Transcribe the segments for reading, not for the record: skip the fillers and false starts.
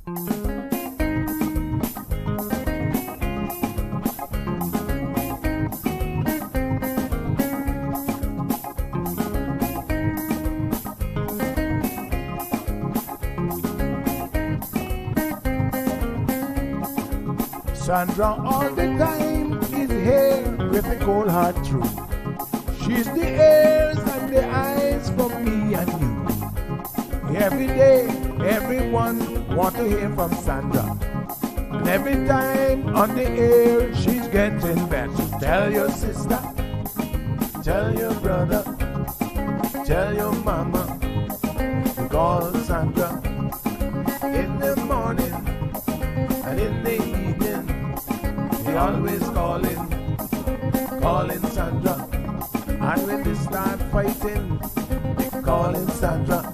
Sandra all the time is here with a cold heart true. She's the ears and the eyes for me and you. Every day, everyone want to hear from Sandra. And every time on the air, she's getting better. Tell your sister, tell your brother, tell your mama, call Sandra in the morning and in the evening. They always calling Sandra. And when they start fighting, they calling Sandra.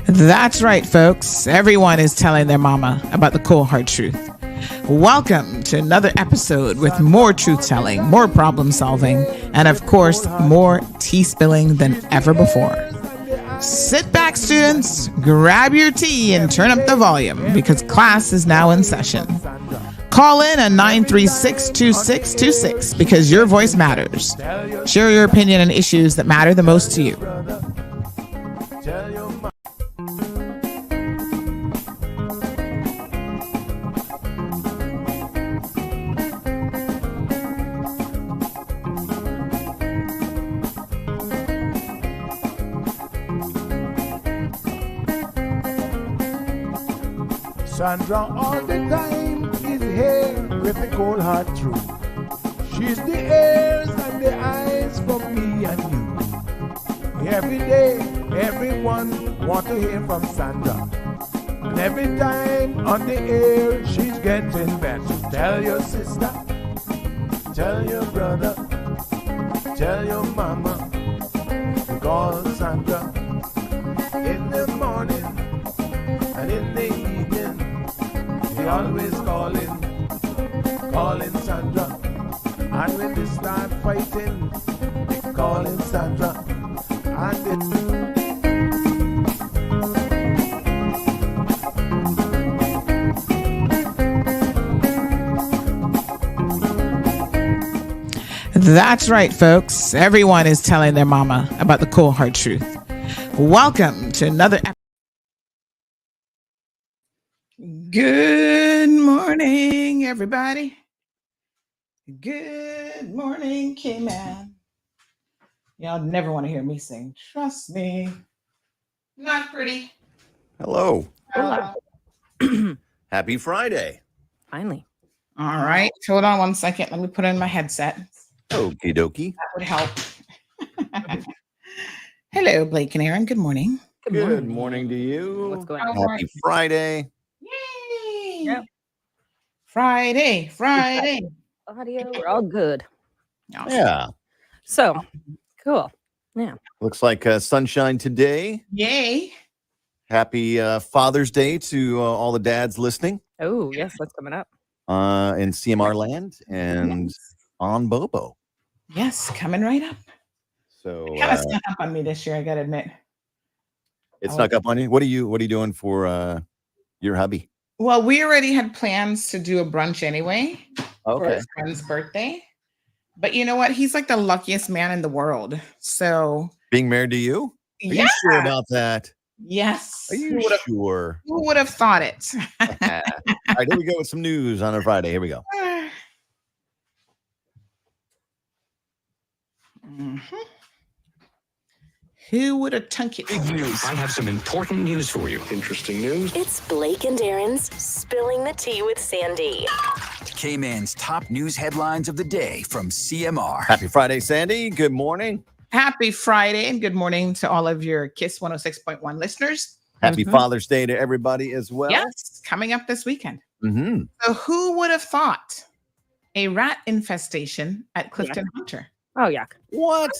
That's right, folks. Everyone is telling their mama about the cold hard truth. Welcome to another episode with more truth-telling, more problem-solving, and of course, more tea spilling than ever before. Sit back, students, grab your tea and turn up the volume because class is now in session. Call in at 936-2626 because your voice matters. Share your opinion on issues that matter the most to you. Sandra all the time is here with a cold heart true. She's the ears and the eyes for me and you. Every day, everyone want to hear from Sandra. And every time on the air, she's getting better. Tell your sister, tell your brother, tell your mama, call Sandra in the morning and in the evening. They always calling Sandra. And when they start fighting, they calling Sandra. That's right, folks. Everyone is telling their mama about the cold hard truth. Welcome to another episode. Good morning, everybody. Good morning, K-Man. Y'all never want to hear me sing. Trust me. Not pretty. Hello. Hello. Happy Friday. Finally. All right. Hold on one second. Let me put in my headset. Okie dokie. That would help. Hello, Blake and Aaron. Good morning. Good morning to you. What's going on? Happy Friday. Yay. Yep. Friday. Audio, we're all good. Awesome. Yeah. So, cool. Yeah. Looks like sunshine today. Yay. Happy Father's Day to all the dads listening Oh, yes, that's coming up. in CMR land and on Bobo. Yes, coming right up. So Kind of snuck up on me this year, I gotta admit. it snuck up on you. What are you doing for your hubby? Well, we already had plans to do a brunch anyway for Okay. his friend's birthday. But you know what? He's like the luckiest man in the world. So Being married to you? Are yeah. you sure about that? Yes. Are you sure? Who would have thought it? All right, here we go with some news on a Friday. Here we go. Mhm. Who would have thunk it? Big news. I have some important news for you. Interesting news. It's Blake and Aaron's Spilling the Tea with Sandy. K-Man's top news headlines of the day from CMR. Happy Friday, Sandy. Good morning. Happy Friday and good morning to all of your KISS 106.1 listeners. Happy Father's Day to everybody as well. Yes, coming up this weekend. Mm-hmm. So who would have thought a rat infestation at Clifton Hunter? Oh, yuck. What?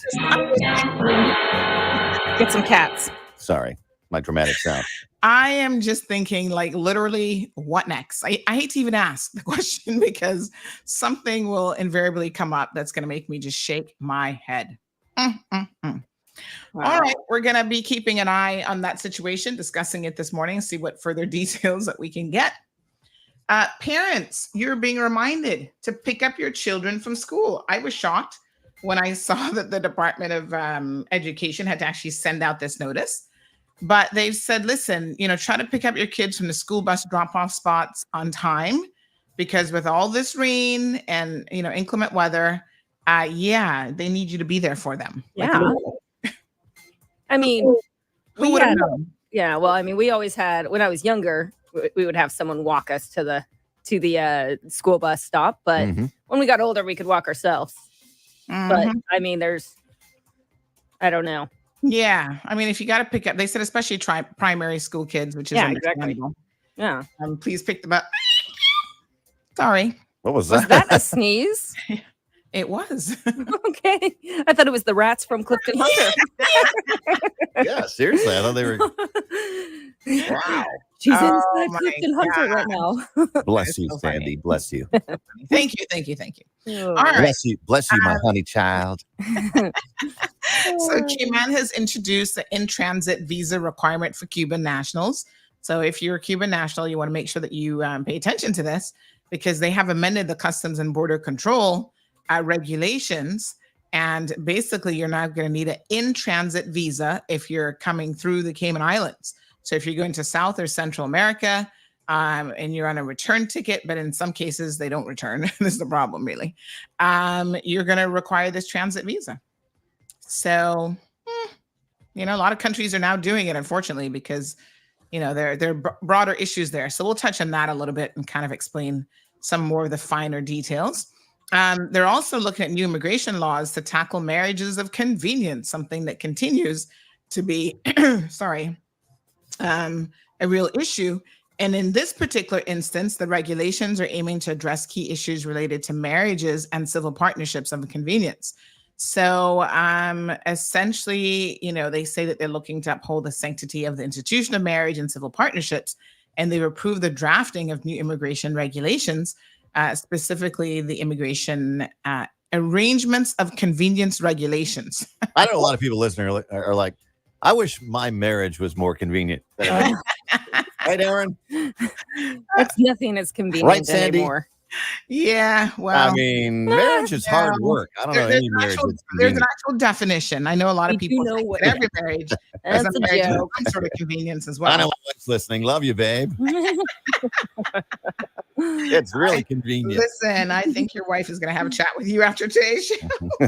Get some cats. Sorry. my dramatic sound. I am just thinking, like, literally, what next? I hate to even ask the question because something will invariably come up that's going to make me just shake my head. Mm. All right, we're going to be keeping an eye on that situation, discussing it this morning, see what further details that we can get. Parents, you're being reminded to pick up your children from school. I was shocked when I saw that the Department of Education had to actually send out this notice. But they've said, listen, try to pick up your kids from the school bus drop-off spots on time, because with all this rain and, inclement weather, they need you to be there for them. Yeah. I mean, who would have known? Yeah. Well, I mean, we always had, when I was younger, we would have someone walk us to the school bus stop. But when we got older, we could walk ourselves. But I mean, I don't know. Yeah. I mean, if you got to pick up, they said, especially primary school kids, which is understandable. Yeah. Please pick them up. Sorry. What was that? Was that a sneeze? It was. Okay. I thought it was the rats from Clifton Hunter. Yeah, seriously. I thought they were. Wow. She's inside Clifton Hunter right now. Bless you, Sandy. Bless you. Thank you. All right. Bless you, my honey child. So Cayman has introduced the in-transit visa requirement for Cuban nationals. So if you're a Cuban national, you want to make sure that you pay attention to this, because they have amended the Customs and Border Control regulations. And basically, you're now going to need an in-transit visa if you're coming through the Cayman Islands. So if you're going to South or Central America and you're on a return ticket, but in some cases they don't return, this is the problem really, you're going to require this transit visa. So, a lot of countries are now doing it, unfortunately, because, there are broader issues there. So we'll touch on that a little bit and kind of explain some more of the finer details. They're also looking at new immigration laws to tackle marriages of convenience, something that continues to be, a real issue. And in this particular instance, the regulations are aiming to address key issues related to marriages and civil partnerships of convenience. So essentially, they say that they're looking to uphold the sanctity of the institution of marriage and civil partnerships. And they've approved the drafting of new immigration regulations, specifically the immigration arrangements of convenience regulations. I know a lot of people listening are like, I wish my marriage was more convenient. Right, Aaron? That's nothing as convenient Right, Sandy? anymore. Yeah, well, I mean, marriage is hard work. I don't know any marriage that's there's an convenient. actual definition. I know a lot of We do people know think what- that every marriage is That's a a marriage with joke. some sort of convenience as I well. know my wife's listening. Love you, babe. It's really convenient. Listen, I think your wife is going to have a chat with you after today's show.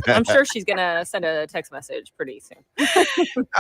I'm sure she's gonna send a text message pretty soon.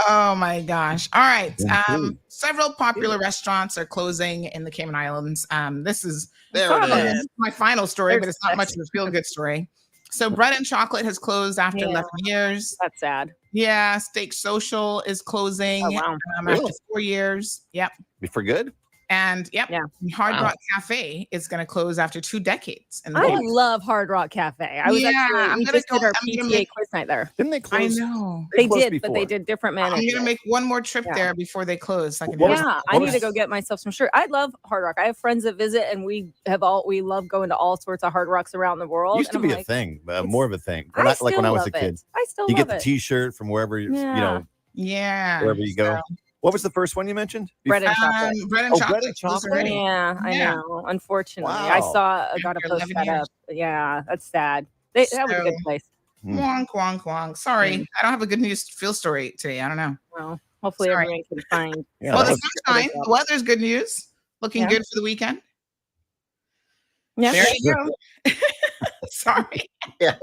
Oh my gosh. All right. Indeed. Several popular restaurants are closing in the Cayman Islands. This is There it this is. is my final story, but it's not much of a feel-good story. So Bread and Chocolate has closed after Yeah. 11 years. That's sad. Yeah, Steak Social is closing Oh, wow. after Really? 4 years. Yep. For good? And Yeah. Hard Wow. Rock Cafe is going to close after 2 decades. And I love Hard Rock Cafe. I was Yeah, actually, we just did our I'm gonna PTA make- quiz night there. Didn't they I close? know. They closed did, but they before. did different I'm management. going to make one more trip Yeah. there before they close. So I can What have was- Yeah, I what need was- to go get myself some shirt. I love Hard Rock. I have friends that visit, and we love going to all sorts of Hard Rocks around the world. Used to and I'm be a like, thing, it's- more of a thing. I Like still when I was a love it. kid. I still You love get the it. T-shirt from wherever you Yeah. know, Yeah. wherever you go. So, What was the first one you mentioned? Bread and chocolate. Bread and Oh, chocolate. Bread and those Chocolate? already. Yeah, I Yeah. know. Unfortunately, I Wow. got to After post 11 that years. up. Yeah, that's sad. That was a good So- place. Wonk, wonk, wonk. Sorry, I don't have a good news feel story today. I don't know. Well, hopefully Sorry. everyone can find. Yeah, Well, that the was- sunshine, the weather's good news. Looking Yeah. good for the weekend. Yeah, There you go. Sorry. yeah,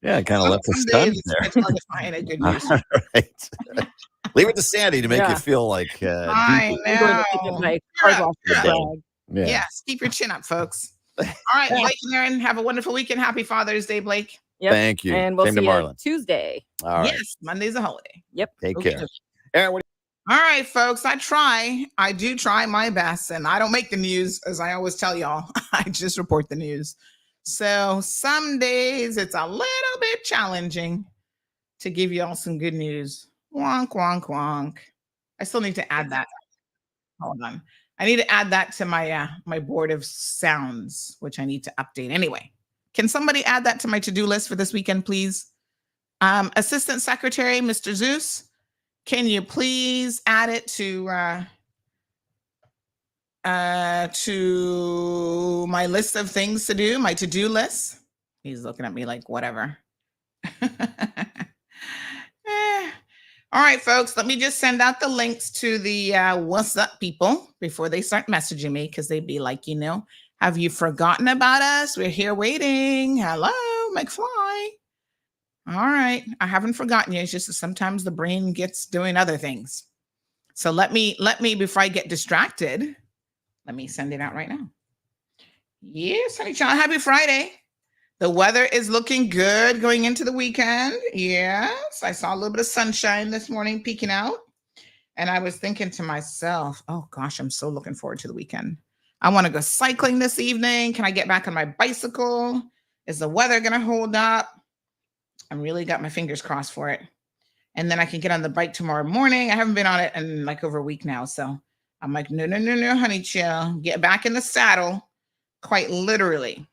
it kind of left us Some stunned days there. it's hard to find a good news. All right. Leave it to Sandy to make Yeah. you feel like I deeply. I'm going to pick know. up my You're Hard up, Rock you're up. bag. Yeah. Yes, keep your chin up, folks. All right, Blake and Aaron, have a wonderful weekend. Happy Father's Day, Blake. Yep. Thank you. And we'll Same see to you Marlon. Tuesday. All right. Yes, Monday's a holiday. Take Okay. care. Aaron, what All right, folks, I do try my best, and I don't make the news, as I always tell y'all. I just report the news. So some days it's a little bit challenging to give y'all some good news. Wonk, wonk, wonk. I still need to add that. Hold on. I need to add that to my my board of sounds, which I need to update. Anyway, can somebody add that to my to-do list for this weekend, please? Assistant Secretary, Mr. Zeus, can you please add it to my list of things to do, my to-do list? He's looking at me like, whatever. All right, folks, let me just send out the links to the what's up people before they start messaging me, because they'd be like, have you forgotten about us? We're here waiting. Hello, McFly. All right, I haven't forgotten you. It's just that sometimes the brain gets doing other things. So let me, before I get distracted, let me send it out right now. Yes, honey child, happy Friday. The weather is looking good going into the weekend. Yes, I saw a little bit of sunshine this morning peeking out. And I was thinking to myself, oh gosh, I'm so looking forward to the weekend. I want to go cycling this evening. Can I get back on my bicycle? Is the weather going to hold up? I'm really got my fingers crossed for it. And then I can get on the bike tomorrow morning. I haven't been on it in like over a week now. So I'm like, no, honey chill. Get back in the saddle, quite literally.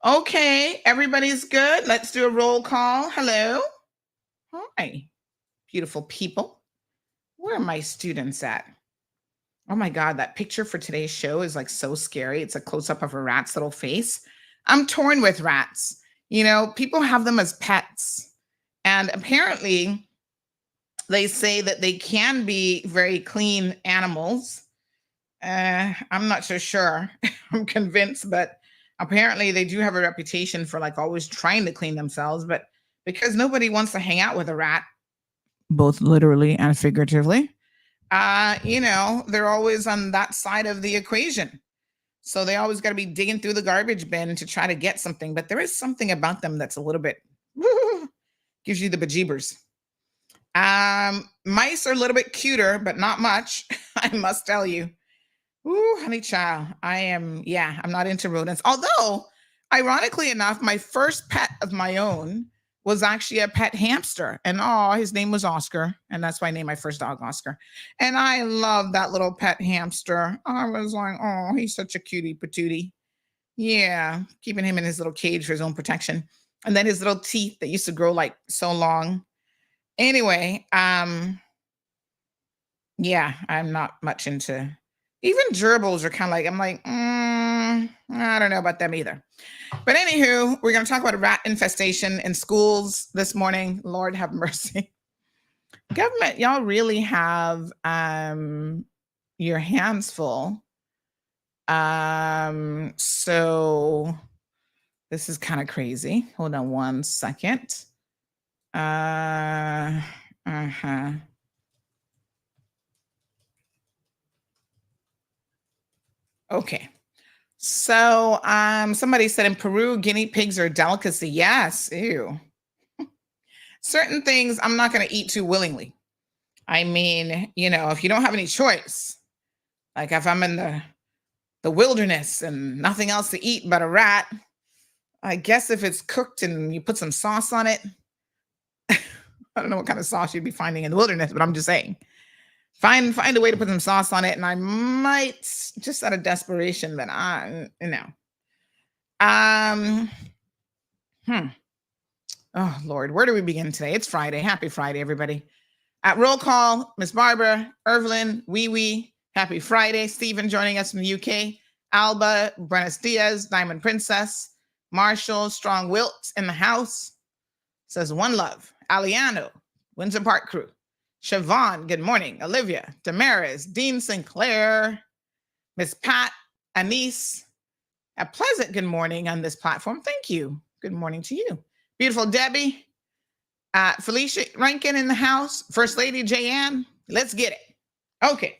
Okay, everybody's good. Let's do a roll call. Hello. Hi, beautiful people. Where are my students at? Oh my God, that picture for today's show is like so scary. It's a close-up of a rat's little face. I'm torn with rats. People have them as pets. And apparently they say that they can be very clean animals. I'm not so sure. I'm convinced, but apparently they do have a reputation for like always trying to clean themselves, but because nobody wants to hang out with a rat, both literally and figuratively, they're always on that side of the equation. So they always got to be digging through the garbage bin to try to get something. But there is something about them that's a little bit, gives you the bejeebers. Mice are a little bit cuter, but not much, I must tell you. Ooh, honey child, I'm not into rodents. Although, ironically enough, my first pet of my own was actually a pet hamster. And his name was Oscar. And that's why I named my first dog Oscar. And I love that little pet hamster. I was like, oh, he's such a cutie patootie. Yeah, keeping him in his little cage for his own protection. And then his little teeth that used to grow like so long. Anyway, I'm not much into... Even gerbils are kind of like, I'm like, I don't know about them either. But anywho, we're going to talk about rat infestation in schools this morning. Lord have mercy. Government, y'all really have your hands full. So this is kind of crazy. Hold on one second. Okay. So somebody said in Peru, guinea pigs are a delicacy. Yes. Ew. Certain things I'm not going to eat too willingly. I mean, if you don't have any choice, like if I'm in the wilderness and nothing else to eat but a rat, I guess if it's cooked and you put some sauce on it, I don't know what kind of sauce you'd be finding in the wilderness, but I'm just saying. Find a way to put some sauce on it, and I might, just out of desperation, but Oh Lord, where do we begin today? It's Friday. Happy Friday, everybody. At roll call, Miss Barbara, Evelyn, Wee, happy Friday. Stephen joining us from the UK. Alba, Brenis Diaz, Diamond Princess, Marshall, Strong Wilt in the house. Says one love. Aliano, Windsor Park crew. Siobhan, good morning. Olivia, Damaris, Dean Sinclair, Miss Pat, Anise, a pleasant good morning on this platform. Thank you. Good morning to you. Beautiful Debbie, Felicia Rankin in the house, First Lady Jayanne. Let's get it. Okay.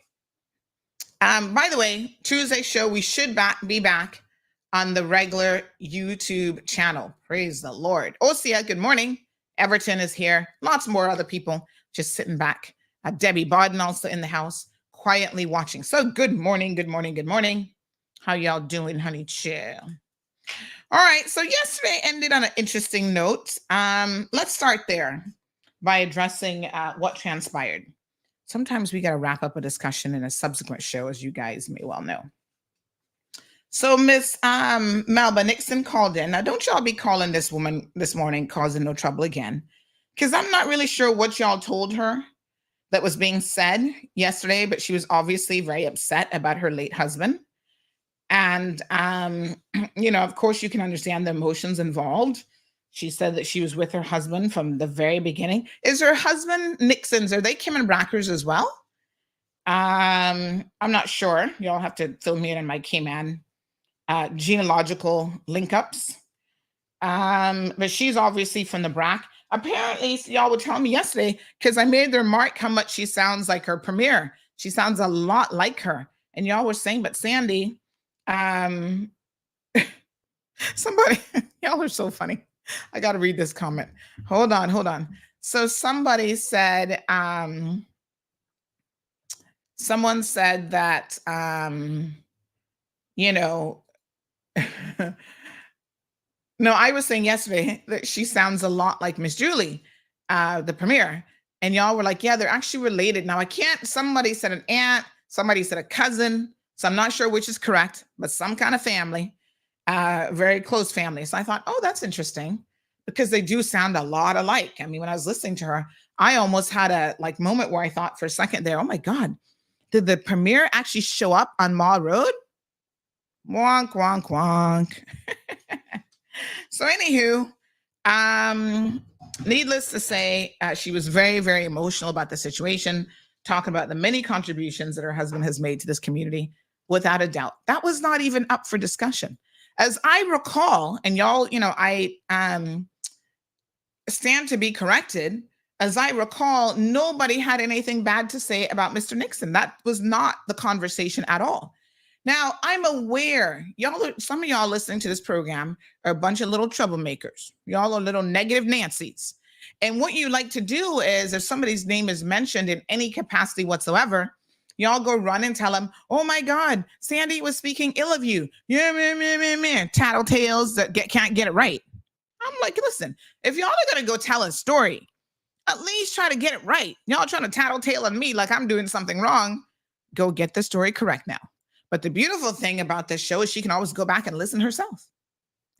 By the way, Tuesday show, we should be back on the regular YouTube channel. Praise the Lord. Osia, good morning. Everton is here. Lots more other people just sitting back. Debbie Bodden also in the house, quietly watching. So good morning, good morning, good morning. How y'all doing, honey chill? All right, so yesterday ended on an interesting note. Let's start there by addressing what transpired. sometimes we got to wrap up a discussion in a subsequent show, as you guys may well know. So Miss Melba Nixon called in. Now, don't y'all be calling this woman this morning causing no trouble again, because I'm not really sure what y'all told her that was being said yesterday, but she was obviously very upset about her late husband. And, of course, you can understand the emotions involved. She said that she was with her husband from the very beginning. Is her husband Nixon's? Are they Kim and Brackers as well? I'm not sure. Y'all have to fill me in on my K-Man genealogical link-ups. But she's obviously from the Brack. Apparently, y'all were telling me yesterday, because I made the remark how much she sounds like her premiere. She sounds a lot like her. And y'all were saying, but Sandy, somebody, y'all are so funny. I got to read this comment. Hold on. So somebody said, someone said that, no, I was saying yesterday that she sounds a lot like Miss Julie, the premiere. And y'all were like, yeah, they're actually related. Now somebody said an aunt, somebody said a cousin. So I'm not sure which is correct, but some kind of family, very close family. So I thought, oh, that's interesting, because they do sound a lot alike. I mean, when I was listening to her, I almost had a moment where I thought for a second there, oh my God, did the premiere actually show up on Mall Road? Wonk, wonk, wonk. So anywho, needless to say, she was very, very emotional about the situation, talking about the many contributions that her husband has made to this community. Without a doubt, that was not even up for discussion. As I recall, and y'all, I stand to be corrected. As I recall, nobody had anything bad to say about Mr. Nixon. That was not the conversation at all. Now, I'm aware, some of y'all listening to this program are a bunch of little troublemakers. Y'all are little negative Nancys. And what you like to do is, if somebody's name is mentioned in any capacity whatsoever, y'all go run and tell them, oh my God, Sandy was speaking ill of you. Yeah, tattletales that can't get it right. I'm like, listen, if y'all are going to go tell a story, at least try to get it right. Y'all trying to tattletale on me like I'm doing something wrong. Go get the story correct now. But the beautiful thing about this show is she can always go back and listen herself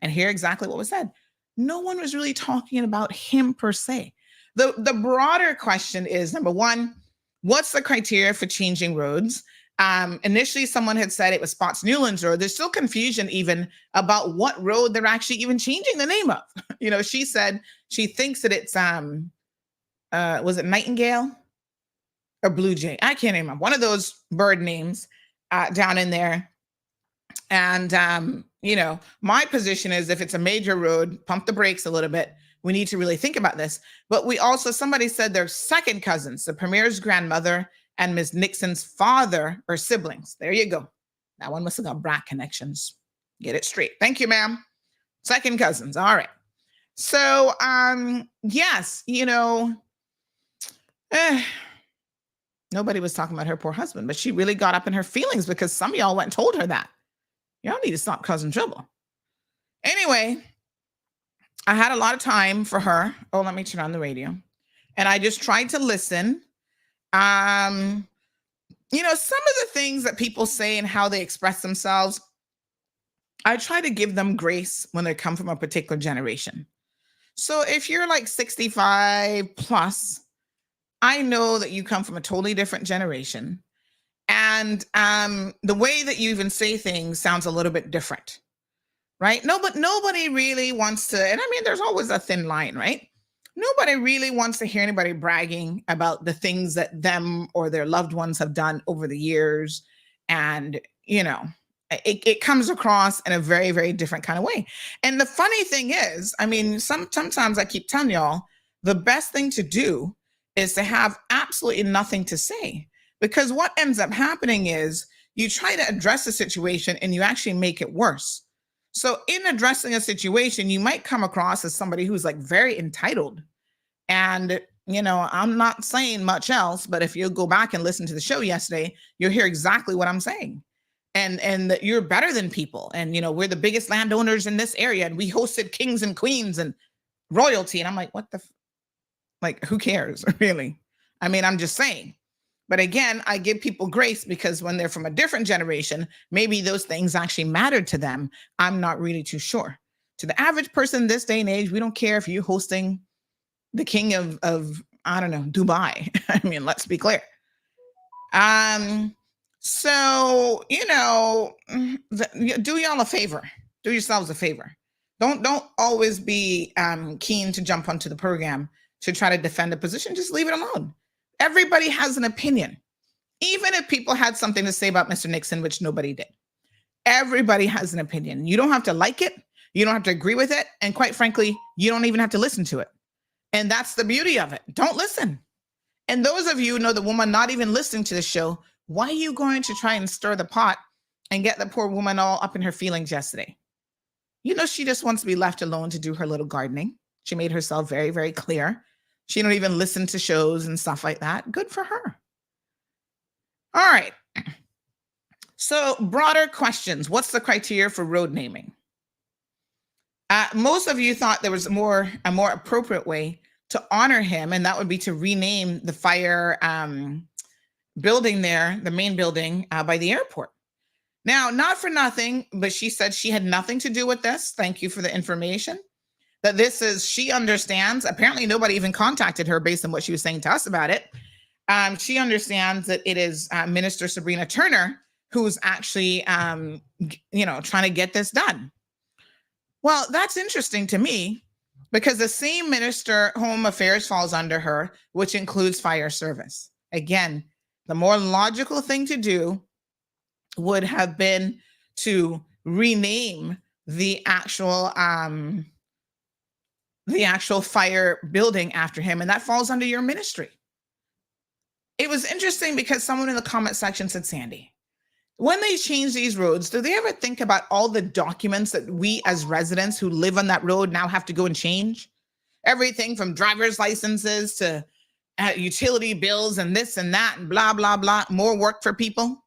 and hear exactly what was said. No one was really talking about him per se. The broader question is, number one, what's the criteria for changing roads? Initially, someone had said it was Spots Newlands Road. There's still confusion even about what road they're actually even changing the name of. She said she thinks that it's, was it Nightingale or Blue Jay? I can't remember. One of those bird names down in there. And, my position is, if it's a major road, pump the brakes a little bit. We need to really think about this. But somebody said they're second cousins, the premier's grandmother and Ms. Nixon's father are siblings. There you go. That one must have got Brack connections. Get it straight. Thank you, ma'am. Second cousins. All right. So, yes, nobody was talking about her poor husband, but she really got up in her feelings because some of y'all went and told her that. Y'all need to stop causing trouble. Anyway, I had a lot of time for her. Oh, let me turn on the radio. And I just tried to listen. Some of the things that people say and how they express themselves, I try to give them grace when they come from a particular generation. So if you're like 65 plus, I know that you come from a totally different generation. And the way that you even say things sounds a little bit different, right? No, but nobody really wants to, and I mean, there's always a thin line, right? Nobody really wants to hear anybody bragging about the things that them or their loved ones have done over the years. And, it comes across in a very, very different kind of way. And the funny thing is, I mean, sometimes I keep telling y'all, the best thing to do is to have absolutely nothing to say. Because what ends up happening is you try to address a situation and you actually make it worse. So in addressing a situation, you might come across as somebody who's like very entitled. And, I'm not saying much else, but if you go back and listen to the show yesterday, you'll hear exactly what I'm saying. And that you're better than people. And, we're the biggest landowners in this area. And we hosted kings and queens and royalty. And I'm like, who cares, really? I mean, I'm just saying. But again, I give people grace because when they're from a different generation, maybe those things actually mattered to them. I'm not really too sure. To the average person this day and age, we don't care if you're hosting the king of I don't know, Dubai. I mean, let's be clear. So, do y'all a favor. Do yourselves a favor. Don't always be keen to jump onto the program to try to defend a position. Just leave it alone. Everybody has an opinion. Even if people had something to say about Mr. Nixon, which nobody did. Everybody has an opinion. You don't have to like it. You don't have to agree with it. And quite frankly, you don't even have to listen to it. And that's the beauty of it. Don't listen. And those of you who know the woman not even listening to the show, why are you going to try and stir the pot and get the poor woman all up in her feelings yesterday? She just wants to be left alone to do her little gardening. She made herself very, very clear. She don't even listen to shows and stuff like that. Good for her. All right. So broader questions. What's the criteria for road naming? Most of you thought there was a more appropriate way to honor him, and that would be to rename the fire building there, the main building by the airport. Now, not for nothing, but she said she had nothing to do with this. Thank you for the information. That she understands. Apparently, nobody even contacted her based on what she was saying to us about it. She understands that it is Minister Sabrina Turner who's actually, trying to get this done. Well, that's interesting to me because the same Minister Home Affairs falls under her, which includes fire service. Again, the more logical thing to do would have been to rename the actual fire building after him, and that falls under your ministry. It was interesting because someone in the comment section said, Sandy, when they change these roads, do they ever think about all the documents that we as residents who live on that road now have to go and change? Everything from driver's licenses to utility bills and this and that and blah, blah, blah. More work for people.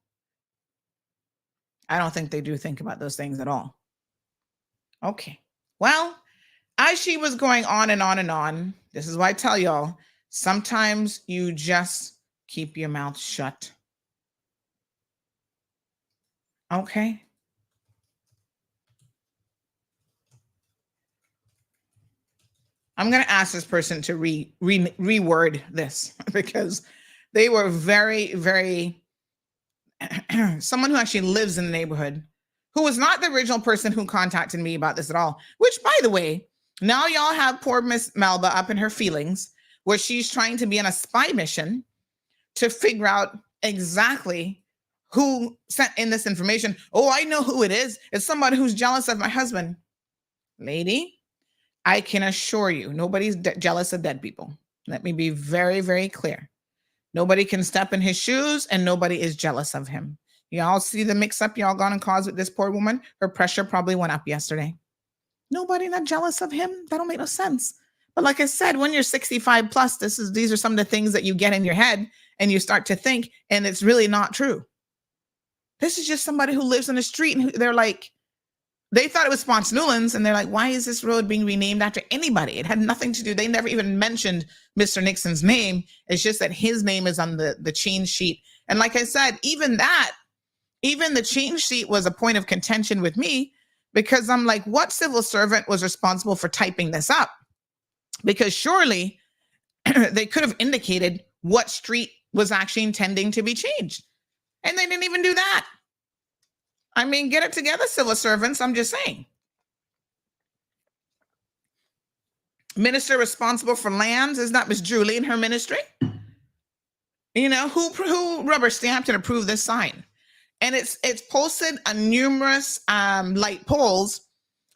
I don't think they do think about those things at all. Okay. Well, as she was going on and on and on, this is why I tell y'all, sometimes you just keep your mouth shut. Okay. I'm going to ask this person to reword this because they were very, very, someone who actually lives in the neighborhood, who was not the original person who contacted me about this at all, which, by the way, now y'all have poor Miss Melba up in her feelings where she's trying to be on a spy mission to figure out exactly who sent in this information. Oh, I know who it is. It's somebody who's jealous of my husband. Lady, I can assure you, nobody's jealous of dead people. Let me be very, very clear. Nobody can step in his shoes and nobody is jealous of him. Y'all see the mix-up y'all gone and caused with this poor woman? Her pressure probably went up yesterday. Nobody not jealous of him? That don't make no sense. But like I said, when you're 65 plus, these are some of the things that you get in your head and you start to think, and it's really not true. This is just somebody who lives on the street and they're like, they thought it was Ponce Newlands and they're like, why is this road being renamed after anybody? It had nothing to do. They never even mentioned Mr. Nixon's name. It's just that his name is on the change sheet. And like I said, even the change sheet was a point of contention with me because I'm like, what civil servant was responsible for typing this up? Because surely they could have indicated what street was actually intending to be changed. And they didn't even do that. I mean, get it together, civil servants. I'm just saying. Minister responsible for lands is not Miss Julie in her ministry. Who rubber stamped and approved this sign? And it's posted on numerous light poles.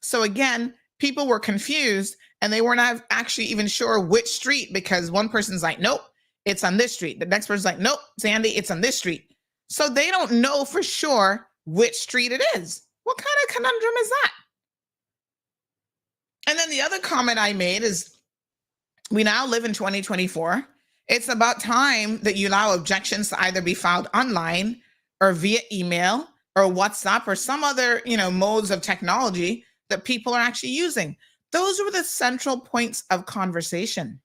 So again, people were confused and they were not actually even sure which street because one person's like, nope, it's on this street. The next person's like, nope, Sandy, it's on this street. So they don't know for sure which street it is. What kind of conundrum is that? And then the other comment I made is we now live in 2024. It's about time that you allow objections to either be filed online or via email or WhatsApp or some other, modes of technology that people are actually using. Those were the central points of conversation.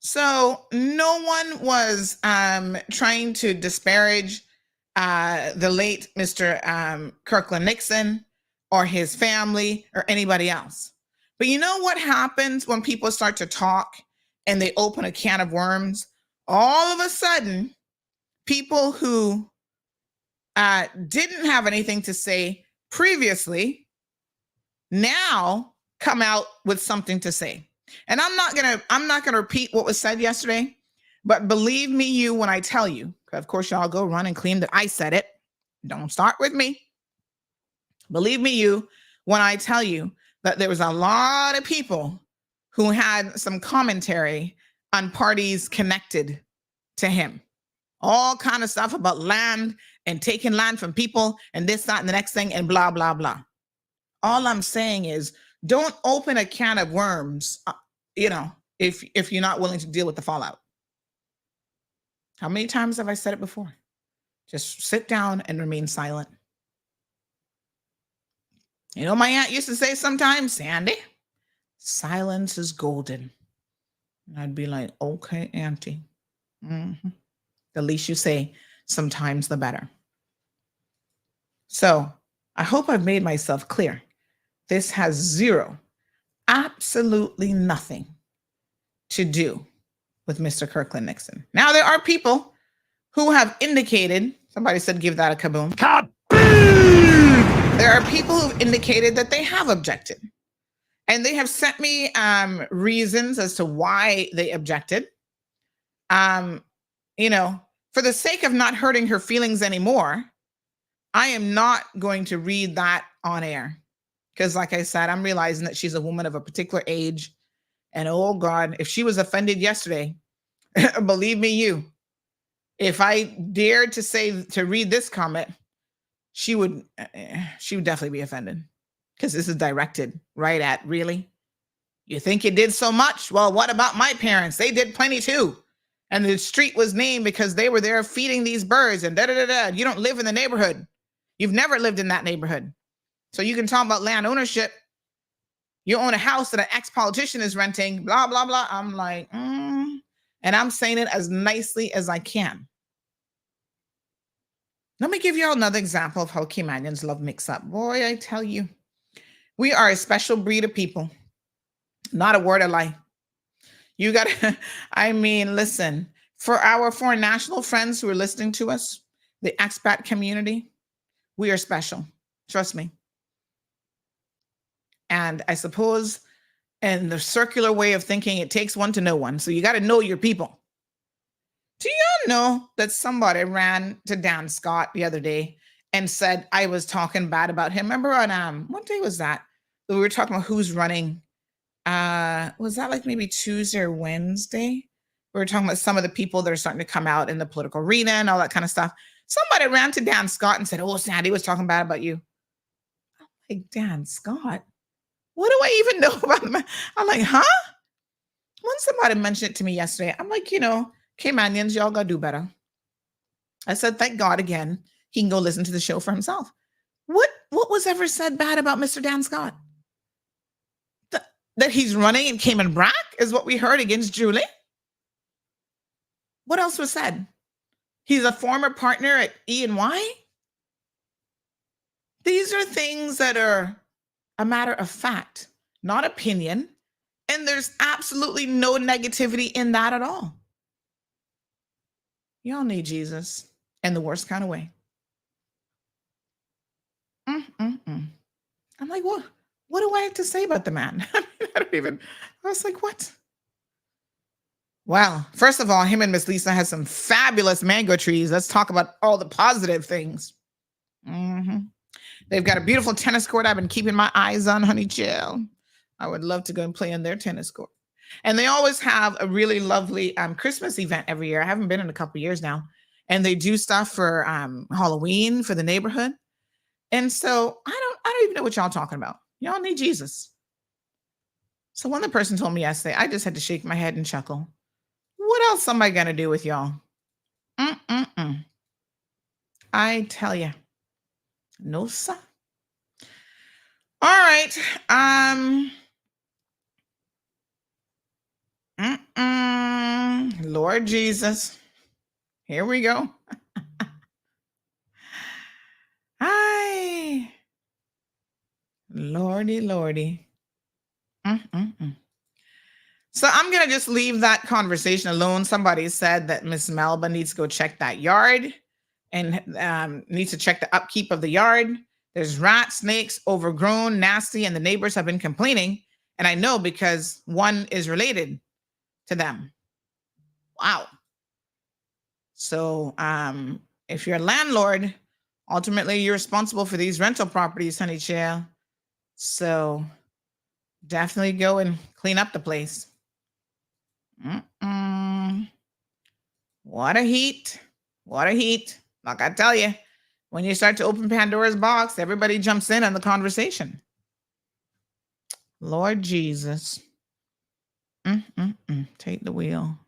So no one was trying to disparage the late Mr. Kirkland Nixon or his family or anybody else. But you know what happens when people start to talk and they open a can of worms? All of a sudden, people who didn't have anything to say previously now come out with something to say. And I'm not gonna repeat what was said yesterday, but believe me, you, when I tell you, of course, y'all go run and claim that I said it. Don't start with me. Believe me, you, when I tell you that there was a lot of people who had some commentary on parties connected to him. All kind of stuff about land and taking land from people and this, that, and the next thing and blah, blah, blah. All I'm saying is don't open a can of worms, if you're not willing to deal with the fallout. How many times have I said it before? Just sit down and remain silent. You know, my aunt used to say sometimes, Sandy, silence is golden. And I'd be like, okay, auntie. Mm-hmm. The least you say, sometimes the better. So I hope I've made myself clear. This has absolutely nothing to do with Mr. Kirkland Nixon. Now, there are people who have indicated, somebody said, give that a kaboom. There are people who've indicated that they have objected. And they have sent me reasons as to why they objected. For the sake of not hurting her feelings anymore, I am not going to read that on air. Because like I said, I'm realizing that she's a woman of a particular age. And oh God, if she was offended yesterday, believe me, you, if I dared to read this comment, she would definitely be offended. Because this is directed right at, really? You think you did so much? Well, what about my parents? They did plenty too. And the street was named because they were there feeding these birds and da-da-da-da. You don't live in the neighborhood. You've never lived in that neighborhood. So you can talk about land ownership. You own a house that an ex-politician is renting, blah, blah, blah. I'm like, and I'm saying it as nicely as I can. Let me give you all another example of how Caymanians love mix-up. Boy, I tell you, we are a special breed of people. Not a word of lie. You got to, listen, for our foreign national friends who are listening to us, the expat community, we are special. Trust me. And I suppose in the circular way of thinking, it takes one to know one. So you got to know your people. Do y'all know that somebody ran to Dan Scott the other day and said I was talking bad about him? Remember on, what day was that? We were talking about who's running. Was that like maybe Tuesday or Wednesday? We were talking about some of the people that are starting to come out in the political arena and all that kind of stuff. Somebody ran to Dan Scott and said, oh, Sandy was talking bad about you. I'm like, Dan Scott? What do I even know about him? I'm like, huh? When somebody mentioned it to me yesterday, I'm like, Caymanians, y'all gotta do better. I said, thank God again, he can go listen to the show for himself. What was ever said bad about Mr. Dan Scott? That he's running in Cayman Brack is what we heard against Julie. What else was said? He's a former partner at E&Y. These are things that are a matter of fact, not opinion. And there's absolutely no negativity in that at all. Y'all need Jesus in the worst kind of way. I'm like, what do I have to say about the man? I was like, what? Well, first of all, him and Miss Lisa has some fabulous mango trees. Let's talk about all the positive things. They've got a beautiful tennis court I've been keeping my eyes on, honey chill. I would love to go and play on their tennis court. And they always have a really lovely Christmas event every year. I haven't been in a couple of years now. And they do stuff for Halloween for the neighborhood. And so I don't even know what y'all talking about. Y'all need Jesus. So when the person told me yesterday, I just had to shake my head and chuckle. What else am I going to do with y'all? I tell you. No, sir. All right. Lord Jesus. Here we go. Hi. Lordy, Lordy. So I'm going to just leave that conversation alone. Somebody said that Miss Melba needs to go check that yard and needs to check the upkeep of the yard. There's rats, snakes, overgrown, nasty, and the neighbors have been complaining. And I know because one is related to them. Wow. So if you're a landlord, ultimately you're responsible for these rental properties, honey child. So definitely go and clean up the place. What a heat. What a heat. Like I tell you, when you start to open Pandora's box, everybody jumps in on the conversation. Lord Jesus. Take the wheel.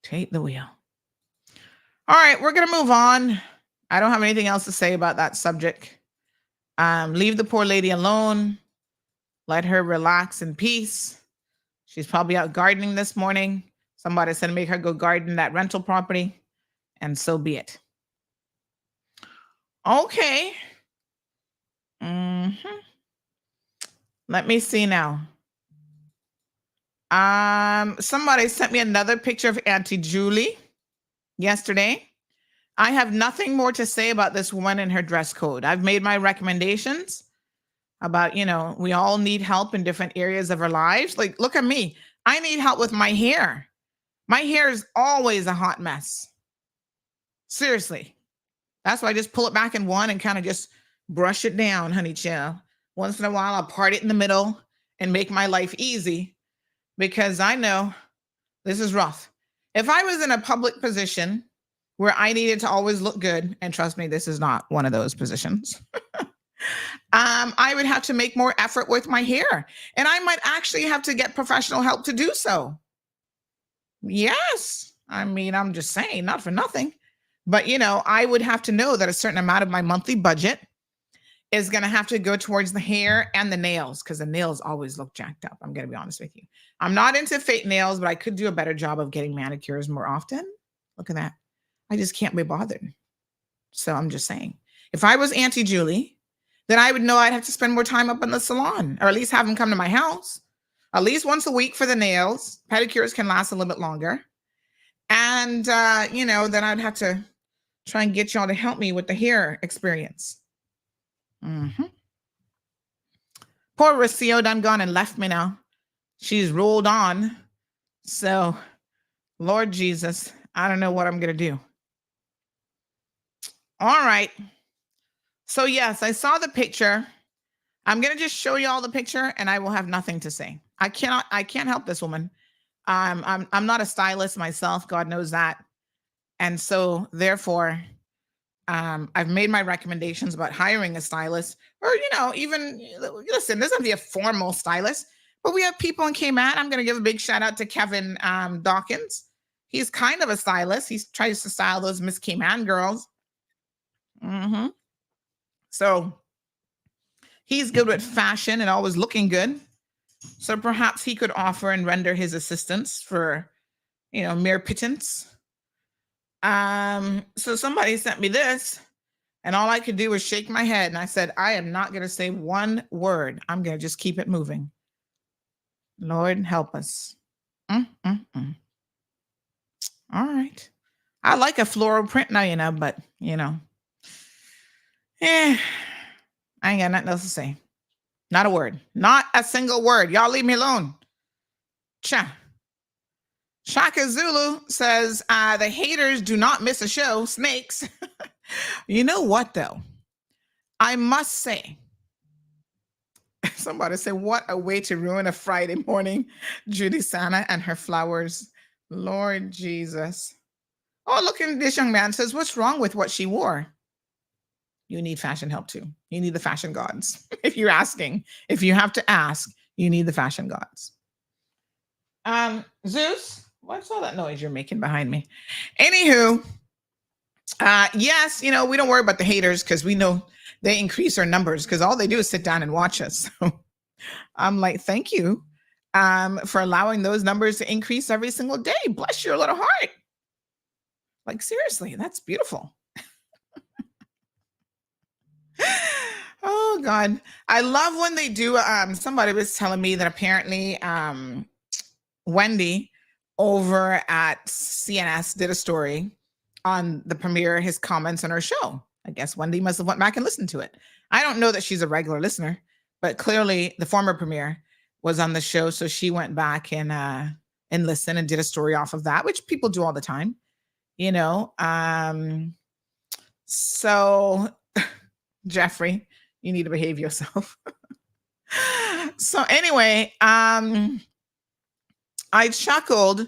Take the wheel. All right, we're going to move on. I don't have anything else to say about that subject. Leave the poor lady alone. Let her relax in peace. She's probably out gardening this morning. Somebody said make her go garden that rental property, and so be it. Okay. Let me see now. Somebody sent me another picture of Auntie Julie yesterday. I have nothing more to say about this woman and her dress code. I've made my recommendations about, we all need help in different areas of our lives. Like, look at me. I need help with my hair. My hair is always a hot mess. Seriously. That's why I just pull it back in one and kind of just brush it down, honey chill. Once in a while, I'll part it in the middle and make my life easy because I know this is rough. If I was in a public position where I needed to always look good, and trust me, this is not one of those positions, I would have to make more effort with my hair. And I might actually have to get professional help to do so. Yes. I mean, I'm just saying, not for nothing. But, I would have to know that a certain amount of my monthly budget is going to have to go towards the hair and the nails because the nails always look jacked up. I'm going to be honest with you. I'm not into fake nails, but I could do a better job of getting manicures more often. Look at that. I just can't be bothered. So I'm just saying, if I was Auntie Julie, then I would know I'd have to spend more time up in the salon or at least have them come to my house at least once a week for the nails. Pedicures can last a little bit longer. And, then I'd have to try and get y'all to help me with the hair experience. Poor Rocio done gone and left me now. She's rolled on. So, Lord Jesus, I don't know what I'm going to do. All right. So, yes, I saw the picture. I'm going to just show you all the picture and I will have nothing to say. I can't help this woman. I'm not a stylist myself. God knows that. And so therefore, I've made my recommendations about hiring a stylist or, even listen, this doesn't be a formal stylist, but we have people in Cayman. I'm going to give a big shout out to Kevin Dawkins. He's kind of a stylist. He tries to style those Miss Cayman girls. So he's good with fashion and always looking good. So perhaps he could offer and render his assistance for, mere pittance. So somebody sent me this and all I could do was shake my head. And I said, I am not going to say one word. I'm going to just keep it moving. Lord, help us. All right. I like a floral print now, but I ain't got nothing else to say. Not a word. Not a single word. Y'all leave me alone. Cha. Shaka Zulu says, the haters do not miss a show. Snakes. You know what, though? I must say, somebody said, what a way to ruin a Friday morning. Judy Sana and her flowers. Lord Jesus. Oh, look at this young man says, what's wrong with what she wore? You need fashion help too. You need the fashion gods. If you're asking, if you have to ask, you need the fashion gods. Zeus, what's all that noise you're making behind me? Anywho, yes, we don't worry about the haters because we know they increase our numbers because all they do is sit down and watch us. So I'm like, thank you. for allowing those numbers to increase every single day. Bless your little heart. Like, seriously, that's beautiful. Oh, God. I love when they do. Somebody was telling me that apparently Wendy over at CNS did a story on the premiere, his comments on her show. I guess Wendy must have went back and listened to it. I don't know that she's a regular listener, but clearly the former premiere was on the show. So she went back and listened and did a story off of that, which people do all the time, you know. So Jeffrey, you need to behave yourself. So anyway, I chuckled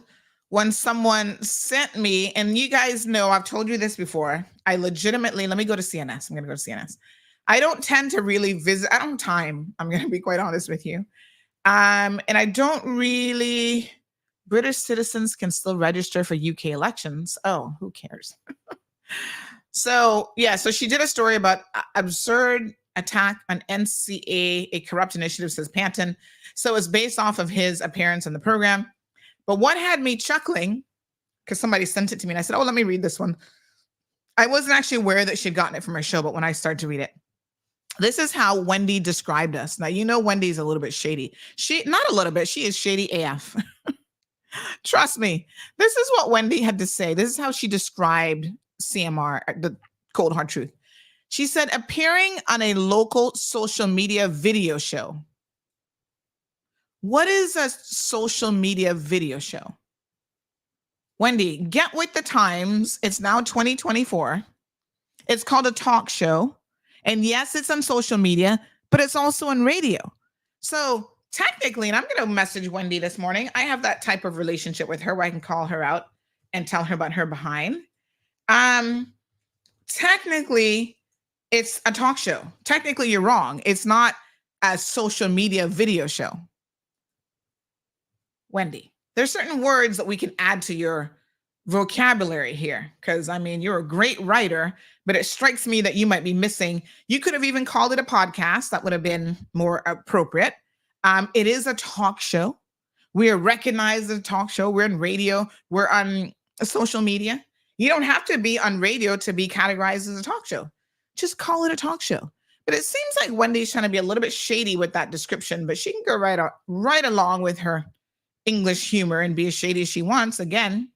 when someone sent me, and you guys know, I've told you this before. I legitimately, let me go to CNS. I'm going to go to CNS. I don't tend to really visit. I don't have time. I'm going to be quite honest with you. And I don't really, British citizens can still register for UK elections. Oh, who cares? So, yeah, so she did a story about absurd attack on NCA, a corrupt initiative, says Panton. So it's based off of his appearance in the program. But what had me chuckling, because somebody sent it to me, and I said, oh, let me read this one. I wasn't actually aware that she'd gotten it from her show, but when I started to read it, this is how Wendy described us. Now, you know Wendy's a little bit shady. Not a little bit, she is shady AF. Trust me. This is what Wendy had to say. This is how she described CMR, the cold hard truth. She said, appearing on a local social media video show. What is a social media video show? Wendy, get with the times. It's now 2024. It's called a talk show. And yes, it's on social media, but it's also on radio. So technically, and I'm going to message Wendy this morning. I have that type of relationship with her where I can call her out and tell her about her behind. Technically, it's a talk show. Technically, you're wrong. It's not a social media video show. Wendy, there's certain words that we can add to your vocabulary here, because I mean, you're a great writer, but it strikes me that you might be missing. You could have even called it a podcast. That would have been more appropriate. It is a talk show. We are recognized as a talk show. We're on radio. We're on social media. You don't have to be on radio to be categorized as a talk show. Just call it a talk show. But it seems like Wendy's trying to be a little bit shady with that description, but she can go right along with her English humor and be as shady as she wants. Again,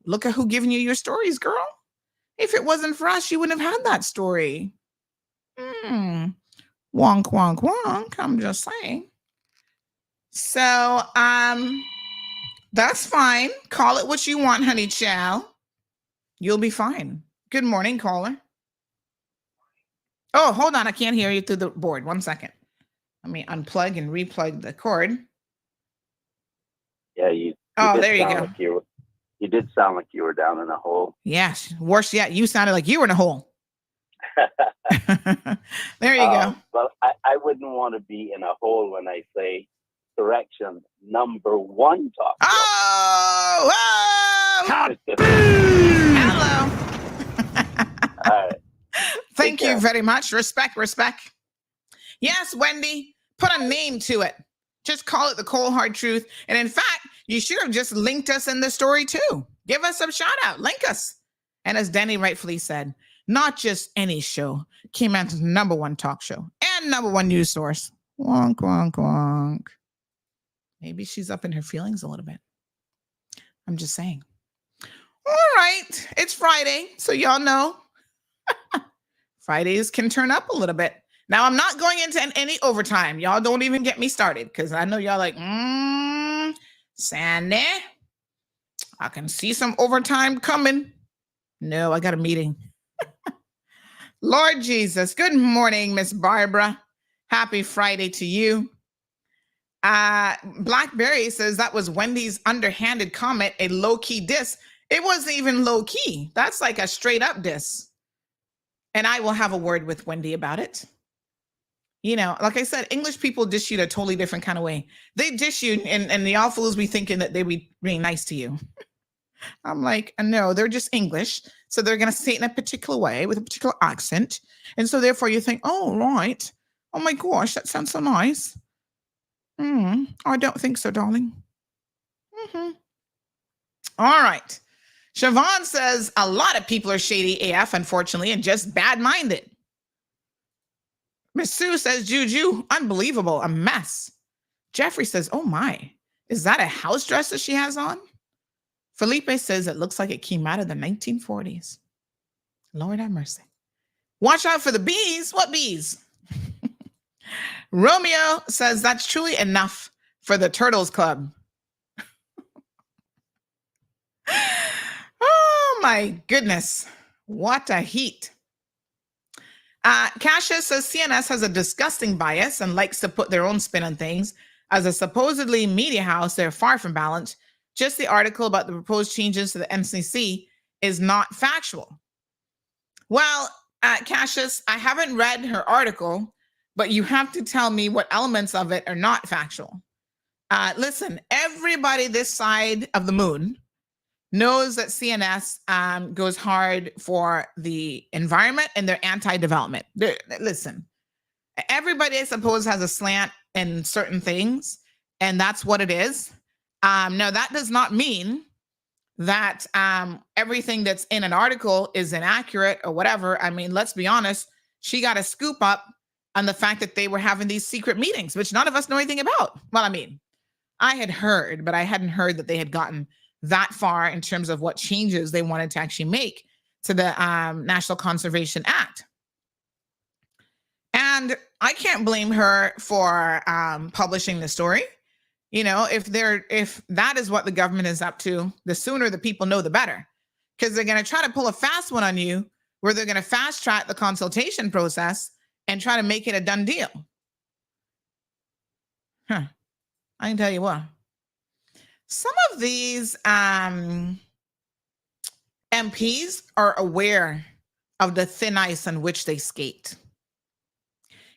look at who giving you your stories, girl. If it wasn't for us, you wouldn't have had that story. Wonk, wonk, wonk. I'm just saying. So, that's fine. Call it what you want, honey chow. You'll be fine. Good morning, caller. Oh, hold on. I can't hear you through the board. 1 second. Let me unplug and replug the cord. Yeah, you there you go. Like you did sound like you were down in a hole. Yes. Worse yet, you sounded like you were in a hole. There you go. Well, I wouldn't want to be in a hole when I say correction, number one talk. Oh! Hello. All right. Thank you very much. Respect. Yes, Wendy, put a name to it. Just call it the cold hard truth. And in fact, you should have just linked us in the story too. Give us some shout out. Link us. And as Danny rightfully said, not just any show. Came out as number one talk show and number one news source. Wonk, wonk, wonk. Maybe she's up in her feelings a little bit. I'm just saying. All right. It's Friday. So y'all know Fridays can turn up a little bit. Now, I'm not going into any overtime. Y'all don't even get me started because I know y'all like, Sandy, I can see some overtime coming. No, I got a meeting. Lord Jesus. Good morning, Miss Barbara. Happy Friday to you. Blackberry says that was Wendy's underhanded comment, a low-key diss. It wasn't even low-key. That's like a straight-up diss. And I will have a word with Wendy about it. You know, like I said, English people dish you in a totally different kind of way. They dish you, and the all fools be thinking that they be being nice to you. I'm like, no, they're just English. So they're going to say it in a particular way with a particular accent. And so therefore you think, oh, right. Oh my gosh, that sounds so nice. I don't think so, darling. All right. Siobhan says a lot of people are shady AF, unfortunately, and just bad-minded. Miss Sue says, Juju, unbelievable, a mess. Jeffrey says, oh my, is that a house dress that she has on? Felipe says it looks like it came out of the 1940s. Lord have mercy. Watch out for the bees. What bees? Romeo says that's truly enough for the Turtles Club. Oh my goodness. What a heat. Cassius says CNS has a disgusting bias and likes to put their own spin on things. As a supposedly media house, they're far from balanced. Just the article about the proposed changes to the MCC is not factual. Well, Cassius, I haven't read her article, but you have to tell me what elements of it are not factual. Listen, everybody this side of the moon knows that CNS goes hard for the environment and they're anti-development. Listen, everybody, I suppose, has a slant in certain things, and that's what it is. Now, that does not mean that everything that's in an article is inaccurate or whatever. I mean, let's be honest, she got a scoop up on the fact that they were having these secret meetings, which none of us know anything about. Well, I mean, I had heard, but I hadn't heard that they had gotten that far in terms of what changes they wanted to actually make to the National Conservation Act. And I can't blame her for publishing the story. You know, if that is what the government is up to, the sooner the people know, the better. Because they're going to try to pull a fast one on you where they're going to fast track the consultation process and try to make it a done deal. I can tell you what. Some of these MPs are aware of the thin ice on which they skate.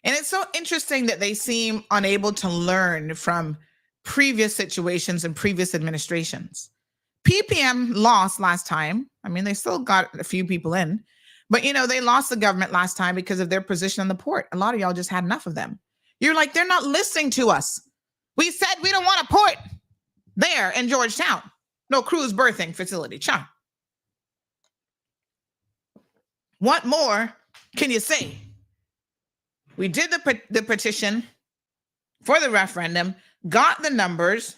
And it's so interesting that they seem unable to learn from previous situations and previous administrations. PPM lost last time. I mean, they still got a few people in, but you know, they lost the government last time because of their position on the port. A lot of y'all just had enough of them. You're like, they're not listening to us. We said we don't want a port there in Georgetown. No cruise berthing facility. Cha. What more can you say? We did the petition for the referendum, got the numbers,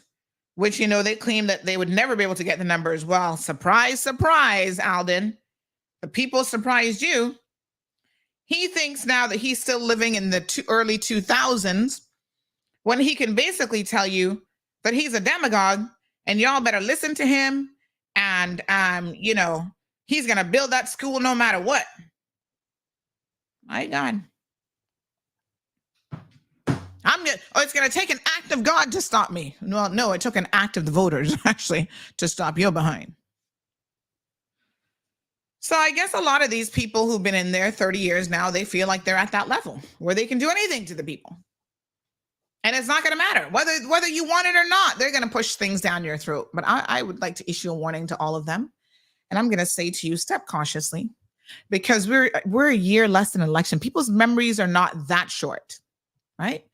which, you know, they claimed that they would never be able to get the numbers. Well, surprise, surprise, Alden. The people surprised you. He thinks now that he's still living in the early 2000s when he can basically tell you that he's a demagogue and y'all better listen to him. And, you know, he's going to build that school no matter what. My God. It's going to take an act of God to stop me. Well, no, it took an act of the voters, actually, to stop your behind. So I guess a lot of these people who've been in there 30 years now, they feel like they're at that level where they can do anything to the people. And it's not going to matter. Whether you want it or not, they're going to push things down your throat. But I would like to issue a warning to all of them. And I'm going to say to you, step cautiously, because we're a year less than election. People's memories are not that short, right?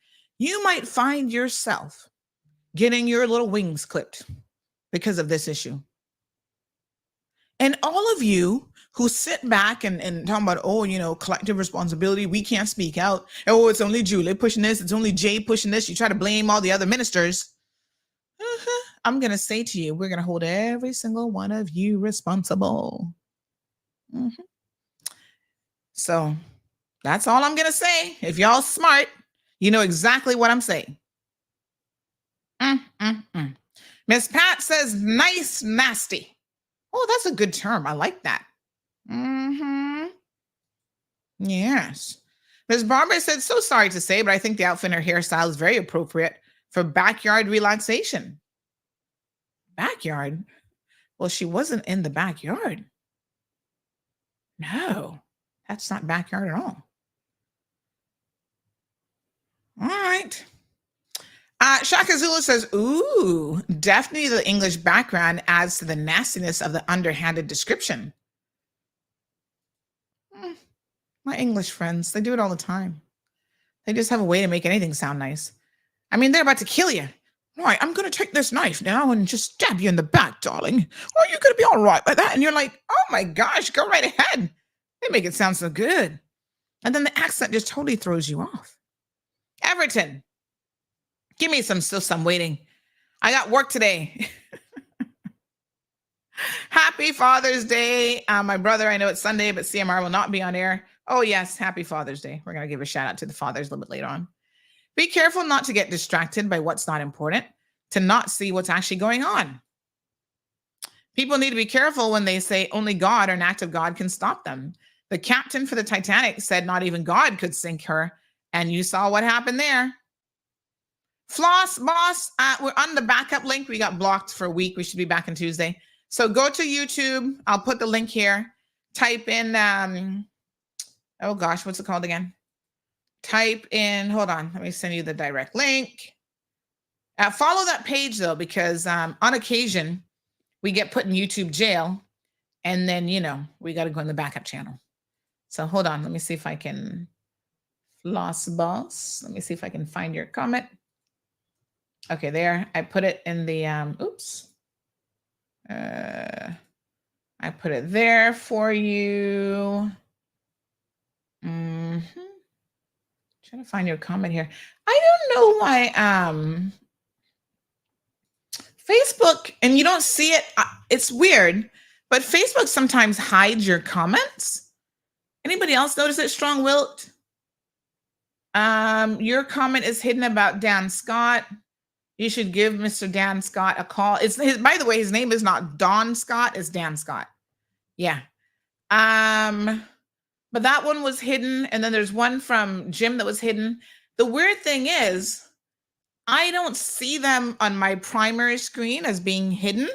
You might find yourself getting your little wings clipped because of this issue. And all of you who sit back and talk about, oh, you know, collective responsibility, we can't speak out. Oh, it's only Julie pushing this. It's only Jay pushing this. You try to blame all the other ministers. I'm going to say to you, we're going to hold every single one of you responsible. So that's all I'm going to say. If y'all smart, you know exactly what I'm saying. Miss Pat says, nice, nasty. Oh, that's a good term. I like that. Yes. Miss Barbara said, so sorry to say, but I think the outfit and her hairstyle is very appropriate for backyard relaxation. Backyard? Well, she wasn't in the backyard. No, that's not backyard at all. All right. Shaka Zulu says, ooh, definitely the English background adds to the nastiness of the underhanded description. My English friends, they do it all the time. They just have a way to make anything sound nice. I mean, they're about to kill you. Right, I'm going to take this knife now and just stab you in the back, darling. Oh, you're going to be all right with that. And you're like, oh my gosh, go right ahead. They make it sound so good. And then the accent just totally throws you off. Everton, give me some waiting. I got work today. Happy Father's Day. My brother, I know it's Sunday, but CMR will not be on air. Oh, yes, happy Father's Day. We're going to give a shout out to the fathers a little bit later on. Be careful not to get distracted by what's not important, to not see what's actually going on. People need to be careful when they say only God or an act of God can stop them. The captain for the Titanic said not even God could sink her, and you saw what happened there. Floss, boss, we're on the backup link. We got blocked for a week. We should be back on Tuesday. So go to YouTube. I'll put the link here. Type in, oh gosh, what's it called again? Type in, hold on, let me send you the direct link. Follow that page though, because on occasion we get put in YouTube jail and then, we got to go in the backup channel. So hold on, let me see if I can, Floss Boss. Let me see if I can find your comment. Okay, there, I put it in the, I put it there for you. Trying to find your comment here. I don't know why Facebook, and you don't see it, it's weird, but Facebook sometimes hides your comments. Anybody else notice it, Strong Wilt? Your comment is hidden about Dan Scott. You should give Mr. Dan Scott a call. It's his, by the way, his name is not Don Scott, it's Dan Scott. Yeah. But that one was hidden. And then there's one from Jim that was hidden. The weird thing is, I don't see them on my primary screen as being hidden.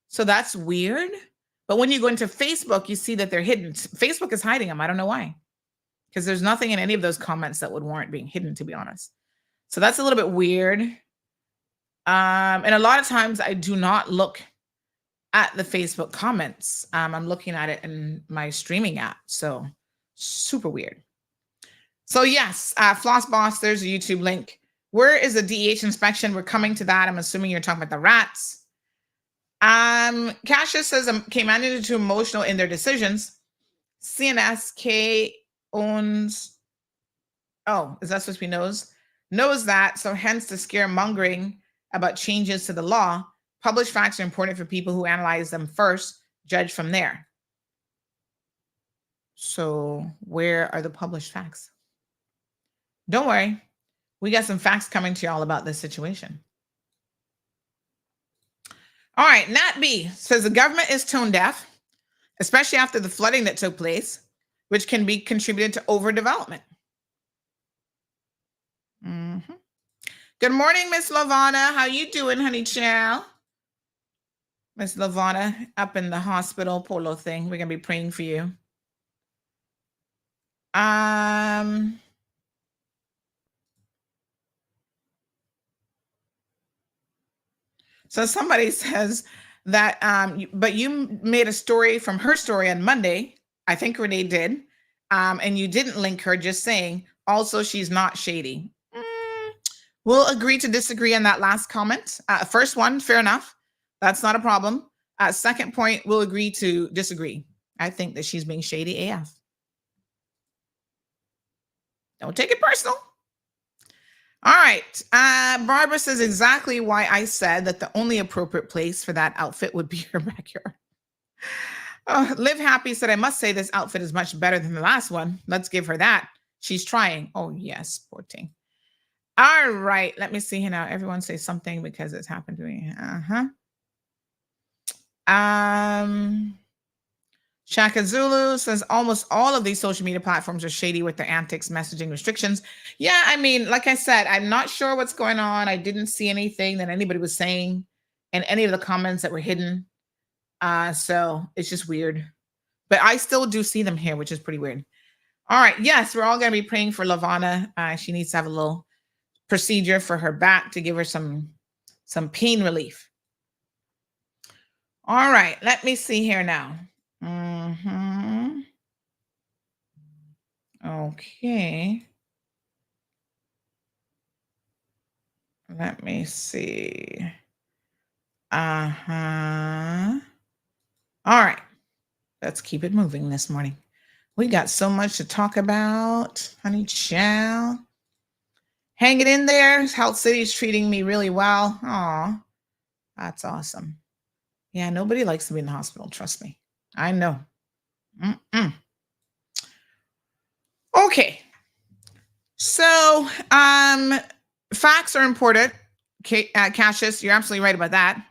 So that's weird. But when you go into Facebook, you see that they're hidden. Facebook is hiding them. I don't know why. Because there's nothing in any of those comments that would warrant being hidden, to be honest. So that's a little bit weird. And a lot of times I do not look at the Facebook comments. I'm looking at it in my streaming app. So super weird. So yes, Floss Boss, there's a YouTube link. Where is the DEH inspection? We're coming to that. I'm assuming you're talking about the rats. Cassius says, came managed to emotional in their decisions. CNSK owns, oh, is that supposed to be knows that, so hence the scaremongering about changes to the law. Published facts are important for people who analyze them first, judge from there. So where are the published facts? Don't worry. We got some facts coming to y'all about this situation. All right, Nat B says the government is tone deaf, especially after the flooding that took place, which can be contributed to overdevelopment. Good morning, Miss Lavana. How you doing, honey child? Miss Lavana up in the hospital, poor little thing. We're gonna be praying for you. So somebody says that, but you made a story from her story on Monday. I think Renee did. And you didn't link her, just saying, also, she's not shady. We'll agree to disagree on that last comment. First one, fair enough. That's not a problem. Second point, we'll agree to disagree. I think that she's being shady AF. Don't take it personal. All right. Barbara says exactly why I said that the only appropriate place for that outfit would be her backyard. Live Happy said, I must say this outfit is much better than the last one. Let's give her that. She's trying. Oh, yes, sporting. All right. Let me see here now. Everyone say something because it's happened to me. Shaka Zulu says almost all of these social media platforms are shady with their antics, messaging restrictions. Yeah, I mean, like I said, I'm not sure what's going on. I didn't see anything that anybody was saying in any of the comments that were hidden. So it's just weird. But I still do see them here, which is pretty weird. All right. Yes, we're all going to be praying for Lavana. She needs to have a little procedure for her back to give her some pain relief. All right. Let me see here now. Okay. Let me see. Uh-huh. All right. Let's keep it moving this morning. We got so much to talk about, honey child. Hang it in there. Health City is treating me really well. Aw, that's awesome. Yeah, nobody likes to be in the hospital. Trust me. I know. Okay. So, facts are important. Cassius, you're absolutely right about that.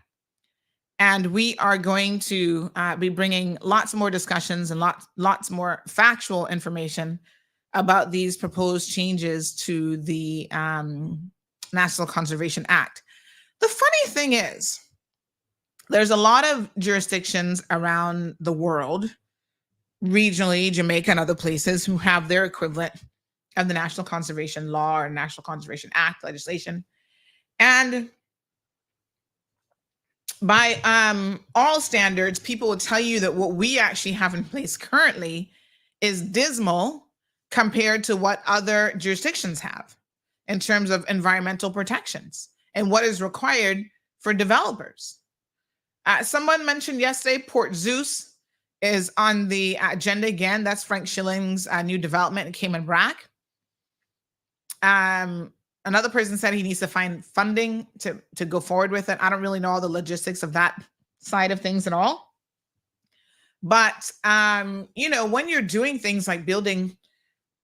And we are going to be bringing lots more discussions and lots more factual information about these proposed changes to the National Conservation Act. The funny thing is, there's a lot of jurisdictions around the world, regionally, Jamaica and other places, who have their equivalent of the National Conservation Law or National Conservation Act legislation. And by all standards, people will tell you that what we actually have in place currently is dismal compared to what other jurisdictions have in terms of environmental protections and what is required for developers. Someone mentioned yesterday, Port Zeus is on the agenda again. That's Frank Schilling's new development in Cayman Brac. Another person said he needs to find funding to go forward with it. I don't really know all the logistics of that side of things at all. But, when you're doing things like building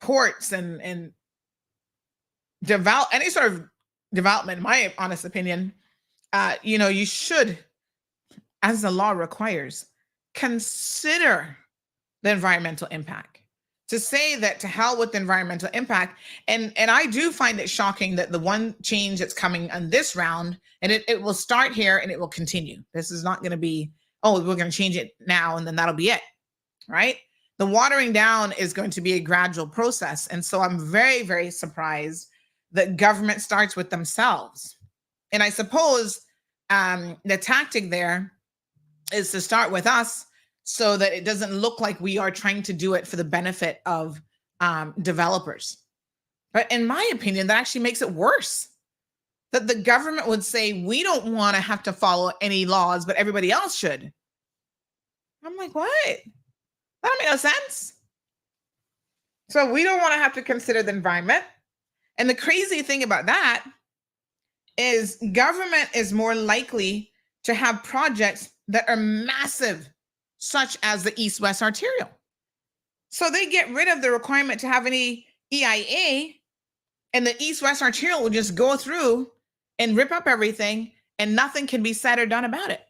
ports and develop any sort of development, in my honest opinion, you should, as the law requires, consider the environmental impact. To say that to hell with the environmental impact, and I do find it shocking that the one change that's coming on this round, and it will start here and it will continue. This is not going to be, oh, we're going to change it now and then that'll be it, right? The watering down is going to be a gradual process. And so I'm very, very surprised that government starts with themselves. And I suppose the tactic there is to start with us so that it doesn't look like we are trying to do it for the benefit of developers. But in my opinion, that actually makes it worse. That the government would say, we don't want to have to follow any laws, but everybody else should. I'm like, what? That don't make no sense. So we don't want to have to consider the environment. And the crazy thing about that is government is more likely to have projects that are massive, such as the East-West Arterial. So they get rid of the requirement to have any EIA, and the East-West Arterial will just go through and rip up everything, and nothing can be said or done about it.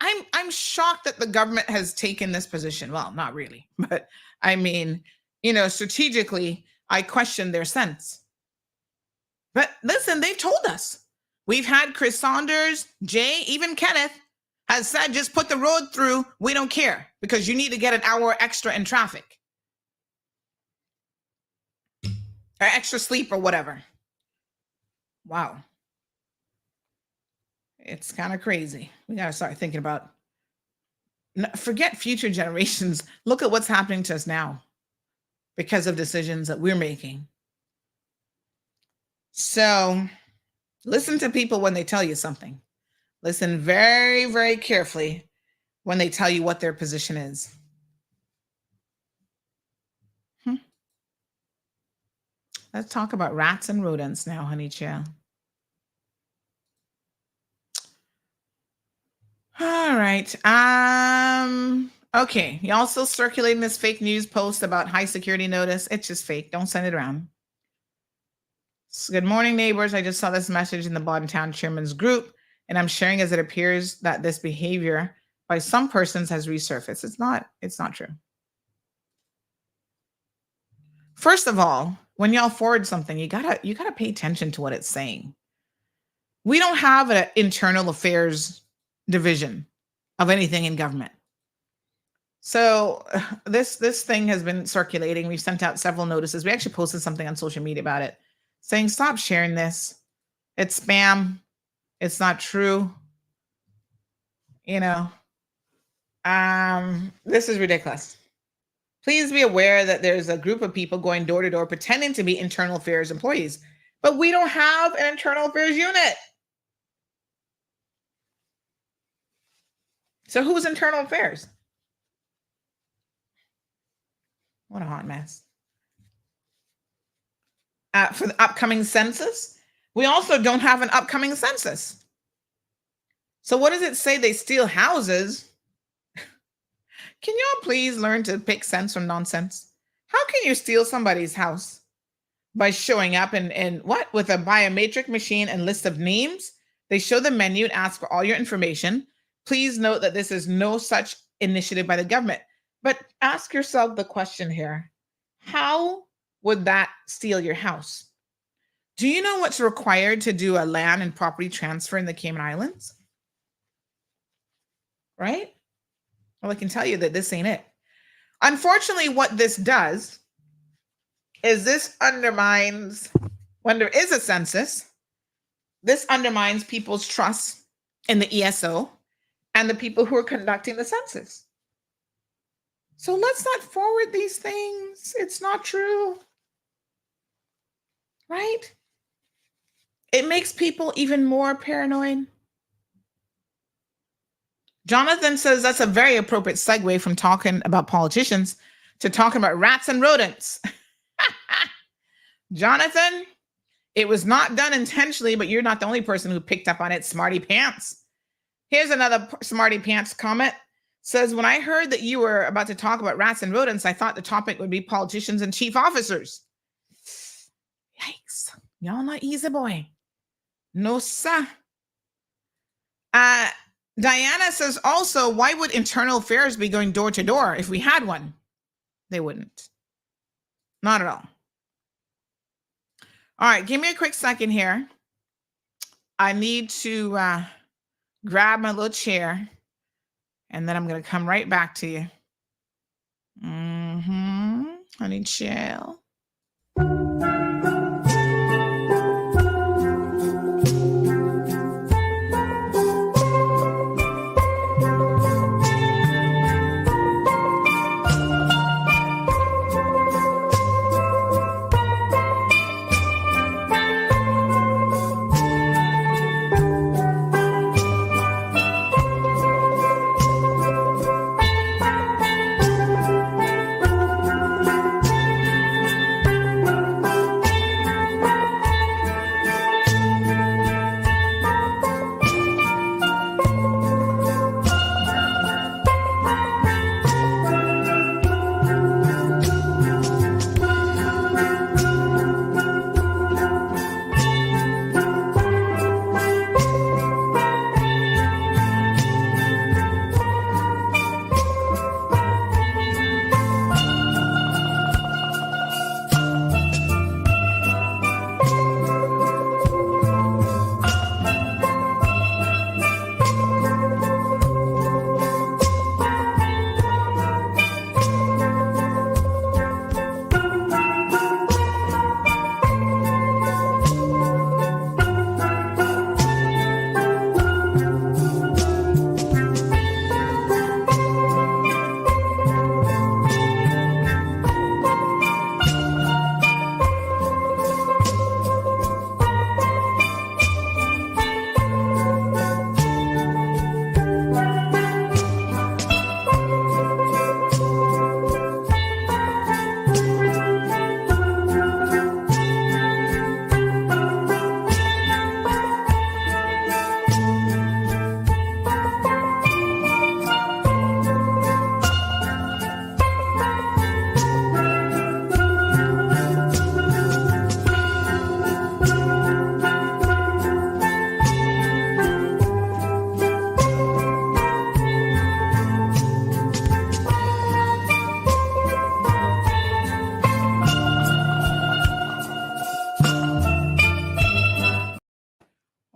I'm shocked that the government has taken this position. Well, not really, but I mean, strategically, I question their sense. But listen, they've told us. We've had Chris Saunders, Jay, even Kenneth has said, just put the road through. We don't care because you need to get an hour extra in traffic or extra sleep or whatever. Wow. It's kind of crazy. We got to start thinking about, forget future generations. Look at what's happening to us now because of decisions that we're making. So listen to people when they tell you something. Listen very, very carefully when they tell you what their position is. Let's talk about rats and rodents now, honey child. All right. Okay. Y'all still circulating this fake news post about high security notice. It's just fake. Don't send it around. So, good morning, neighbors. I just saw this message in the Bodden Town Chairman's group, and I'm sharing as it appears that this behavior by some persons has resurfaced. It's not true. First of all, when y'all forward something, you gotta pay attention to what it's saying. We don't have an internal affairs division of anything in government. So this thing has been circulating. We've sent out several notices. We actually posted something on social media about it, saying stop sharing this. It's spam. It's not true. This is ridiculous. Please be aware that there's a group of people going door to door pretending to be internal affairs employees. But we don't have an internal affairs unit. So who's internal affairs? What a hot mess. For the upcoming census, we also don't have an upcoming census. So what does it say? They steal houses? Can y'all please learn to pick sense from nonsense? How can you steal somebody's house? By showing up and what? With a biometric machine and list of names? They show the menu and ask for all your information. Please note that this is no such initiative by the government. But ask yourself the question here. How would that steal your house? Do you know what's required to do a land and property transfer in the Cayman Islands? Right? Well, I can tell you that this ain't it. Unfortunately, what this does is this undermines, when there is a census, this undermines people's trust in the ESO and the people who are conducting the census. So let's not forward these things. It's not true. Right? It makes people even more paranoid. Jonathan says that's a very appropriate segue from talking about politicians to talking about rats and rodents. Jonathan, it was not done intentionally, but you're not the only person who picked up on it, smarty pants. Here's another smarty pants comment. Says, when I heard that you were about to talk about rats and rodents, I thought the topic would be politicians and chief officers. Yikes. Y'all not easy boy. No, sir. Diana says also, why would internal affairs be going door to door if we had one? They wouldn't. Not at all. All right, give me a quick second here. I need to grab my little chair, and then I'm going to come right back to you. Honey chill.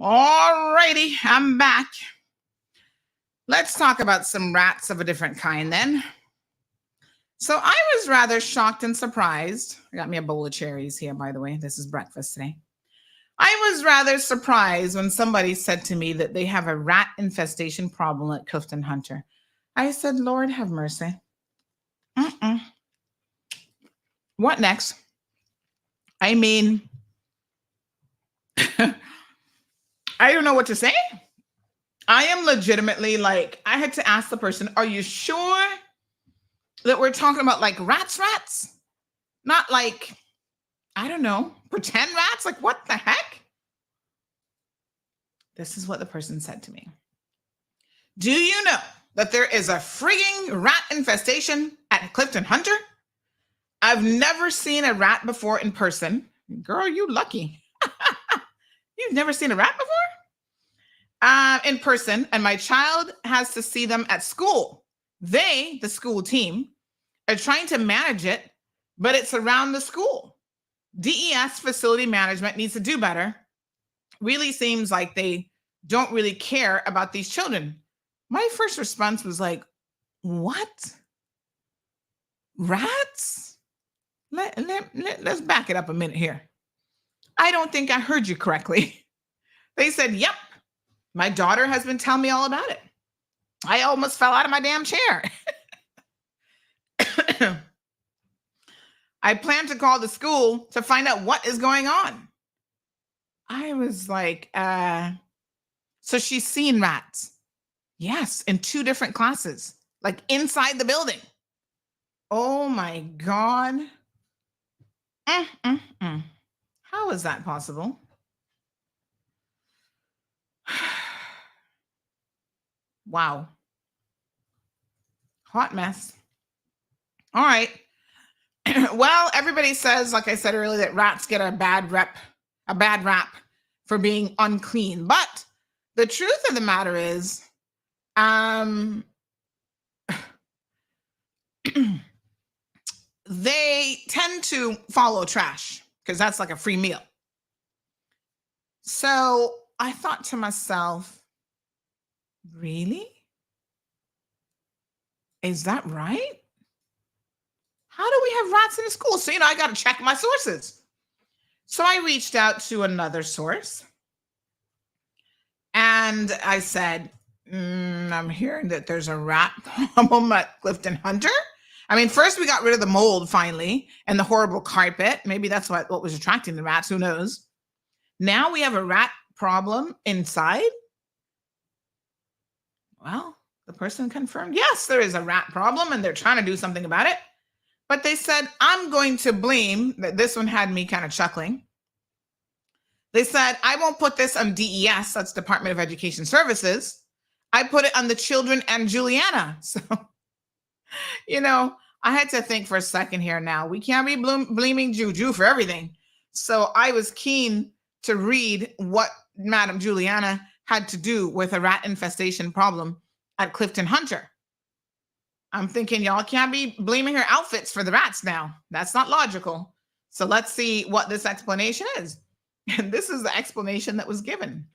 All righty, I'm back. Let's talk about some rats of a different kind then. So I was rather shocked and surprised. I got me a bowl of cherries here, by the way. This is breakfast today. I was rather surprised when somebody said to me that they have a rat infestation problem at Clifton Hunter. I said, Lord have mercy. What next? I mean, I don't know what to say. I am legitimately like, I had to ask the person, are you sure that we're talking about like rats? Not like, I don't know, pretend rats? Like, what the heck? This is what the person said to me. Do you know that there is a frigging rat infestation at Clifton Hunter? I've never seen a rat before in person. Girl, you lucky. You've never seen a rat before? In person, and my child has to see them at school. They, the school team, are trying to manage it, but it's around the school. DES facility management needs to do better. Really seems like they don't really care about these children. My first response was like, what? Rats? Let's back it up a minute here. I don't think I heard you correctly. They said, yep, my daughter has been telling me all about it. I almost fell out of my damn chair. I plan to call the school to find out what is going on. I was like, so she's seen rats. Yes, in 2 different classes, like inside the building. Oh my God. How is that possible? Wow. Hot mess. All right. Well, everybody says, like I said earlier, that rats get a bad rap for being unclean. But the truth of the matter is, they tend to follow trash because that's like a free meal. So I thought to myself, really? Is that right? How do we have rats in the school? So, I got to check my sources. So I reached out to another source and I said, I'm hearing that there's a rat problem at Clifton Hunter. I mean, first we got rid of the mold finally and the horrible carpet. Maybe that's what was attracting the rats. Who knows? Now we have a rat problem inside. Well, the person confirmed, yes, there is a rat problem and they're trying to do something about it. But they said, I'm going to blame, this one had me kind of chuckling. They said, I won't put this on DES, that's Department of Education Services. I put it on the children and Juliana. So, I had to think for a second here now. We can't be blaming Juju for everything. So I was keen to read what Madam Juliana had to do with a rat infestation problem at Clifton Hunter. I'm thinking y'all can't be blaming her outfits for the rats now. That's not logical. So let's see what this explanation is. And this is the explanation that was given.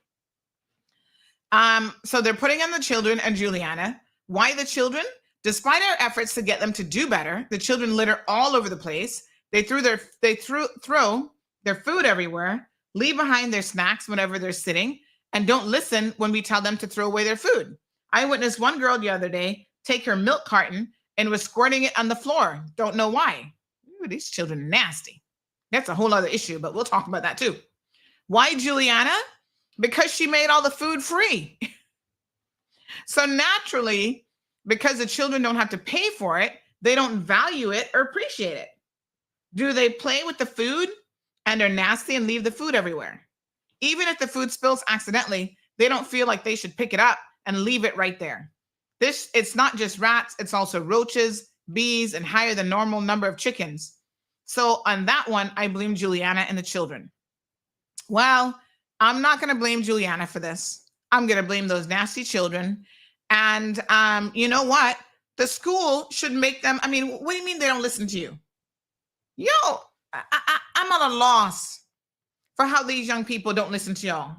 So they're putting on the children and Juliana. Why the children? Despite our efforts to get them to do better, the children litter all over the place. They throw their food everywhere, leave behind their snacks whenever they're sitting, and don't listen when we tell them to throw away their food. I witnessed one girl the other day take her milk carton and was squirting it on the floor. Don't know why. Ooh, these children are nasty. That's a whole other issue, but we'll talk about that too. Why Juliana? Because she made all the food free. So naturally, because the children don't have to pay for it, they don't value it or appreciate it. Do they play with the food and they're nasty and leave the food everywhere? Even if the food spills accidentally, they don't feel like they should pick it up and leave it right there. It's not just rats, it's also roaches, bees, and higher than normal number of chickens. So on that one, I blame Juliana and the children. Well, I'm not going to blame Juliana for this. I'm going to blame those nasty children. And you know what? The school should make them, what do you mean they don't listen to you? I'm at a loss for how these young people don't listen to y'all.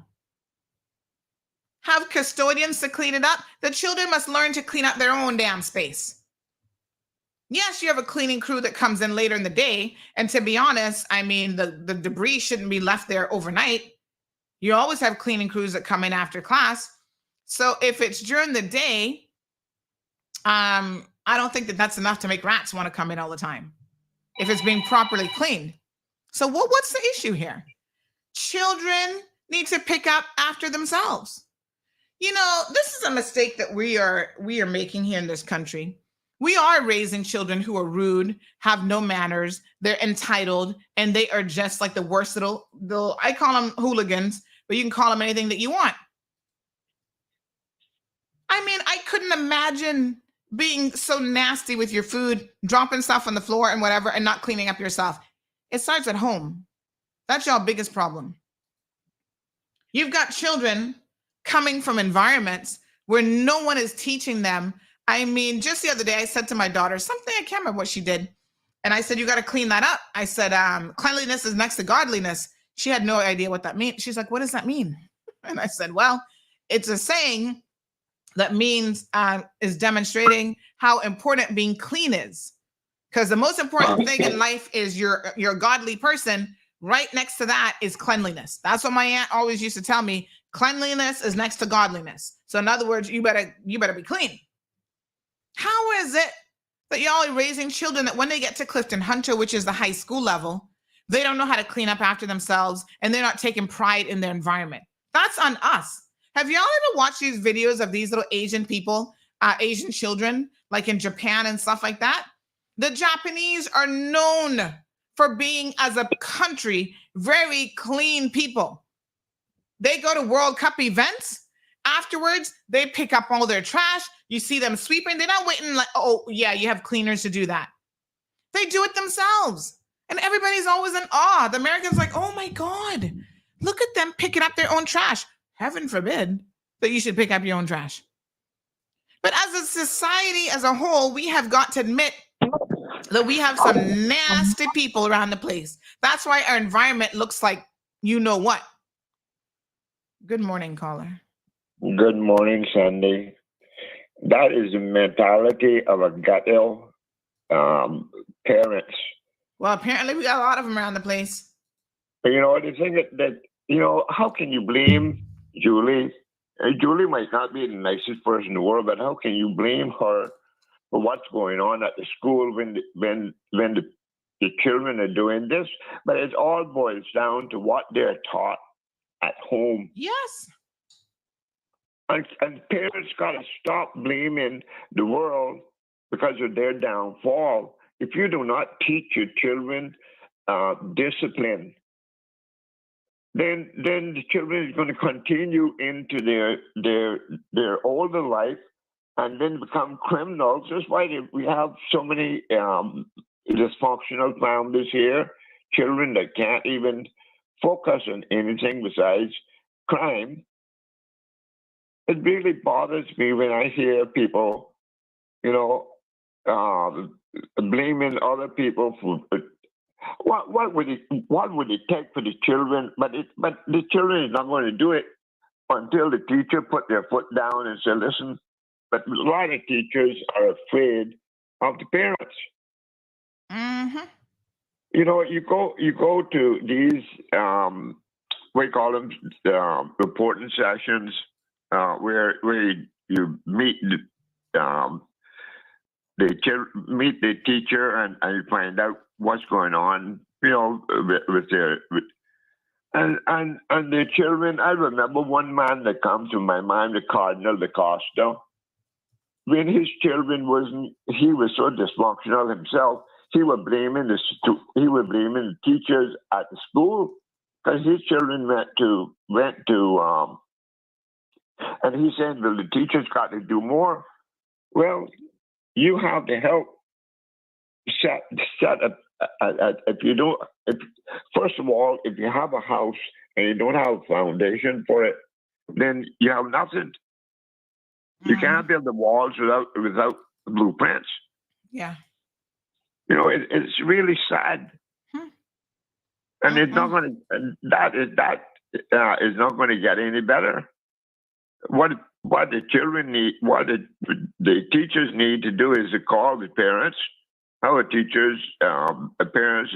Have custodians to clean it up. The children must learn to clean up their own damn space. Yes, you have a cleaning crew that comes in later in the day. And to be honest, the debris shouldn't be left there overnight. You always have cleaning crews that come in after class. So if it's during the day, I don't think that that's enough to make rats want to come in all the time if it's being properly cleaned. So what's the issue here? Children need to pick up after themselves. You know, this is a mistake that we are making here in this country. We are raising children who are rude, have no manners, they're entitled, and they are just like the worst little I call them hooligans, but you can call them anything that you want. I mean, I couldn't imagine being so nasty with your food, dropping stuff on the floor and whatever, and not cleaning up yourself. It starts at home. That's your biggest problem. You've got children coming from environments where no one is teaching them. I mean, just the other day, I said to my daughter something, I can't remember what she did. And I said, you got to clean that up. I said, cleanliness is next to godliness. She had no idea what that means. She's like, what does that mean? And I said, well, it's a saying that means is demonstrating how important being clean is. Because the most important thing in life is you're a godly person. Right next to that is cleanliness. That's what my aunt always used to tell me. Cleanliness is next to godliness. So in other words, you better be clean. How is it that y'all are raising children that when they get to Clifton Hunter, which is the high school level, they don't know how to clean up after themselves and they're not taking pride in their environment? That's on us. Have y'all ever watched these videos of these little Asian people, Asian children, like in Japan and stuff like that? The Japanese are known for being, as a country, very clean people. They go to World Cup events. Afterwards, they pick up all their trash. You see them sweeping. They're not waiting like, oh, yeah, you have cleaners to do that. They do it themselves. And everybody's always in awe. The Americans like, oh, my God, look at them picking up their own trash. Heaven forbid that you should pick up your own trash. But as a society as a whole, we have got to admit that we have some nasty people around the place. That's why our environment looks like you know what. Good morning, caller. Good morning, Sandy. That is the mentality of a gut-ill parents. Well, apparently we got a lot of them around the place. But you know, the thing that you know, how can you blame Julie? Julie might not be the nicest person in the world, but how can you blame her for what's going on at the school when the children are doing this? But it all boils down to what they're taught at home. Yes. And parents got to stop blaming the world because of their downfall. If you do not teach your children discipline, then the children is going to continue into their older life and then become criminals. That's why we have so many dysfunctional families here, children that can't even focus on anything besides crime. It really bothers me when I hear people, you know, blaming other people for what would it take for the children? But the children is not going to do it until the teacher put their foot down and say, listen. But a lot of teachers are afraid of the parents. Mm-hmm. You know, you go to these we call them reporting sessions where you meet meet the teacher and you find out what's going on, you know, with their and the children. I remember one man that comes to my mind, the Cardinal da Costa. When his children he was so dysfunctional himself. He was blaming the teachers at the school because his children went to, and he said, well, the teachers got to do more. Well, you have to help set up. First of all, if you have a house and you don't have a foundation for it, then you have nothing. You can't build the walls without blueprints. Yeah. You know, it's really sad, and it's not going to. That is not going to get any better. What the children need, what the teachers need to do is to call the parents. Our teachers, parents,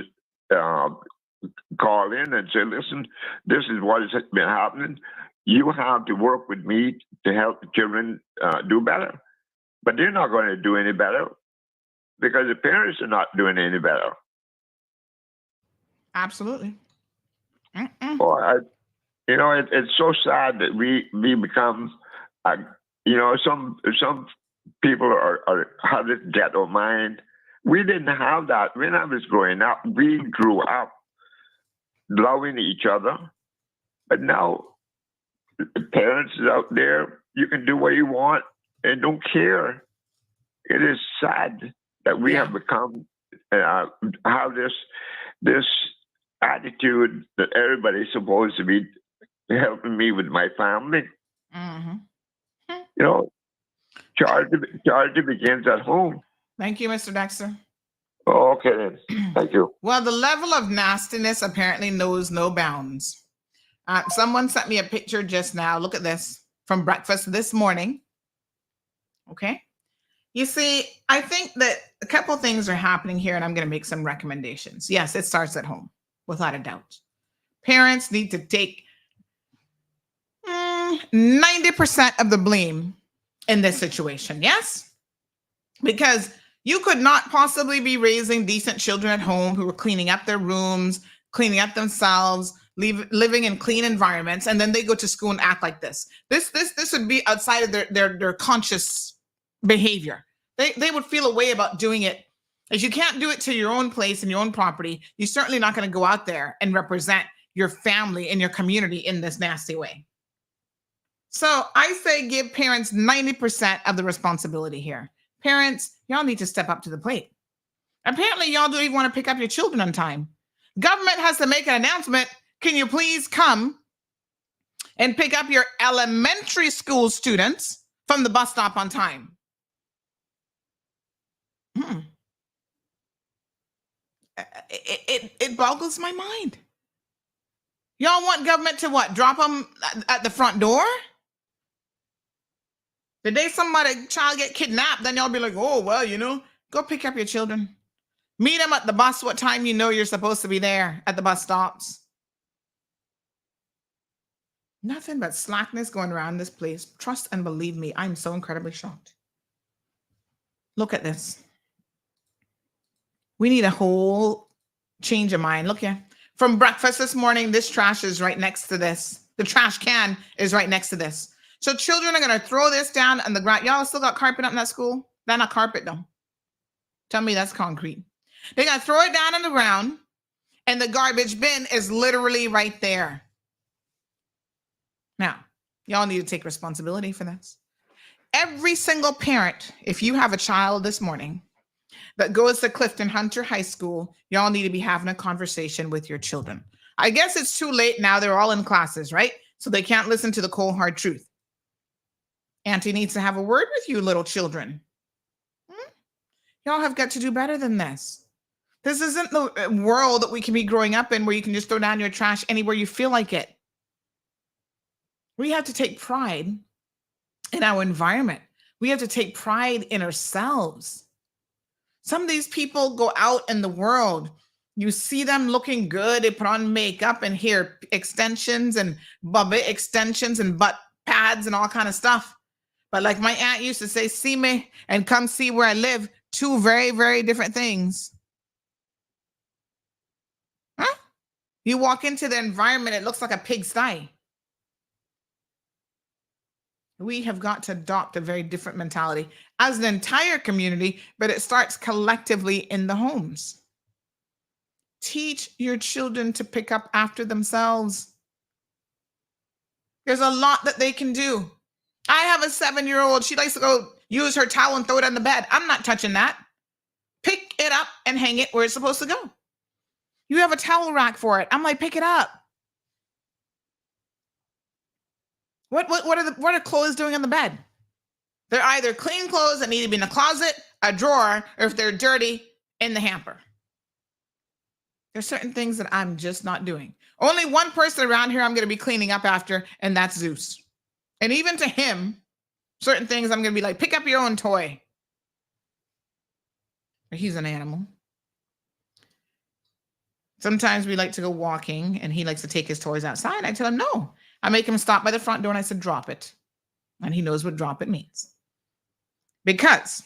call in and say, "Listen, this is what has been happening. You have to work with me to help the children do better." But they're not going to do any better, because the parents are not doing any better. Absolutely. Well, it's so sad that we become, some people have this ghetto mind. We didn't have that when I was growing up. We grew up loving each other, but now the parents out there, you can do what you want and don't care. It is sad that we have become have this attitude that everybody's supposed to be helping me with my family. Charity begins at home. Thank you, Mr. Dexter. Oh, okay then. Thank you. Well, the level of nastiness apparently knows no bounds. Someone sent me a picture just now. Look at this from breakfast this morning. Okay. You see, I think that a couple things are happening here, and I'm going to make some recommendations. Yes, it starts at home, without a doubt. Parents need to take 90% of the blame in this situation. Yes? Because you could not possibly be raising decent children at home who were cleaning up their rooms, cleaning up themselves, living in clean environments, and then they go to school and act like this. This would be outside of their conscious behavior. They would feel a way about doing it. If you can't do it to your own place and your own property, you're certainly not going to go out there and represent your family and your community in this nasty way. So I say give parents 90% of the responsibility here. Parents, y'all need to step up to the plate. Apparently, y'all don't even want to pick up your children on time. Government has to make an announcement. Can you please come and pick up your elementary school students from the bus stop on time? It boggles my mind. Y'all want government to what? Drop them at the front door? The day child get kidnapped, then y'all be like, oh, well, go pick up your children. Meet them at the bus what time you're supposed to be there at the bus stops. Nothing but slackness going around this place. Trust and believe me, I'm so incredibly shocked. Look at this. We need a whole change of mind. Look here. From breakfast this morning, this trash is right next to this. The trash can is right next to this. So children are going to throw this down on the ground. Y'all still got carpet up in that school? That's not carpet, though. Tell me that's concrete. They're going to throw it down on the ground, and the garbage bin is literally right there. Now, y'all need to take responsibility for this. Every single parent, if you have a child this morning that goes to Clifton Hunter High School, y'all need to be having a conversation with your children. I guess it's too late now. They're all in classes, right? So they can't listen to the cold, hard truth. Auntie needs to have a word with you, little children. Y'all have got to do better than this. This isn't the world that we can be growing up in where you can just throw down your trash anywhere you feel like it. We have to take pride in our environment. We have to take pride in ourselves. Some of these people go out in the world. You see them looking good. They put on makeup and hair extensions and bubba extensions and butt pads and all kind of stuff. But like my aunt used to say, see me and come see where I live. Two very, very different things. Huh? You walk into the environment, it looks like a pigsty. We have got to adopt a very different mentality as an entire community, but it starts collectively in the homes. Teach your children to pick up after themselves. There's a lot that they can do. I have a 7-year-old. She likes to go use her towel and throw it on the bed. I'm not touching that. Pick it up and hang it where it's supposed to go. You have a towel rack for it. I'm like, pick it up. What are clothes doing on the bed? They're either clean clothes that need to be in the closet, a drawer, or if they're dirty, in the hamper. There's certain things that I'm just not doing. Only one person around here I'm going to be cleaning up after, and that's Zeus. And even to him, certain things I'm going to be like, pick up your own toy. He's an animal. Sometimes we like to go walking, and he likes to take his toys outside. I tell him, no. I make him stop by the front door, and I said, drop it. And he knows what drop it means. Because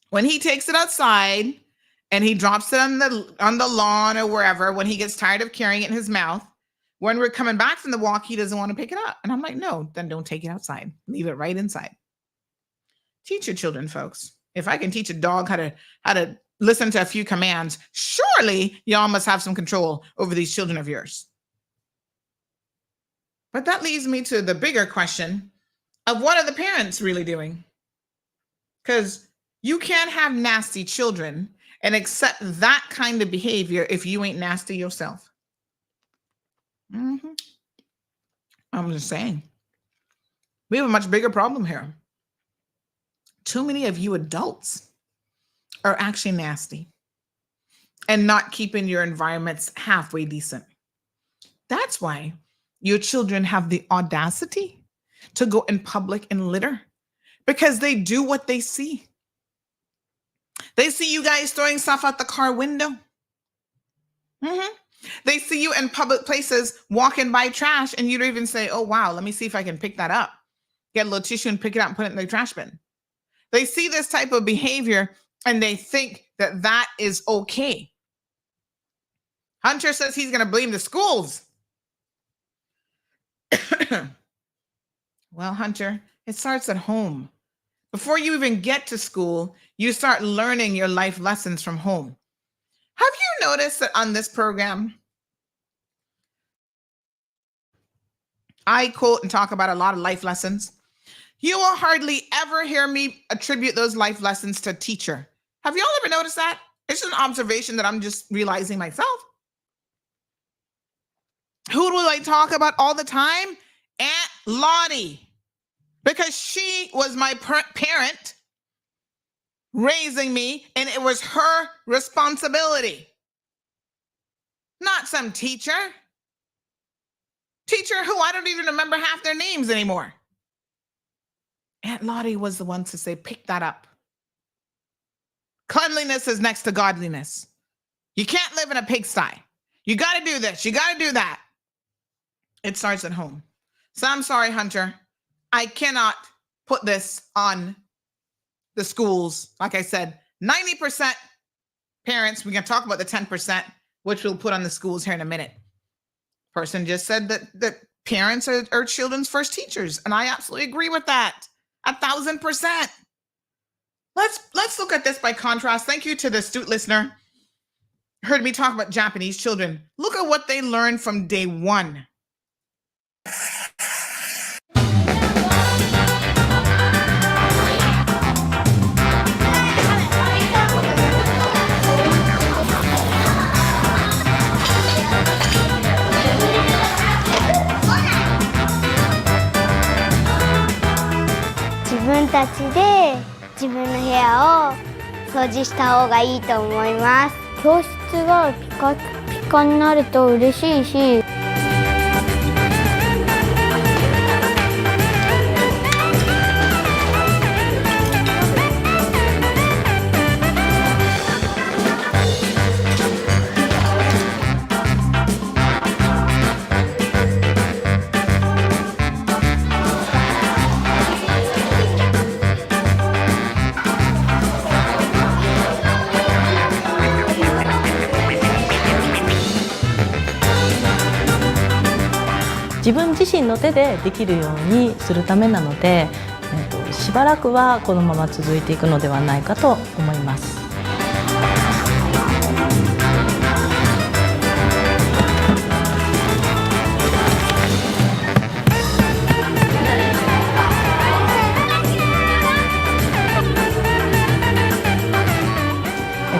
when he takes it outside, and he drops it on the lawn or wherever, when he gets tired of carrying it in his mouth, when we're coming back from the walk, he doesn't want to pick it up. And I'm like, no, then don't take it outside. Leave it right inside. Teach your children, folks. If I can teach a dog how to listen to a few commands, surely y'all must have some control over these children of yours. But that leads me to the bigger question of what are the parents really doing? Because you can't have nasty children and accept that kind of behavior if you ain't nasty yourself. I'm just saying. We have a much bigger problem here. Too many of you adults are actually nasty and not keeping your environments halfway decent. That's why your children have the audacity to go in public and litter, because they do what they see. They see you guys throwing stuff out the car window. They see you in public places walking by trash, and you don't even say, oh, wow, let me see if I can pick that up. Get a little tissue and pick it up and put it in the trash bin. They see this type of behavior and they think that that is okay. Hunter says he's going to blame the schools. Well, Hunter, it starts at home. Before you even get to school, you start learning your life lessons from home. Have you noticed that on this program, I quote and talk about a lot of life lessons? You will hardly ever hear me attribute those life lessons to a teacher. Have y'all ever noticed that? It's just an observation that I'm just realizing myself. Who do I talk about all the time? Aunt Lottie. Because she was my parent raising me, and it was her responsibility. Not some teacher. Teacher who I don't even remember half their names anymore. Aunt Lottie was the one to say, pick that up. Cleanliness is next to godliness. You can't live in a pigsty. You got to do this. You got to do that. It starts at home. So I'm sorry, Hunter. I cannot put this on the schools. Like I said, 90% parents, we're going to talk about the 10%, which we'll put on the schools here in a minute. Person just said that parents are children's first teachers. And I absolutely agree with that. 1,000%. Let's look at this by contrast. Thank you to the astute listener. Heard me talk about Japanese children. Look at what they learned from day one.自分自身の手でできるようにするためなので、しばらくはこのまま続いていくのではないかと思います。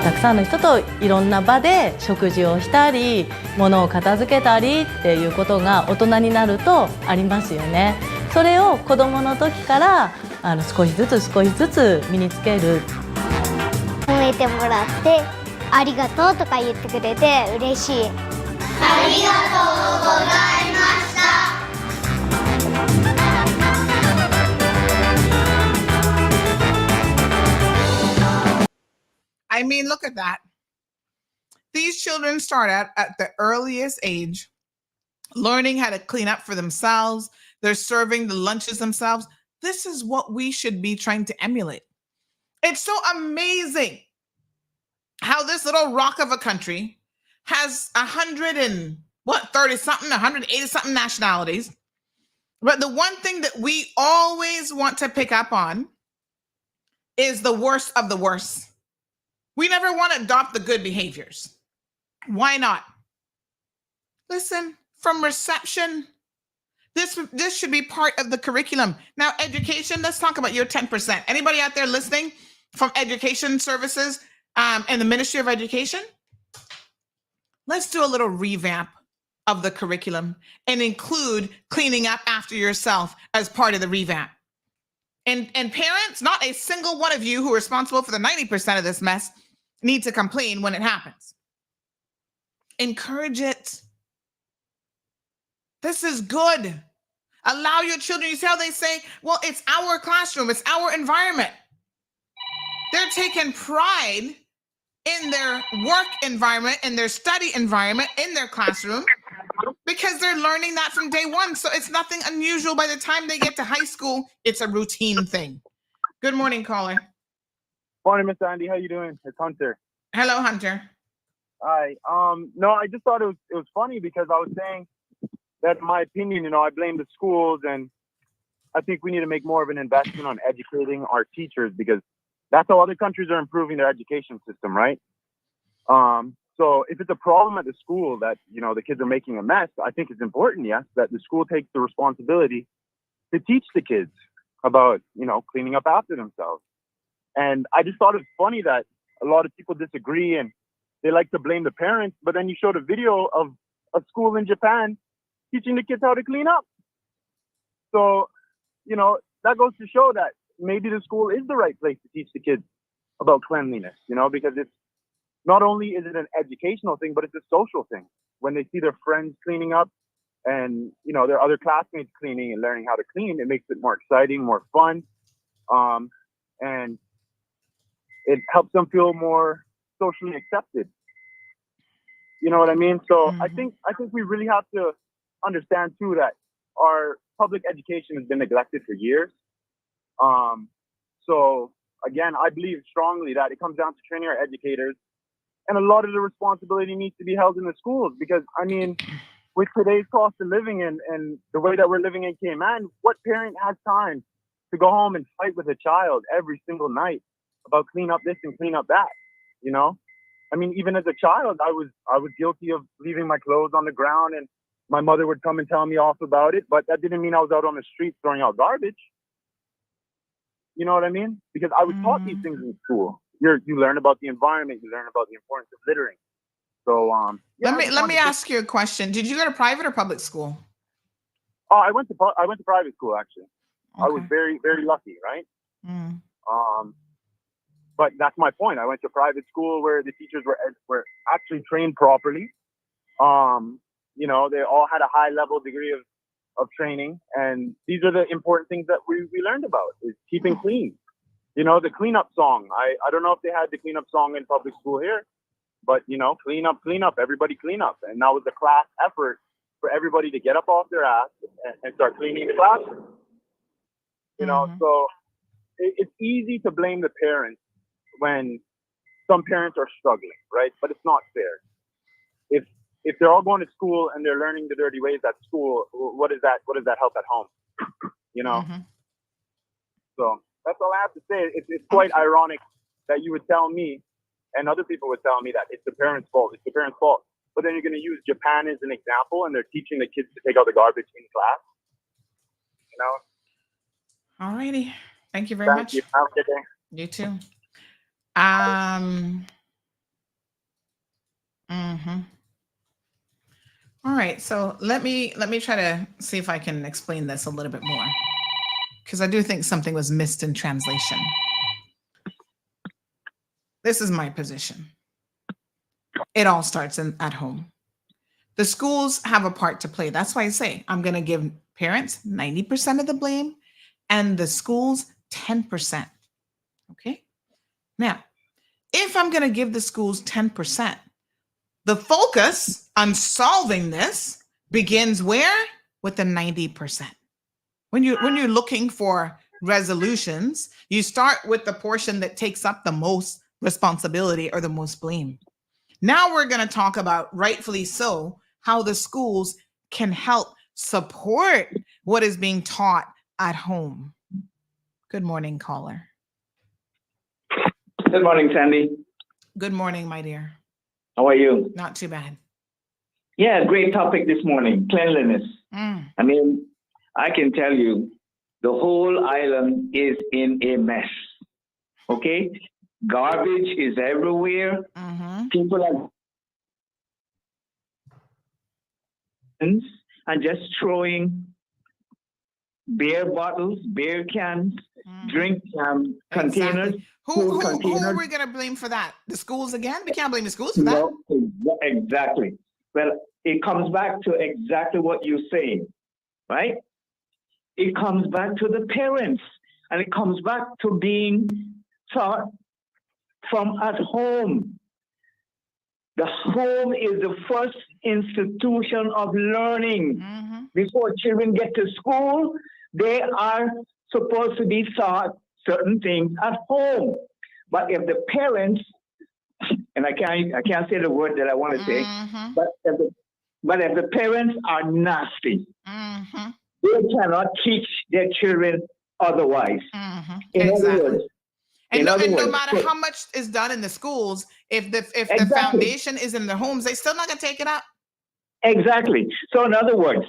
たくさんの人といろんな場で食事をしたり、物を片付けたりっていうことが大人になるとありますよね。それを子どもの時から少しずつ身につける。褒めてもらってありがとうとか言ってくれて嬉しい。ありがとうございました。I mean, look at that. These children start out at the earliest age, learning how to clean up for themselves. They're serving the lunches themselves. This is what we should be trying to emulate. It's so amazing how this little rock of a country has 100 and 30 something, 180 something nationalities. But the one thing that we always want to pick up on is the worst of the worst. We never want to adopt the good behaviors. Why not? Listen, from reception, this should be part of the curriculum. Now, education, let's talk about your 10%. Anybody out there listening from education services and the Ministry of Education? Let's do a little revamp of the curriculum and include cleaning up after yourself as part of the revamp. And parents, not a single one of you who are responsible for the 90% of this mess need to complain when it happens. Encourage it. This is good. Allow your children, you see how they say, well, it's our classroom, it's our environment. They're taking pride in their work environment, in their study environment, in their classroom, because they're learning that from day one. So it's nothing unusual. By the time they get to high school, it's a routine thing. Good morning, caller. Morning, Miss Andy. How you doing? It's Hunter. Hello, Hunter. Hi. No, I just thought it was funny because I was saying that, in my opinion, I blame the schools, and I think we need to make more of an investment on educating our teachers, because that's how other countries are improving their education system, right? So if it's a problem at the school that, the kids are making a mess, I think it's important, yes, that the school takes the responsibility to teach the kids about, cleaning up after themselves. And I just thought it was funny that a lot of people disagree and they like to blame the parents, but then you showed a video of a school in Japan teaching the kids how to clean up. So, that goes to show that maybe the school is the right place to teach the kids about cleanliness, because it's not only is it an educational thing, but it's a social thing. When they see their friends cleaning up and, their other classmates cleaning and learning how to clean, it makes it more exciting, more fun. And it helps them feel more socially accepted. You know what I mean? So I think we really have to understand too that our public education has been neglected for years. So again, I believe strongly that it comes down to training our educators, and a lot of the responsibility needs to be held in the schools, because with today's cost of living and the way that we're living in Cayman, what parent has time to go home and fight with a child every single night about clean up this and clean up that? Even as a child, I was guilty of leaving my clothes on the ground, and my mother would come and tell me off about it, but that didn't mean I was out on the street throwing out garbage. You know what I mean? Because I was taught these things in school. You learn about the environment, you learn about the importance of littering. So let me ask you a question. Did you go to private or public school? Oh, I went to private school, actually. Okay. I was very, very lucky, right? But that's my point. I went to private school where the teachers were actually trained properly. They all had a high level degree of training, and these are the important things that we learned about, is keeping clean. The cleanup song. I don't know if they had the cleanup song in public school here, but clean up, everybody clean up. And that was a class effort for everybody to get up off their ass and start cleaning the classroom. So it's easy to blame the parents when some parents are struggling, right? But it's not fair. If they're all going to school and they're learning the dirty ways at school, what does that help at home? So that's all I have to say. It's quite ironic that you would tell me, and other people would tell me, that it's the parents' fault. It's the parents' fault. But then you're going to use Japan as an example, and they're teaching the kids to take out the garbage in class. All righty. Thank you very much. You. Have a good day. You too. All right, so let me try to see if I can explain this a little bit more, because I do think something was missed in translation. This is my position. It all starts at home. The schools have a part to play. That's why I say I'm going to give parents 90% of the blame and the schools 10%. Okay? Now, if I'm going to give the schools 10%, the focus on solving this begins where? With the 90%. When you're looking for resolutions, you start with the portion that takes up the most responsibility or the most blame. Now we're going to talk about, rightfully so, how the schools can help support what is being taught at home. Good morning, caller. Good morning, Sandy. Good morning, my dear. How are you? Not too bad. Yeah, great topic this morning, cleanliness. Mm. I mean, I can tell you, the whole island is in a mess. Okay? Garbage is everywhere. Mm-hmm. People are and just throwing beer bottles, beer cans, drink containers. Exactly. Who are we going to blame for that? The schools again? We can't blame the schools for that. No, exactly. Well, it comes back to exactly what you're saying, right? It comes back to the parents, and it comes back to being taught from at home. The home is the first institution of learning. Mm-hmm. Before children get to school, they are supposed to be taught certain things at home. But if the parents, and I can't say the word that I want to say, Mm-hmm. but if the parents are nasty, Mm-hmm. they cannot teach their children otherwise. Mm-hmm. In other words, no matter how much is done in the schools, if the foundation is in the homes, they're still not going to take it up. Exactly. So in other words,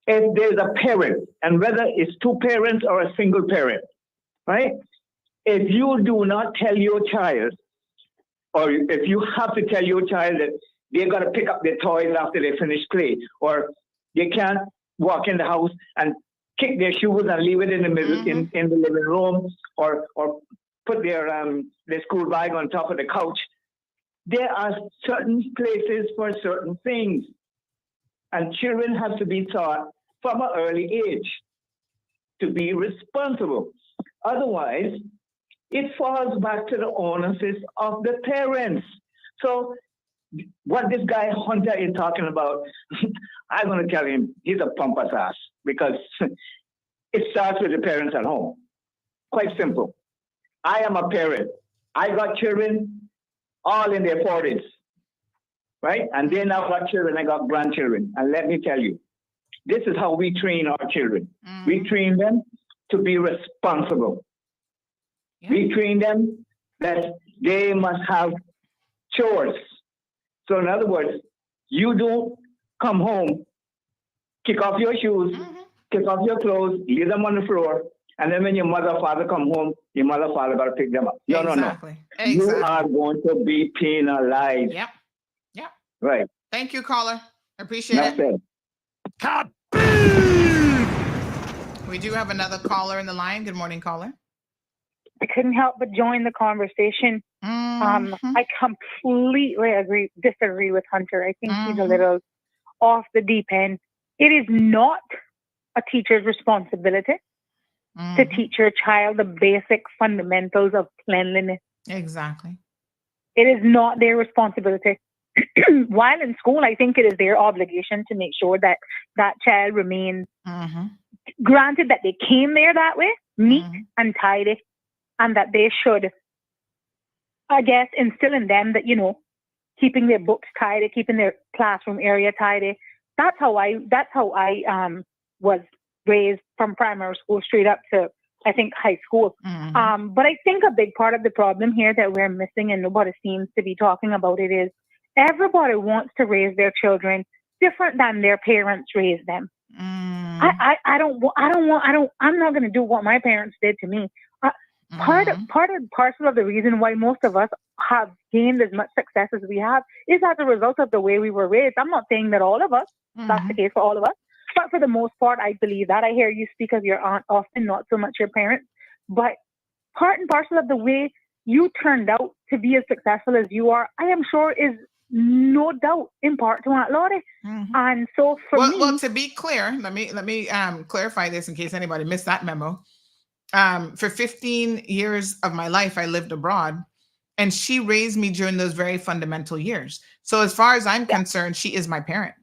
if there's a parent, and whether it's two parents or a single parent, right? If you do not tell your child, or if you have to tell your child that they've got to pick up their toys after they finish play, or they can't walk in the house and kick their shoes and leave it in the middle, in the living room, or put their school bag on top of the couch. There are certain places for certain things, and children have to be taught from an early age to be responsible. Otherwise, it falls back to the onus of the parents. So what this guy Hunter is talking about, I'm going to tell him he's a pompous ass, because it starts with the parents at home. Quite simple. I am a parent. I got children all in their 40s, right? And then I've got children, I got grandchildren. And let me tell you, this is how we train our children. Mm-hmm. We train them to be responsible. Yeah. We train them that they must have chores. So in other words, you don't come home, kick off your shoes, kick off your clothes, leave them on the floor, and then when your mother or father come home, your mother or father got to pick them up. No. Exactly. You are going to be penalized. Yep. Right. Thank you, caller. I appreciate it. We do have another caller in the line. Good morning, caller. I couldn't help but join the conversation. I completely disagree with Hunter. I think he's a little off the deep end. It is not a teacher's responsibility to teach your child the basic fundamentals of cleanliness. Exactly. It is not their responsibility. While in school, I think it is their obligation to make sure that that child remains, granted that they came there that way, neat and tidy, and that they should, I guess, instill in them that, keeping their books tidy, keeping their classroom area tidy. That's how I was raised from primary school straight up to, I think, high school. But I think a big part of the problem here that we're missing and nobody seems to be talking about it is everybody wants to raise their children different than their parents raised them. I'm not going to do what my parents did to me. Part and parcel of the reason why most of us have gained as much success as we have is as a result of the way we were raised. I'm not saying that all of us, that's the case for all of us, but for the most part, I believe that. I hear you speak of your aunt often, not so much your parents, but part and parcel of the way you turned out to be as successful as you are, I am sure is no doubt in part to Aunt Lottie. And so for me... Well, to be clear, let me clarify this in case anybody missed that memo. For 15 years of my life, I lived abroad, and she raised me during those very fundamental years. So as far as I'm concerned, she is my parent.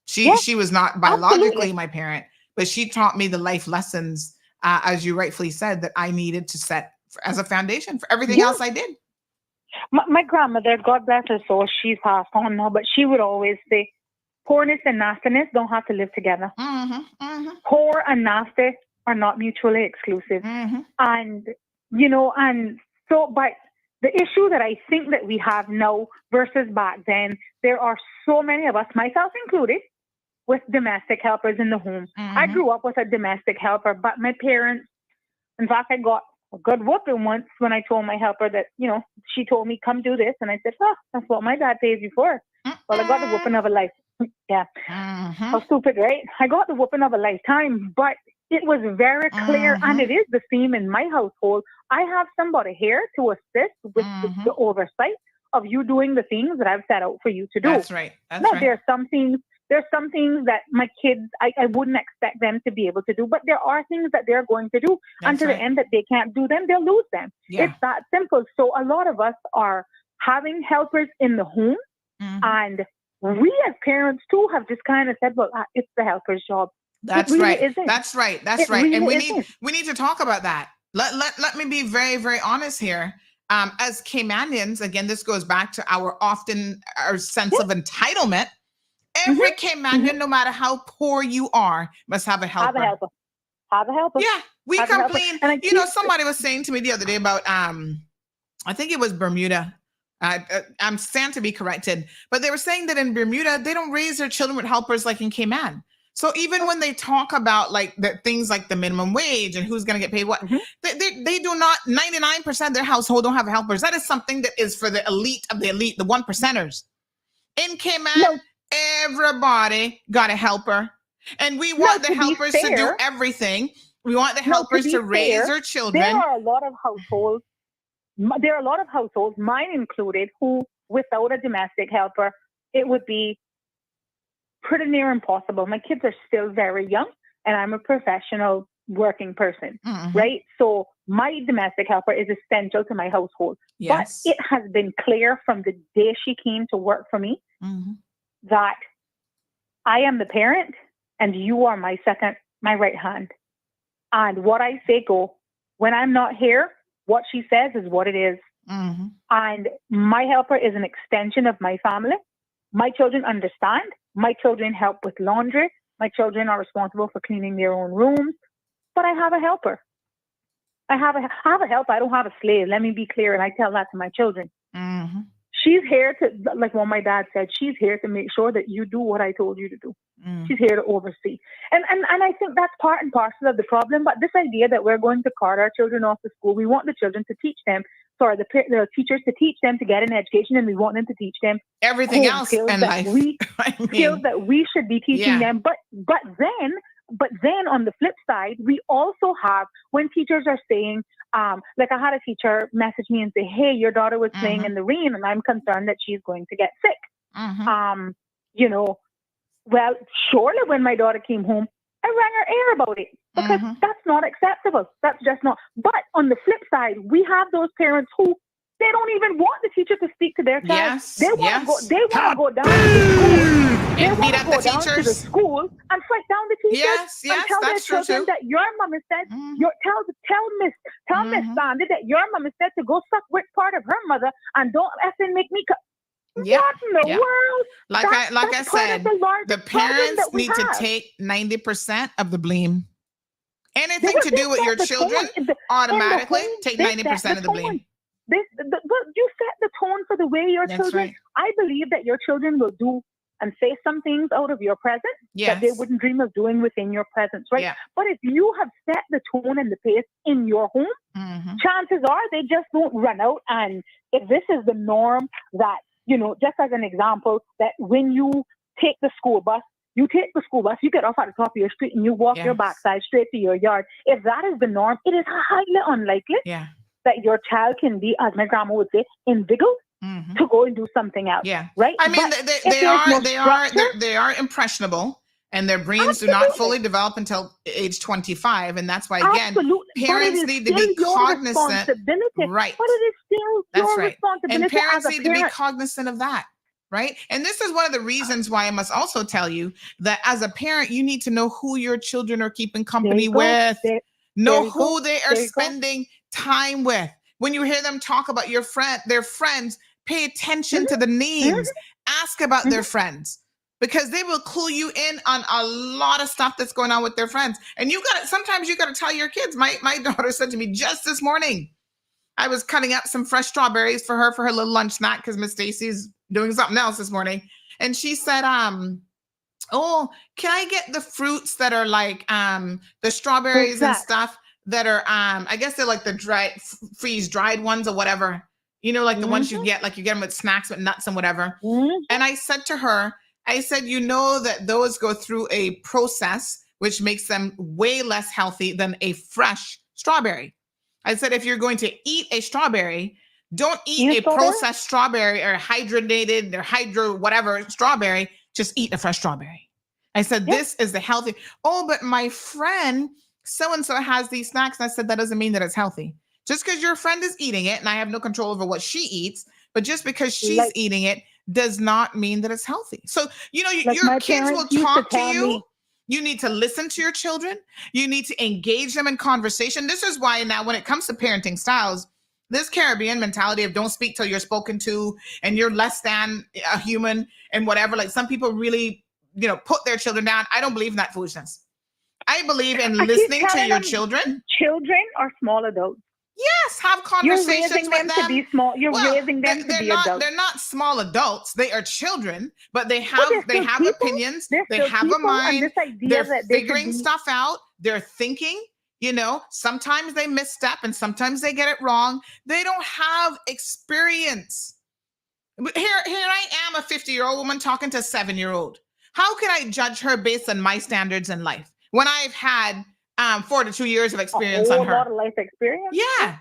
She was not biologically my parent, but she taught me the life lessons, as you rightfully said, that I needed to set as a foundation for everything else I did. My grandmother, God bless her soul, she's passed on now, but she would always say, poorness and nastiness don't have to live together. Poor and nasty are not mutually exclusive. And, and so, but the issue that I think that we have now versus back then, there are so many of us, myself included, with domestic helpers in the home. I grew up with a domestic helper, but my parents, in fact, I got a good whooping once when I told my helper that, she told me, come do this. And I said, that's what my dad pays you for. Well, I got the whooping of a life. Yeah. How stupid, right? I got the whooping of a lifetime, but it was very clear, and it is the same in my household. I have somebody here to assist with the oversight of you doing the things that I've set out for you to do. That's right. There's some things that my kids, I wouldn't expect them to be able to do, but there are things that they're going to do. And to the end that they can't do them, they'll lose them. Yeah. It's that simple. So a lot of us are having helpers in the home, and we as parents too have just kind of said, well, it's the helper's job. That's really right. Isn't. That's right. That's it right. Really and we isn't. need to talk about that. Let me be very, very honest here. As Caymanians, again, this goes back to our sense of entitlement. Every Caymanian, no matter how poor you are, must have a helper. Have a helper. Yeah, we complain. Somebody was saying to me the other day about, I think it was Bermuda. I'm stand to be corrected, but they were saying that in Bermuda, they don't raise their children with helpers like in Cayman. So even when they talk about like the things like the minimum wage and who's going to get paid what, they do not, 99% of their household don't have helpers. That is something that is for the elite of the elite, the 1%ers. In Cayman, everybody got a helper. And we want the helpers to do everything. We want the helpers to raise their children. There are a lot of households, mine included, who without a domestic helper, it would be pretty near impossible. My kids are still very young, and I'm a professional working person, right? So my domestic helper is essential to my household. Yes. But it has been clear from the day she came to work for me that I am the parent and you are my right hand. And what I say go. When I'm not here, what she says is what it is. And my helper is an extension of my family. My children understand. My children help with laundry. My children are responsible for cleaning their own rooms. But I have a helper. I have a helper. I don't have a slave. Let me be clear. And I tell that to my children. She's here to, like what my dad said, she's here to make sure that you do what I told you to do. She's here to oversee. And I think that's part and parcel of the problem. But this idea that we're going to cart our children off to school, we want the children to teach them, the teachers to teach them to get an education, and we want them to teach them everything else in life. Skills that we should be teaching them. But then on the flip side, we also have, when teachers are saying, like I had a teacher message me and say, hey, your daughter was playing in the rain and I'm concerned that she's going to get sick. Well, surely when my daughter came home, I rang her air about it because that's not acceptable. That's just not. But on the flip side, we have those parents who they don't even want the teacher to speak to their child. They want to go. They want to go down to the school. They want to go down to the school and fight down the teachers and tell their children that your mom has said. Tell Miss Sandy that your mom has said to go suck which part of her mother and don't effing make me. What in the world? Like I said, the parents need to take 90% of the blame. Anything to do with your children, automatically take 90% of the blame. You set the tone for the way your children. I believe that your children will do and say some things out of your presence that they wouldn't dream of doing within your presence, right? Yeah. But if you have set the tone and the pace in your home, chances are they just don't run out. And if this is the norm, that just as an example, that when you take the school bus, you get off at the top of your street and you walk your backside straight to your yard. If that is the norm, it is highly unlikely that your child can be, as my grandma would say, inveigled to go and do something else. Yeah. Right? I mean, they are impressionable and their brains do not fully develop until age 25. And that's why, again, parents need to be cognizant. Right. But it is still your responsibility. And parents need to be cognizant of that. Right. And this is one of the reasons why I must also tell you that as a parent, you need to know who your children are keeping company with. Know who they are spending time with. When you hear them talk about their friends, pay attention to the names. Ask about their friends. because they will clue you in on a lot of stuff that's going on with their friends. And sometimes you got to tell your kids. My daughter said to me just this morning, I was cutting up some fresh strawberries for her little lunch snack because Miss Stacy's doing something else this morning. And she said, oh, can I get the fruits that are like the strawberries and stuff that are I guess they're like the freeze dried ones or whatever, like the ones you get them with snacks with nuts and whatever. And I said to her, you know that those go through a process which makes them way less healthy than a fresh strawberry. I said, if you're going to eat a strawberry, don't eat a processed strawberry or hydrogenated or hydro whatever strawberry. Just eat a fresh strawberry. I said, this is the healthy. Oh, but my friend so-and-so has these snacks. And I said, that doesn't mean that it's healthy. Just because your friend is eating it, and I have no control over what she eats, but just because she's eating it does not mean that it's healthy. So, your kids will talk to you. You need to listen to your children. You need to engage them in conversation. This is why now when it comes to parenting styles, this Caribbean mentality of don't speak till you're spoken to and you're less than a human and whatever. Like some people really, put their children down. I don't believe in that foolishness. I believe in listening to your children. Children are small adults. Yes, have conversations with them. You're raising them to be small. You're raising them to be adults. They're not small adults. They are children, but they have opinions. They have a mind. They're figuring stuff out. They're thinking. Sometimes they misstep and sometimes they get it wrong. They don't have experience. But here I am, a 50-year-old woman talking to a 7-year-old. How can I judge her based on my standards in life when I've had 42 years of experience on her? A whole lot of life experience. Yeah.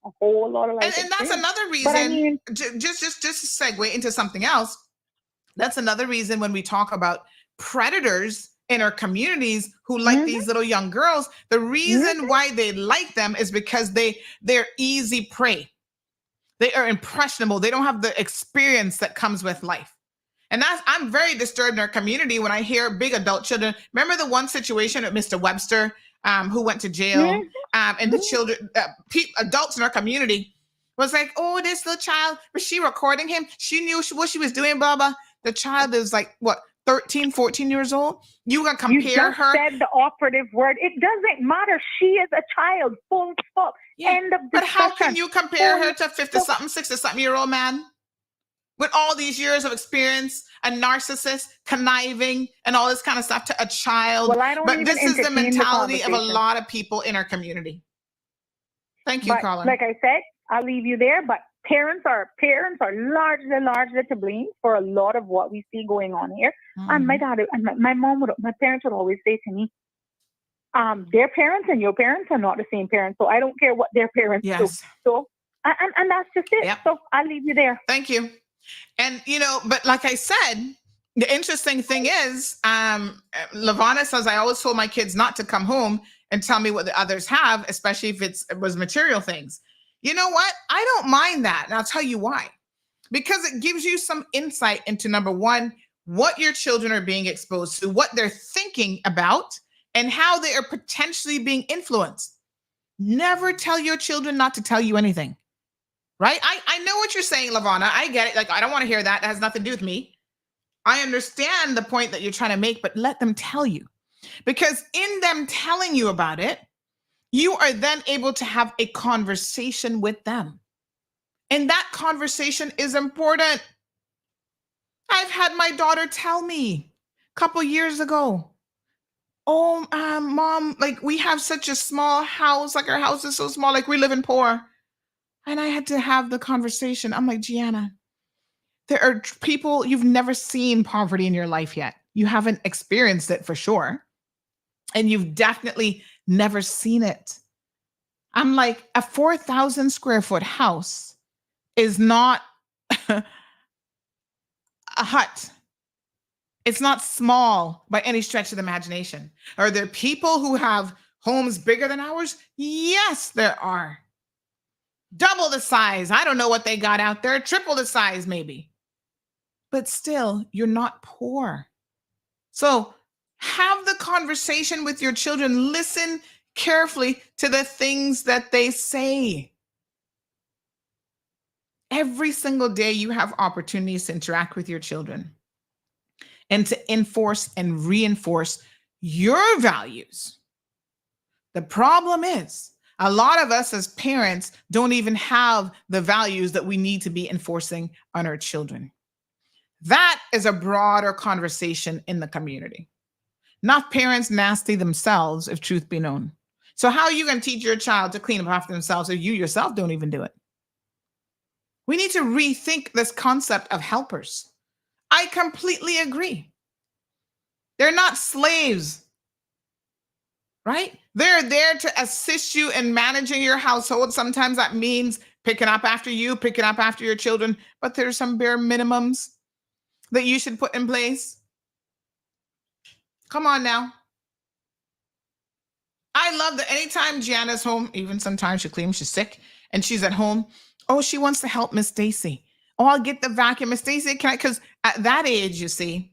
A whole lot of life and experience. That's another reason, just to segue into something else, that's another reason when we talk about predators in our communities who like these little young girls, the reason why they like them is because they're easy prey. They are impressionable. They don't have the experience that comes with life. And I'm very disturbed in our community when I hear big adult children. Remember the one situation with Mr. Webster, who went to jail, and the children, adults in our community was like, oh, this little child, was she recording him? She knew what she was doing, blah, blah. The child is like, 13, 14 years old? You gonna compare her? You said the operative word. It doesn't matter. She is a child. Full stop. Yeah. End of discussion. But how can you compare her to 50-something, 60-something-year-old man with all these years of experience, a narcissist, conniving, and all this kind of stuff to a child? Well, I don't but even this is the mentality of a conversation. lot of people in our community. Thank you, Colin. Like I said, I'll leave you there. But parents are largely to blame for a lot of what we see going on here. And my dad and my parents would always say to me, their parents and your parents are not the same parents. So I don't care what their parents do. So and that's just it. Yep. So I'll leave you there. Thank you. And but like I said, the interesting thing is, Lavana says, I always told my kids not to come home and tell me what the others have, especially if it was material things. You know what? I don't mind that. And I'll tell you why. Because it gives you some insight into, number one, what your children are being exposed to, what they're thinking about, and how they are potentially being influenced. Never tell your children not to tell you anything. Right? I know what you're saying, Lavana. I get it. Like, I don't want to hear that. That has nothing to do with me. I understand the point that you're trying to make, but let them tell you. Because in them telling you about it, you are then able to have a conversation with them. And that conversation is important. I've had my daughter tell me a couple years ago, oh, Mom, like we have such a small house. Like our house is so small, like we live in poor. And I had to have the conversation. I'm like, Gianna, there are people, you've never seen poverty in your life yet. You haven't experienced it for sure. And you've definitely never seen it. I'm like, a 4,000 square foot house is not a hut. It's not small by any stretch of the imagination. Are there people who have homes bigger than ours? Yes, there are. Double the size. I don't know what they got out there. Triple the size, maybe. But still, you're not poor. So have the conversation with your children. Listen carefully to the things that they say. Every single day you have opportunities to interact with your children. and to enforce and reinforce your values. The problem is a lot of us as parents don't even have the values that we need to be enforcing on our children. That is a broader conversation in the community. Not parents nasty themselves, if truth be known. So how are you going to teach your child to clean up after themselves if you yourself don't even do it? We need to rethink this concept of helpers. I completely agree. They're not slaves, right? They're there to assist you in managing your household. Sometimes that means picking up after you, picking up after your children, but there's some bare minimums that you should put in place. Come on now. I love that anytime Gianna's home, even sometimes she claims she's sick and she's at home. Oh, she wants to help Miss Stacy. Oh, I'll get the vacuum. Miss Stacy, can I? Because at that age, you see,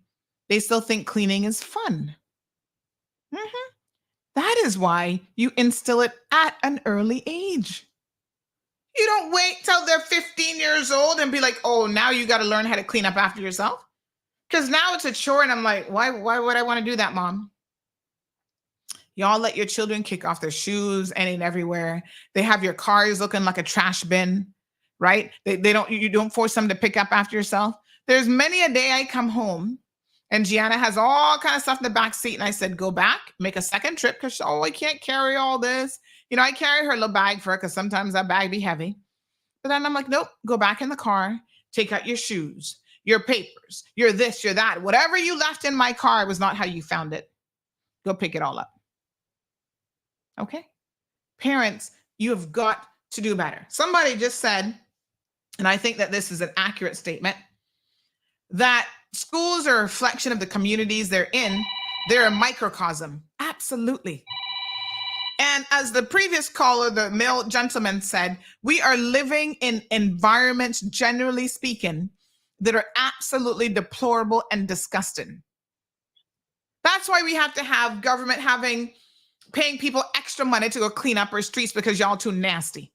they still think cleaning is fun. That is why you instill it at an early age. You don't wait till they're 15 years old and be like, oh, now you got to learn how to clean up after yourself. Because now it's a chore and I'm like, why would I want to do that, Mom? Y'all let your children kick off their shoes any and everywhere. They have your cars looking like a trash bin, right? You don't force them to pick up after yourself. There's many a day I come home and Gianna has all kind of stuff in the back seat. And I said, go back, make a second trip because, I can't carry all this. I carry her little bag for her because sometimes that bag be heavy. But then I'm like, nope, go back in the car, take out your shoes, your papers, your this, your that. Whatever you left in my car was not how you found it. Go pick it all up. Okay? Parents, you have got to do better. Somebody just said, and I think that this is an accurate statement, that schools are a reflection of the communities they're in. They're a microcosm. Absolutely. And as the previous caller, the male gentleman said, we are living in environments, generally speaking, that are absolutely deplorable and disgusting. That's why we have to have government paying people extra money to go clean up our streets because y'all too nasty.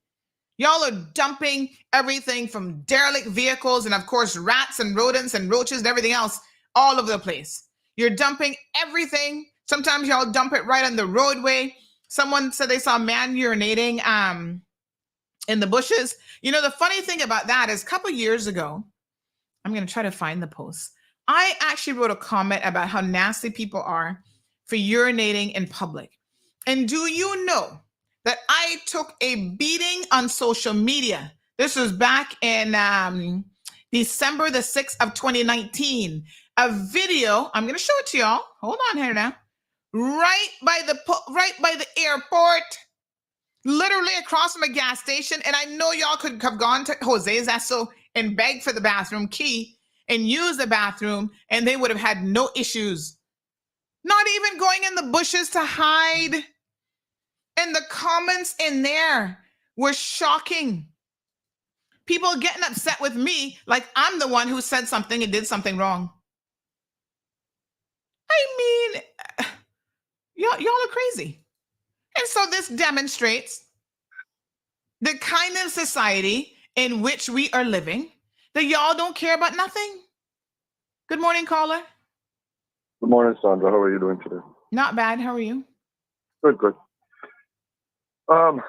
Y'all are dumping everything from derelict vehicles and, of course, rats and rodents and roaches and everything else all over the place. You're dumping everything. Sometimes y'all dump it right on the roadway. Someone said they saw a man urinating in the bushes. The funny thing about that is a couple years ago, I'm going to try to find the post. I actually wrote a comment about how nasty people are for urinating in public. And do you know that I took a beating on social media? This was back in December the 6th of 2019. A video, I'm going to show it to y'all. Hold on here now. Right by the airport, literally across from a gas station. And I know y'all could have gone to Jose's Esso and begged for the bathroom key and use the bathroom, and they would have had no issues. Not even going in the bushes to hide. And the comments in there were shocking. People getting upset with me like I'm the one who said something and did something wrong. I mean, y'all are crazy. And so this demonstrates the kind of society in which we are living, that y'all don't care about nothing. Good morning, caller. Good morning, Sandra. How are you doing today? Not bad. How are you? Good. On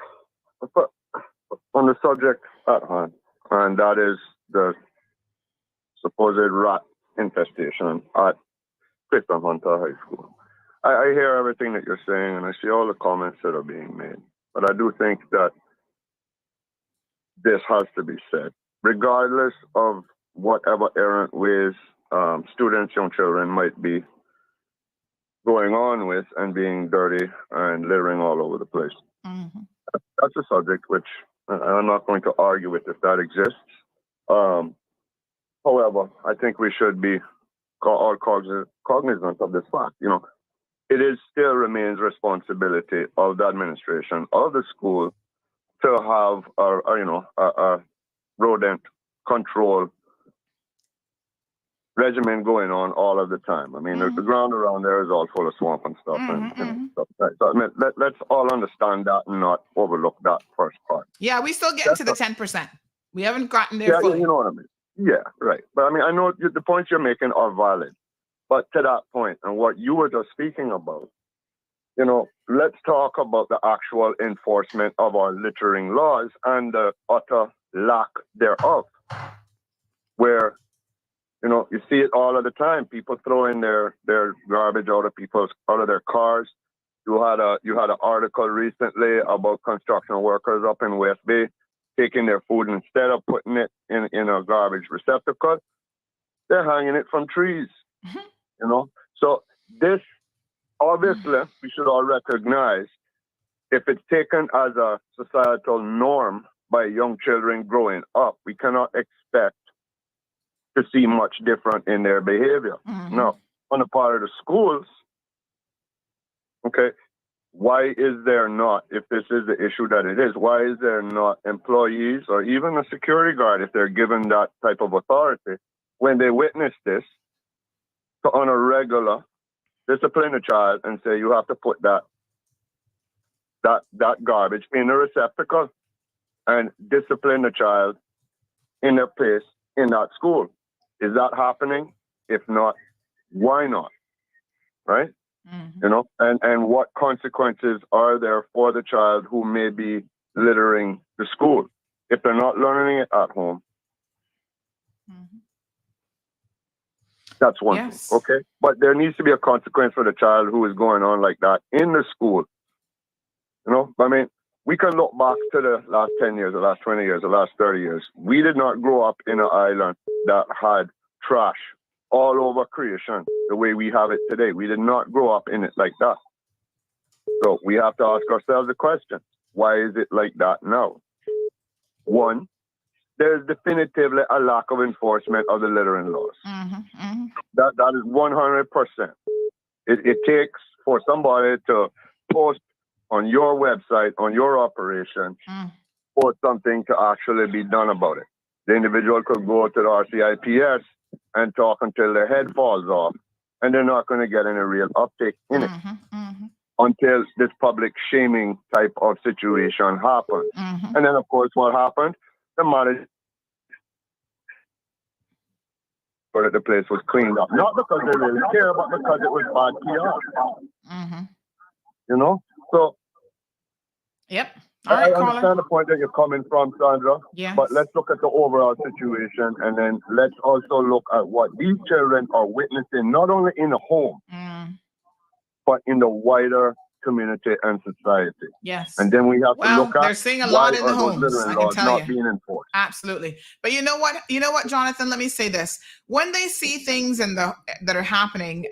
the subject at hand, and that is the supposed rat infestation at Clifton Hunter High School. I hear everything that you're saying, and I see all the comments that are being made. But I do think that this has to be said, regardless of whatever errant ways students, young children might be going on with and being dirty and littering all over the place. Mm-hmm. That's a subject which I'm not going to argue with if that exists. However, I think we should be all cognizant of this fact. It still remains responsibility of the administration of the school to have a rodent control regimen going on all of the time. I mean, the ground around there is all full of swamp and stuff. And stuff. So, I mean, let's all understand that and not overlook that first part. Yeah, we still get to the 10%. We haven't gotten there fully. You know what I mean? Yeah, right. But I mean, I know the points you're making are valid. But to that point, and what you were just speaking about, you know, let's talk about the actual enforcement of our littering laws and the utter lack thereof. Where, you know, you see it all of the time. People throwing their garbage out of their cars. You had an article recently about construction workers up in West Bay taking their food, instead of putting it in a garbage receptacle, they're hanging it from trees. You know, so this, obviously, we should all recognize, if it's taken as a societal norm by young children growing up, we cannot expect to see much different in their behavior. Now, on the part of the schools, okay, why is there not, if this is the issue that it is, why is there not employees or even a security guard, if they're given that type of authority, when they witness this, to on a regular discipline a child and say, you have to put that garbage in a receptacle, and discipline the child in their place in that school? Is that happening? If not, why not? Right? You know, and what consequences are there for the child who may be littering the school if they're not learning it at home? That's one thing, okay? But there needs to be a consequence for the child who is going on like that in the school. You know, I mean, we can look back to the last 10 years, the last 20 years, the last 30 years. We did not grow up in an island that had trash all over creation the way we have it today. We did not grow up in it like that. So we have to ask ourselves the question, why is it like that now? One, there's definitively a lack of enforcement of the littering laws. That is 100%. It takes for somebody to post on your website, on your operation, for something to actually be done about it. The individual could go to the RCIPS and talk until their head falls off, and they're not going to get any real uptake in it until this public shaming type of situation happens. And then, of course, what happened? The manager, that the place was cleaned up. Not because they really care, but because it was bad PR. You know? So, I understand the point that you're coming from, Sandra. But let's look at the overall situation, and then let's also look at what these children are witnessing, not only in the home, but in the wider community and society. And then we have to look at they're seeing a lot in the homes, I can tell you. Being enforced. Absolutely. But you know what, Jonathan, let me say this. When they see things that are happening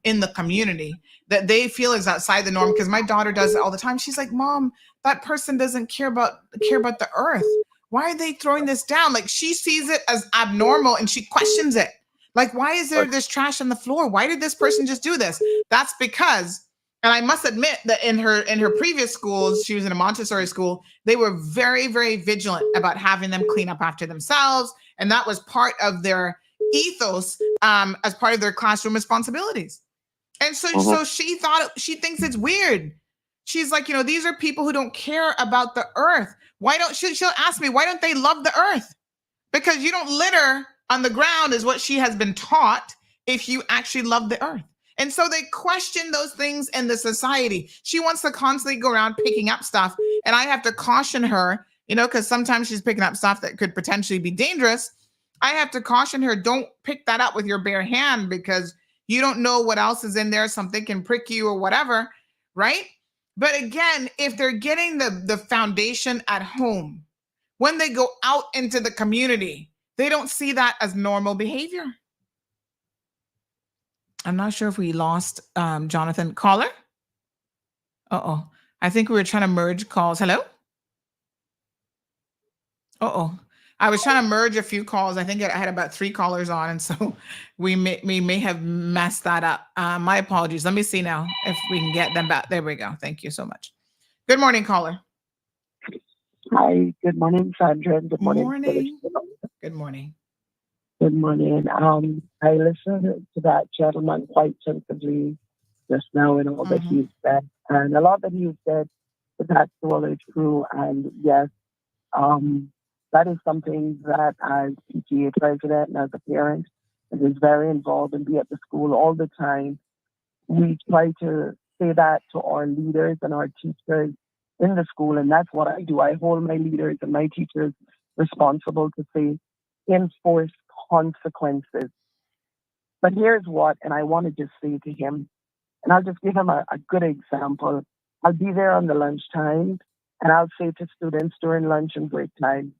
in the community that they feel is outside the norm, because my daughter does it all the time. She's like, Mom, that person doesn't care about the earth. Why are they throwing this down? Like, she sees it as abnormal and she questions it. Like, why is there this trash on the floor? Why did this person just do this? That's because, and I must admit that in her previous schools, she was in a Montessori school, they were very, very vigilant about having them clean up after themselves. And that was part of their ethos as part of their classroom responsibilities. And so she thinks it's weird. She's like, these are people who don't care about the earth. She'll ask me, why don't they love the earth? Because you don't litter on the ground is what she has been taught if you actually love the earth. And so they question those things in the society. She wants to constantly go around picking up stuff. And I have to caution her, because sometimes she's picking up stuff that could potentially be dangerous. I have to caution her, don't pick that up with your bare hand, because you don't know what else is in there. Something can prick you or whatever, right? But again, if they're getting the foundation at home, when they go out into the community, they don't see that as normal behavior. I'm not sure if we lost Jonathan. Caller? Uh-oh. I think we were trying to merge calls. Hello? Uh-oh. I was trying to merge a few calls. I think I had about 3 callers on, and so we may have messed that up. My apologies. Let me see now if we can get them back. There we go. Thank you so much. Good morning, caller. Hi. Good morning, Sandra. Good morning. Good morning. Good morning. I listened to that gentleman quite sensibly just now and all that he said. And a lot that he said is actually true. And yes, that is something that as PTA president and as a parent and is very involved and be at the school all the time. We try to say that to our leaders and our teachers in the school, and that's what I do. I hold my leaders and my teachers responsible to say, enforce consequences. But here's what, and I want to just say to him, and I'll just give him a good example. I'll be there on the lunchtime, and I'll say to students during lunch and break time,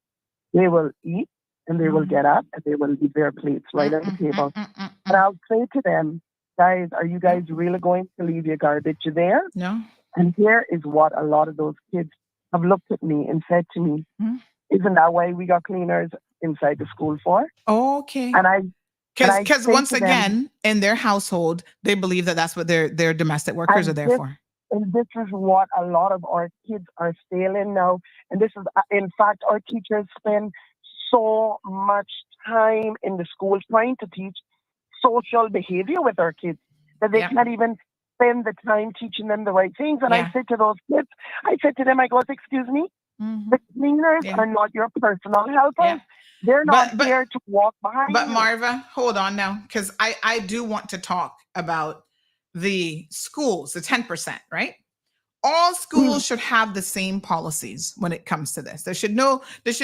they will eat, and they will get up, and they will leave their plates right on the table. And I'll say to them, guys, are you guys really going to leave your garbage there? No. And here is what a lot of those kids have looked at me and said to me, isn't that why we got cleaners inside the school for? Okay. And because once again, in their household, they believe that that's what their domestic workers are there for. And this is what a lot of our kids are failing now. And this is, in fact, our teachers spend so much time in the schools trying to teach social behavior with our kids that they can't even spend the time teaching them the right things. And I said to those kids, I said to them, I go, excuse me, the cleaners are not your personal helpers. They're not here to walk behind But you. Marva, hold on now, because I do want to talk about the schools, the 10%, right? All schools should have the same policies when it comes to this. There should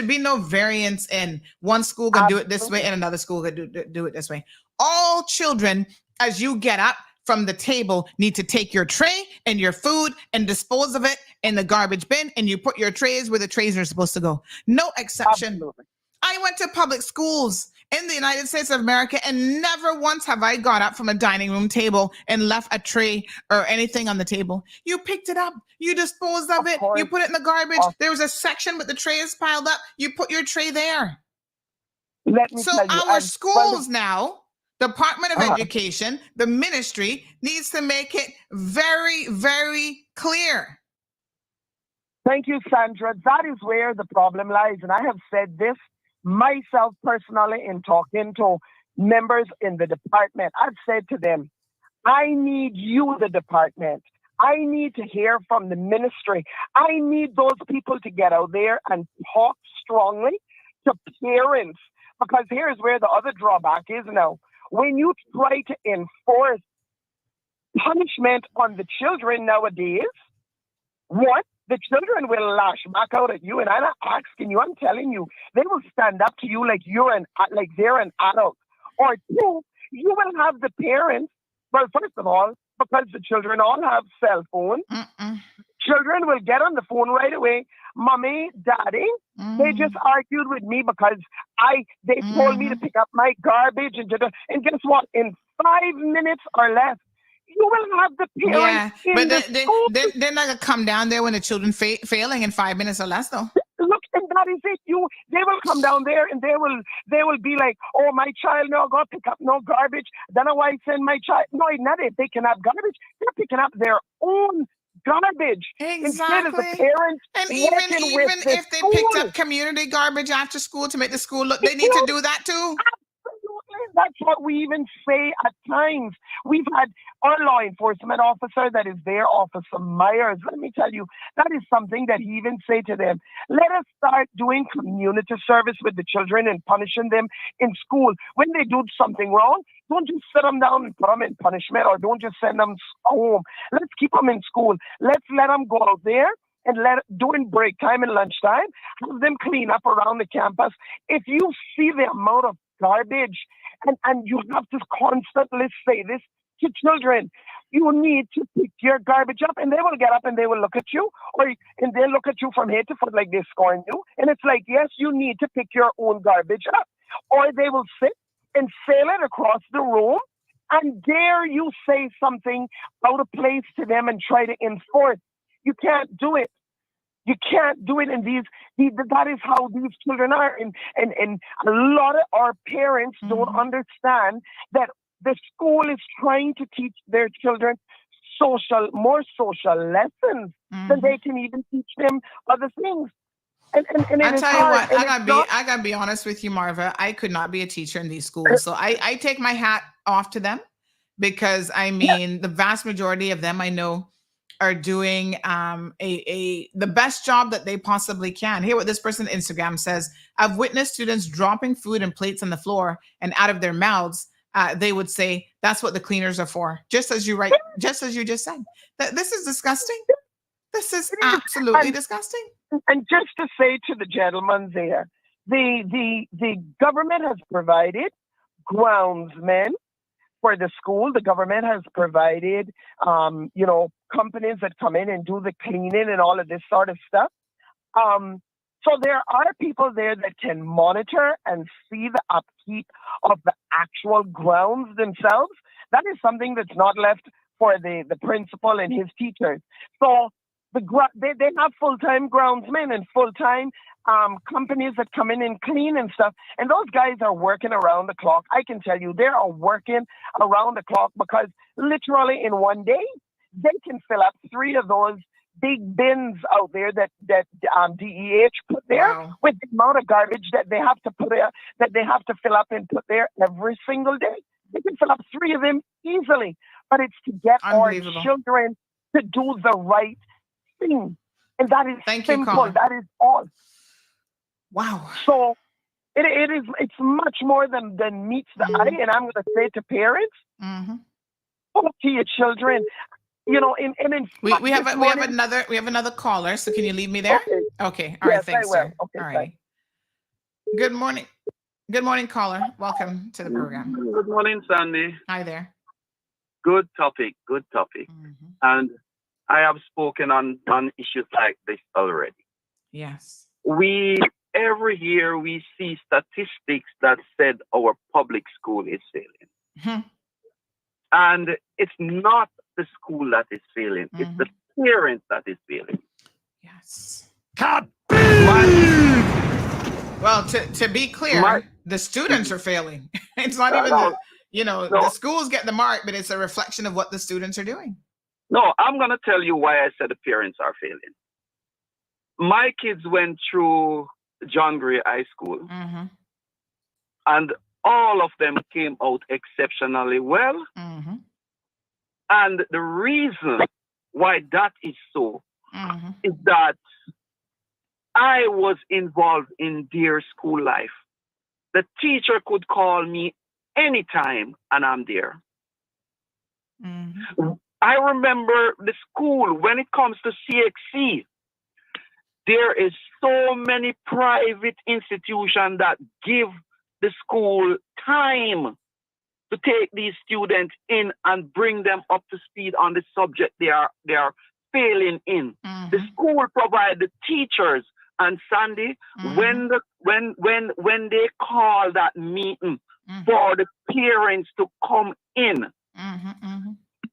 be no variance in one school can do it this way and another school can do it this way. All children, as you get up from the table, need to take your tray and your food and dispose of it in the garbage bin, and you put your trays where the trays are supposed to go. No exception. Absolutely. I went to public schools in the United States of America, and never once have I got up from a dining room table and left a tray or anything on the table. You picked it up, you disposed of it, you put it in the garbage. There was a section with the trays piled up. You put your tray there. So our schools now, Department of Education, the ministry needs to make it very, very clear. Thank you, Sandra. That is where the problem lies. And I have said this myself personally in talking to members in the department. I've said to them, I need you, the department. I need to hear from the ministry. I need those people to get out there and talk strongly to parents. Because here's where the other drawback is now. When you try to enforce punishment on the children nowadays, what? The children will lash back out at you, and I'm not asking you, I'm telling you, they will stand up to you like they're an adult. Or two, you will have the parents, well, first of all, because the children all have cell phones, children will get on the phone right away. Mommy, daddy, they just argued with me because they told me to pick up my garbage and guess what? In 5 minutes or less, you will have the parents. Yeah, but they're not gonna come down there when the children failing in 5 minutes or less, though. Look, and that is it. They will come down there and they will be like, oh, my child no go pick up no garbage. Then I send my child. No, it's not it. They can have garbage. They're picking up their own garbage instead of the parents. And even if they picked up community garbage after school to make the school look, they need to do that too. That's what we even say at times. We've had our law enforcement officer that is there, Officer Myers. Let me tell you, that is something that he even say to them. Let us start doing community service with the children and punishing them in school. When they do something wrong, don't just sit them down and put them in punishment, or don't just send them home. Let's keep them in school. Let's let them go out there and during break time and lunchtime, have them clean up around the campus. If you see the amount of garbage, and you have to constantly say this to children, you need to pick your garbage up, and they will get up and they will look at you, and they'll look at you from head to foot like they're scorning you. And it's like, yes, you need to pick your own garbage up. Or they will sit and sail it across the room and dare you say something out of place to them and try to enforce. You can't do it. You can't do it in that is how these children are. And a lot of our parents don't understand that the school is trying to teach their children more social lessons than they can even teach them other things. And I tell you what, I gotta be honest with you, Marva. I could not be a teacher in these schools. So I take my hat off to them, because the vast majority of them I know are doing the best job that they possibly can. Hear what this person on Instagram says. I've witnessed students dropping food and plates on the floor and out of their mouths. they would say that's what the cleaners are for. Just as you just said. This is disgusting. This is absolutely disgusting. And just to say to the gentleman there, the government has provided groundsmen for the school. The government has provided, companies that come in and do the cleaning and all of this sort of stuff. So there are people there that can monitor and see the upkeep of the actual grounds themselves. That is something that's not left for the principal and his teachers. So they have full-time groundsmen and full-time companies that come in and clean and stuff. And those guys are working around the clock. I can tell you, they are working around the clock because literally in one day, they can fill up 3 of those big bins out there that DEH put there with the amount of garbage that they have to put there, that they have to fill up and put there every single day. They can fill up 3 of them easily, but it's to get our children to do the right thing. And that is simple. That is all. Wow. So it's much more than meets the eye. And I'm going to say to parents, talk to your children. We have another caller. So can you leave me there? Okay. All right. Thanks, sir. Okay, all right. Good morning. Good morning, caller. Welcome to the program. Good morning, Sandy. Hi there. Good topic. And I have spoken on issues like this already. Yes. Every year we see statistics that said our public school is failing. And it's not the school that is failing. It's the parents that is failing. Yes. Well, to be clear, the students are failing. It's not even the schools get the mark, but it's a reflection of what the students are doing. No, I'm going to tell you why I said the parents are failing. My kids went through John Gray High School, and all of them came out exceptionally well. And the reason why that is so is that I was involved in their school life. The teacher could call me anytime and I'm there. I remember the school, when it comes to CXC, there is so many private institutions that give the school time to take these students in and bring them up to speed on the subject they are failing in. The school provide the teachers, and Sandy, when they call that meeting for the parents to come in,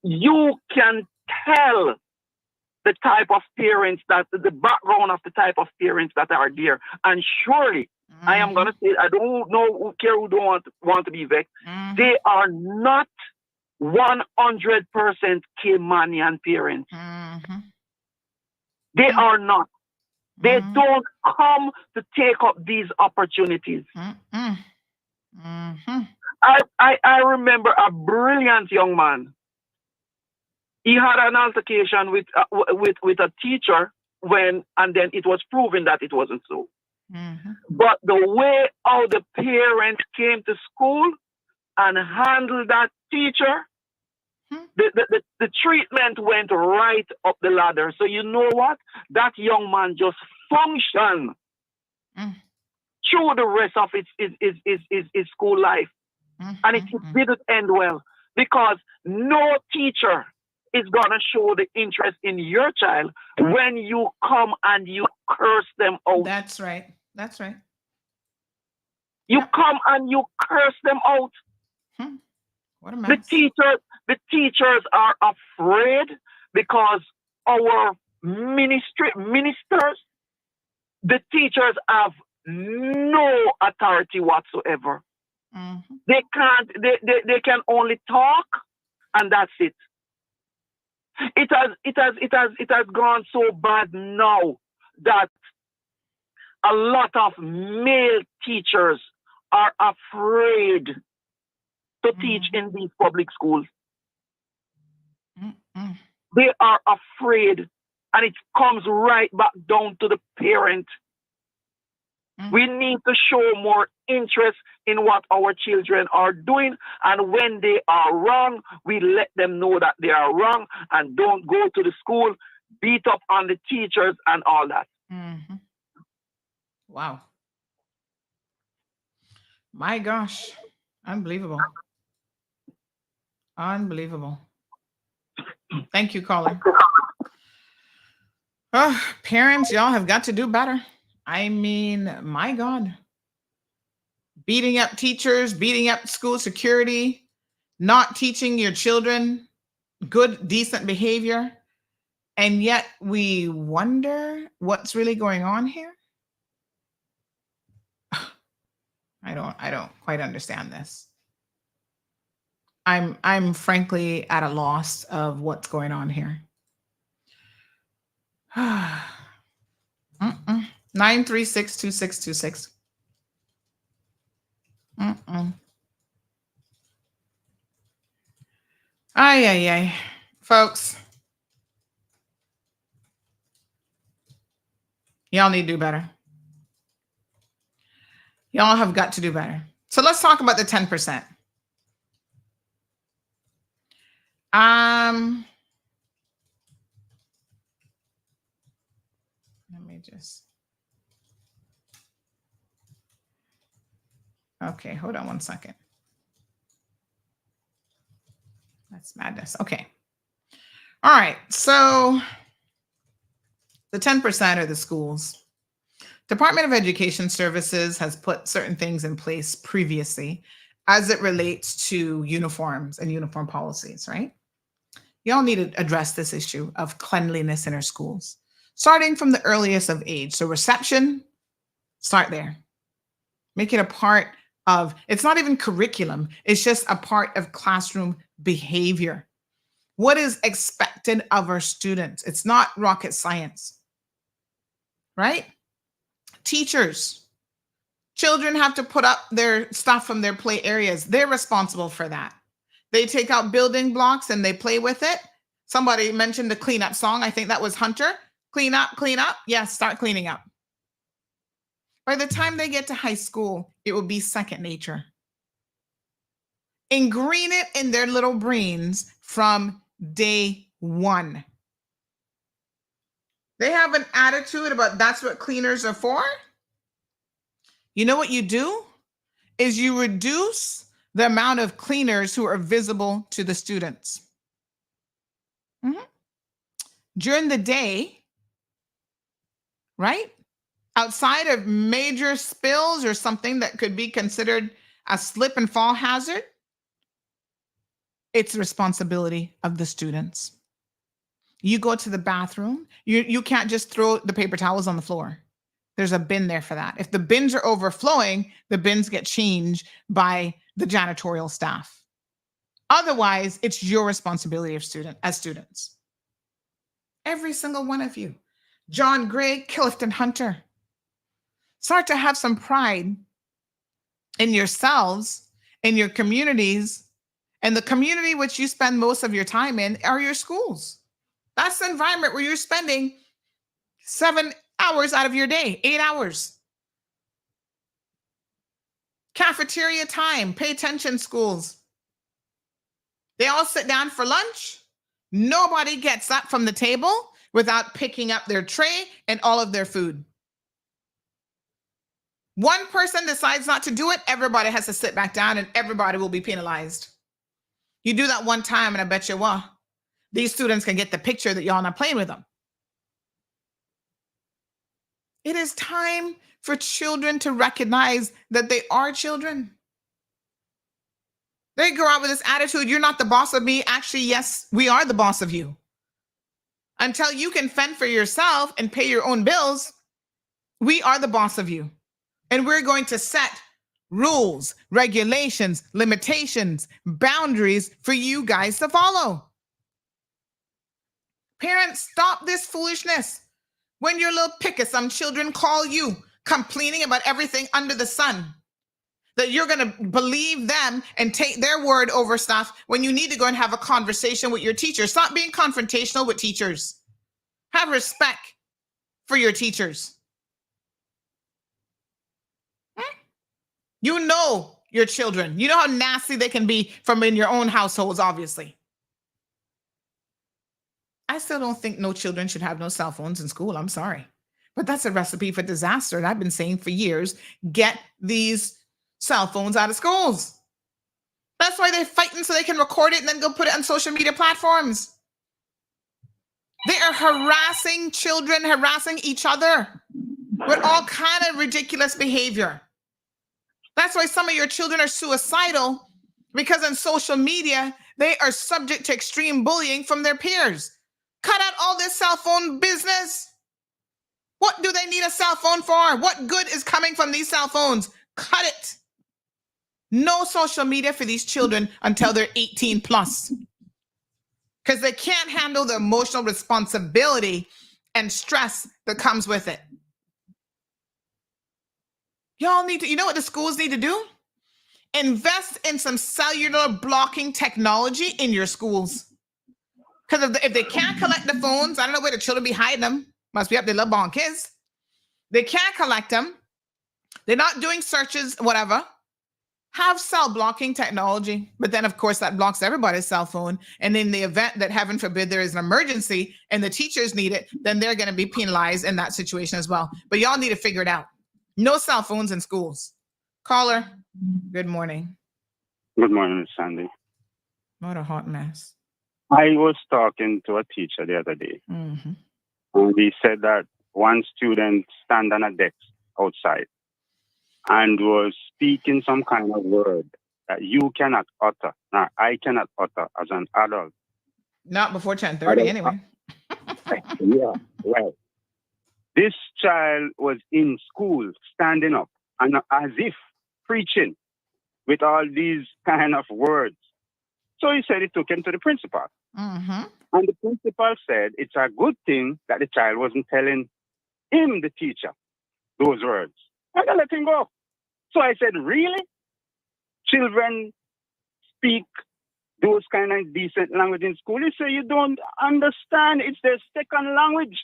you can tell the type of parents the background of the type of parents that are there. And surely, I am going to say, I don't care who don't want to be vexed. They are not 100% Caymanian parents. They are not. They don't come to take up these opportunities. I remember a brilliant young man. He had an altercation with a teacher and then it was proven that it wasn't so. But the way how the parents came to school and handled that teacher, the treatment went right up the ladder. So you know what? That young man just functioned through the rest of his school life. And it didn't end well because no teacher is going to show the interest in your child when you come and you curse them out. That's right. That's right. You come and you curse them out. What a mess. The teachers are afraid because our ministers, the teachers have no authority whatsoever. They can't. They can only talk, and that's it. It has gone so bad now that a lot of male teachers are afraid to teach in these public schools. They are afraid, and it comes right back down to the parent. We need to show more interest in what our children are doing. And when they are wrong, we let them know that they are wrong and don't go to the school, beat up on the teachers and all that. Mm-hmm. Wow. My gosh. Unbelievable. Unbelievable. Thank you, caller. Oh, parents, y'all have got to do better. I mean, my God. Beating up teachers, beating up school security, not teaching your children good, decent behavior. And yet we wonder what's really going on here. I don't quite understand this. I'm frankly at a loss of what's going on here. 936-2626. Ay. Folks, y'all need to do better. Y'all have got to do better. So let's talk about the 10%. Let me just. Okay, hold on one second. That's madness. Okay. All right. So the 10% are the schools. Department of Education Services has put certain things in place previously as it relates to uniforms and uniform policies, right? Y'all need to address this issue of cleanliness in our schools, starting from the earliest of age. So reception, start there. Make it a part of, it's not even curriculum. It's just a part of classroom behavior. What is expected of our students? It's not rocket science, right? Teachers, children have to put up their stuff from their play areas. They're responsible for that. They take out building blocks and they play with it. Somebody mentioned the cleanup song. I think that was Hunter. Clean up, clean up. Yes, start cleaning up. By the time they get to high school, it will be second nature. Ingrain it in their little brains from day one. They have an attitude about that's what cleaners are for. You know what you do is you reduce the amount of cleaners who are visible to the students. During the day, right? Outside of major spills or something that could be considered a slip and fall hazard, it's the responsibility of the students. You go to the bathroom, you can't just throw the paper towels on the floor. There's a bin there for that. If the bins are overflowing, the bins get changed by the janitorial staff. Otherwise, it's your responsibility as students. Every single one of you. John Gray, Clifton Hunter. Start to have some pride in yourselves, in your communities, and the community which you spend most of your time in are your schools. That's the environment where you're spending 7 hours out of your day, 8 hours. Cafeteria time, pay attention, schools. They all sit down for lunch. Nobody gets up from the table without picking up their tray and all of their food. One person decides not to do it, everybody has to sit back down and everybody will be penalized. You do that one time and I bet you what, these students can get the picture that y'all not playing with them. It is time for children to recognize that they are children. They grow up with this attitude, you're not the boss of me. Actually, yes, we are the boss of you. Until you can fend for yourself and pay your own bills, we are the boss of you. And we're going to set rules, regulations, limitations, boundaries for you guys to follow. Parents, stop this foolishness. When your little picket, some children call you complaining about everything under the sun, that you're going to believe them and take their word over stuff when you need to go and have a conversation with your teacher. Stop being confrontational with teachers. Have respect for your teachers. You know your children. You know how nasty they can be from in your own households, obviously. I still don't think no children should have no cell phones in school. I'm sorry. But that's a recipe for disaster. And I've been saying for years, get these cell phones out of schools. That's why they're fighting so they can record it and then go put it on social media platforms. They are harassing children, harassing each other with all kind of ridiculous behavior. That's why some of your children are suicidal, because on social media, they are subject to extreme bullying from their peers. Cut out all this cell phone business. What do they need a cell phone for? What good is coming from these cell phones? Cut it. No social media for these children until they're 18 plus. Because they can't handle the emotional responsibility and stress that comes with it. Y'all need to, you know what the schools need to do? Invest in some cellular blocking technology in your schools. Because if they can't collect the phones, I don't know where the children be hiding them. Must be up their little bonkies. They can't collect them. They're not doing searches, whatever. Have cell blocking technology. But then, of course, that blocks everybody's cell phone. And in the event that, heaven forbid, there is an emergency and the teachers need it, then they're going to be penalized in that situation as well. But y'all need to figure it out. No cell phones in schools. Caller, good morning. Good morning, Miss Sandy. What a hot mess. I was talking to a teacher the other day, Mm-hmm. and he said that one student stand on a desk outside and was speaking some kind of word that you cannot utter. Now, I cannot utter as an adult. Not before 10:30 anyway. Yeah, right. This child was in school, standing up and as if preaching with all these kind of words. So he said he took him to the principal. Mm-hmm. And the principal said it's a good thing that the child wasn't telling him, the teacher, those words. And I let him go. So I said, really? Children speak those kind of decent language in school? He said, you don't understand. It's their second language.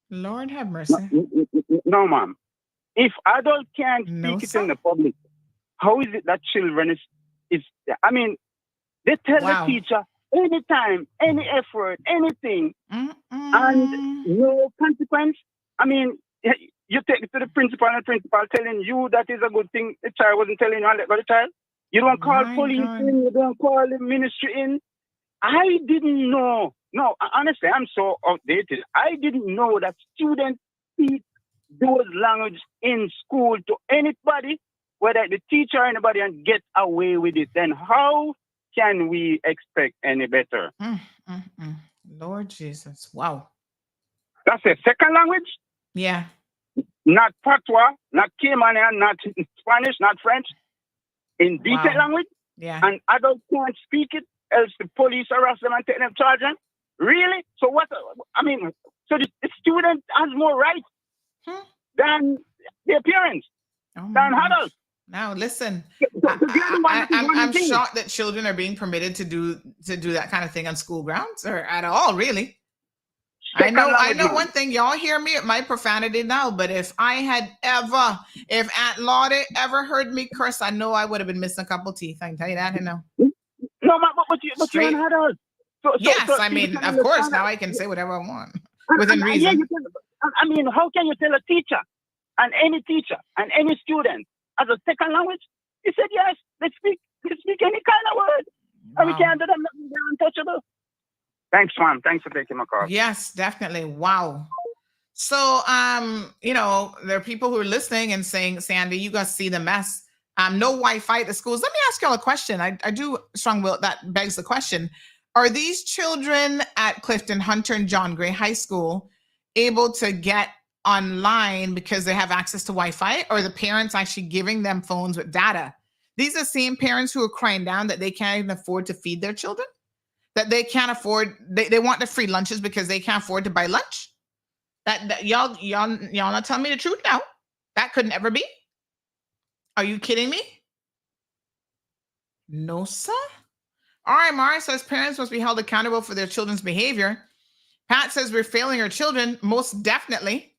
Lord have mercy. No, ma'am. If adults can't speak it in the public, how is it that children is I mean, they tell the teacher anytime, any effort, anything, and no consequence. I mean, you take it to the principal and the principal telling you that is a good thing. The child wasn't telling you, and let go the child. You don't call police in, you don't call the ministry in. I didn't know. No, honestly, I'm so outdated. I didn't know that students speak those language in school to anybody, whether the teacher or anybody, and get away with it. Then how can we expect any better? Lord Jesus. Wow. That's a second language? Yeah. Not patois, not Caymanian, not Spanish, not French. In decent language? Yeah. And adults can't speak it, else the police arrest them and take them charge them? Really? So what? I mean, so the student has more rights than their parents, than adults. Now listen, I'm shocked that children are being permitted to do that kind of thing on school grounds or at all, really. I know one thing, y'all hear me at my profanity now, but if Aunt Lottie ever heard me curse, I know I would have been missing a couple teeth. I can tell you that, No, but you're an adult. Yes, I mean, of course, now I can say whatever I want within reason. Yeah, you can, I mean, how can you tell a teacher and any student as a second language? He said, yes, they speak any kind of word. And we can't do them nothing, they're untouchable. Thanks, ma'am. Thanks for taking my call. Yes, definitely. Wow. So, there are people who are listening and saying, Sandy, you guys see the mess. No Wi-Fi at the schools. Let me ask y'all a question. I do strong will. That begs the question. Are these children at Clifton Hunter and John Gray High School able to get online because they have access to Wi-Fi, or are the parents actually giving them phones with data? These are the same parents who are crying down that they can't even afford to feed their children, that they can't afford, they want the free lunches because they can't afford to buy lunch. That y'all not telling me the truth now. That could never be. Are you kidding me? No, sir. All right, Mara says parents must be held accountable for their children's behavior. Pat says we're failing our children. Most definitely.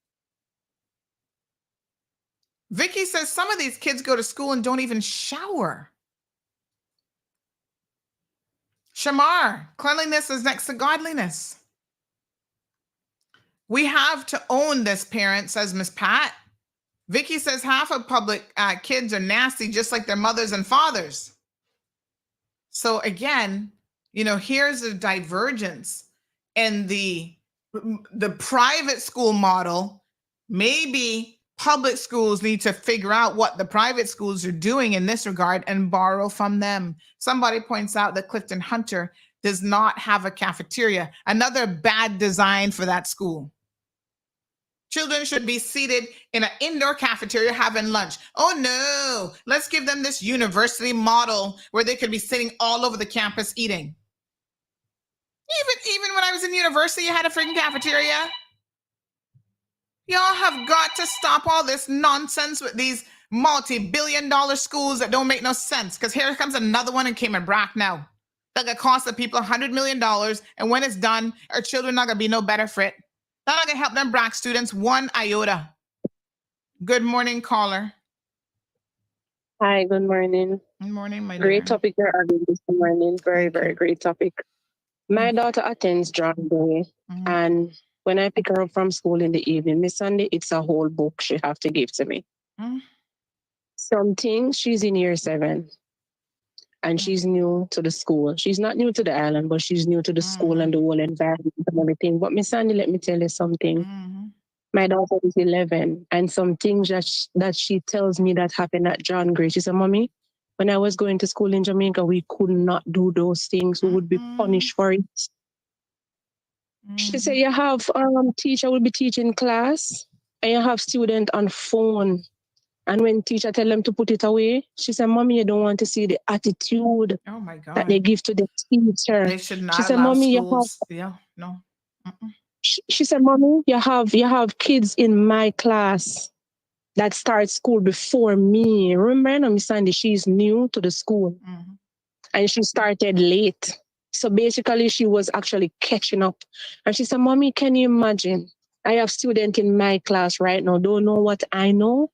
Vicky says some of these kids go to school and don't even shower. Shamar, cleanliness is next to godliness. We have to own this, parent, says Miss Pat. Vicky says half of public kids are nasty, just like their mothers and fathers. So again, here's a divergence in the private school model. Maybe public schools need to figure out what the private schools are doing in this regard and borrow from them. Somebody points out that Clifton Hunter does not have a cafeteria. Another bad design for that school. Children should be seated in an indoor cafeteria having lunch. Oh no, let's give them this university model where they could be sitting all over the campus eating. Even when I was in university, I had a freaking cafeteria. Y'all have got to stop all this nonsense with these multi-billion-dollar schools that don't make no sense. Because here comes another one in Cayman Brack now. That could cost the people $100 million. And when it's done, our children not going to be no better for it. That's not going to help them Brack students one iota. Good morning, caller. Hi, good morning. Good morning, my dear. Great topic you're having this morning. Very, very great topic. My daughter attends John Day, and when I pick her up from school in the evening, Miss Sunday, it's a whole book she have to give to me. Something, she's in year 7, and she's new to the school. She's not new to the island, but she's new to the school and the whole environment and everything. But Miss Sandy, let me tell you something. My daughter is 11, and some things that she tells me that happened at John Gray. She said, Mommy, when I was going to school in Jamaica, we could not do those things. We would be punished for it. She said, you have teacher will be teaching class, and you have student on phone. And when teacher tell them to put it away, she said, Mommy, you don't want to see the attitude that they give to the teacher. They should not she said, allow Mommy, schools. She said, Mommy, you have kids in my class that start school before me. Remember, Miss Sandy, she's new to the school. And she started late. So basically, she was actually catching up. And she said, Mommy, can you imagine? I have students in my class right now, don't know what I know.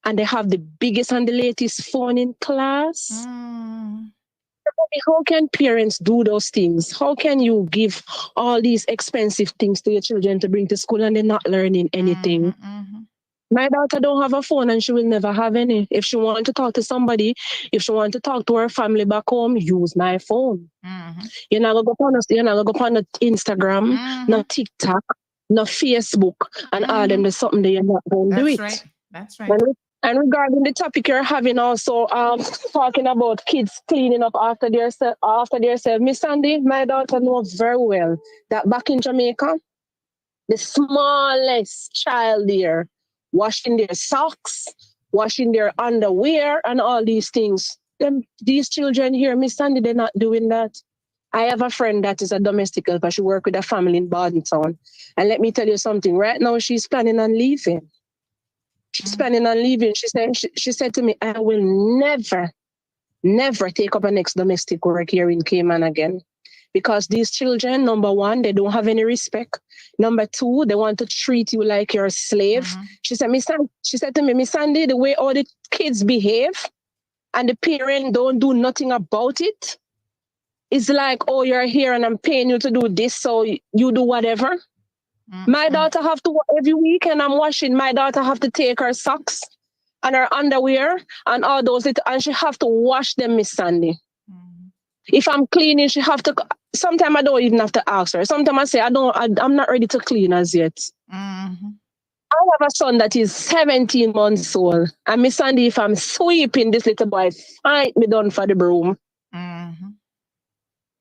And they have the biggest and the latest phone in class. How can parents do those things? How can you give all these expensive things to your children to bring to school and they're not learning anything? My daughter don't have a phone and she will never have any. If she want to talk to somebody, if she want to talk to her family back home, use my phone. You're not gonna go on the Instagram, no TikTok, no Facebook, and all them. There's something that you're not going to do it. That's right. And regarding the topic you're having also, talking about kids cleaning up after themselves, Miss Sandy, my daughter knows very well that back in Jamaica, the smallest child there, washing their socks, washing their underwear, and all these things. These children here, Miss Sandy, they're not doing that. I have a friend that is a domestic helper. She works with a family in Bardentown. And let me tell you something. Right now, she's planning on leaving. She's planning on leaving. She said to me, I will never take up a next domestic work here in Cayman again. Because these children, number one, they don't have any respect. Number two, they want to treat you like you're a slave. She said to me, Miss Sandy, the way all the kids behave and the parent don't do nothing about it, it's like, oh, you're here and I'm paying you to do this, so you do whatever. My daughter have to, every weekend I'm washing, my daughter have to take her socks and her underwear and all those, and she have to wash them, Miss Sandy. If I'm cleaning, she have to, sometimes I don't even have to ask her. Sometimes I say, I'm not ready to clean as yet. I have a son that is 17 months old. And Miss Sandy, if I'm sweeping, this little boy fight me down for the broom.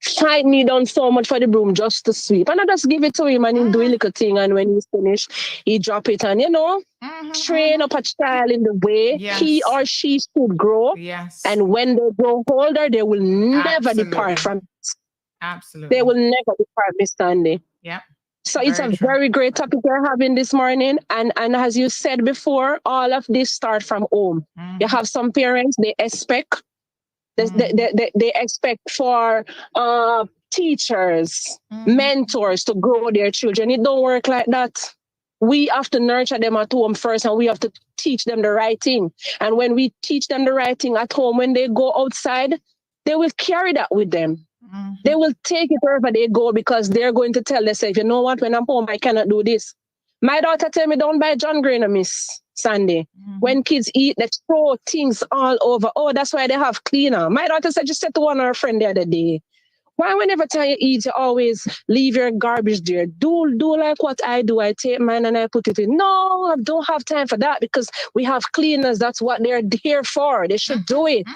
Fight me down so much for the broom just to sweep. And I just give it to him and he do a little thing. And when he's finished, he drop it and, train up a child in the way he or she should grow. And when they grow older, they will never depart from it. Absolutely. They will never depart, Miss Sandy. So it's a very great topic we're having this morning. And as you said before, all of this start from home. You have some parents, they expect. They expect for teachers, mentors to grow their children. It don't work like that. We have to nurture them at home first, and we have to teach them the right thing. And when we teach them the right thing at home, when they go outside, they will carry that with them. Mm-hmm. They will take it wherever they go because they're going to tell themselves, you know what, when I'm home, I cannot do this. My daughter tell me, don't buy John Grainer, Miss Sandy. Mm-hmm. When kids eat, they throw things all over. Oh, that's why they have cleaner. My daughter said, just said to one of her friend the other day, why whenever time you eat, you always leave your garbage there? Do like what I do. I take mine and I put it in. No, I don't have time for that because we have cleaners. That's what they're here for. They should do it.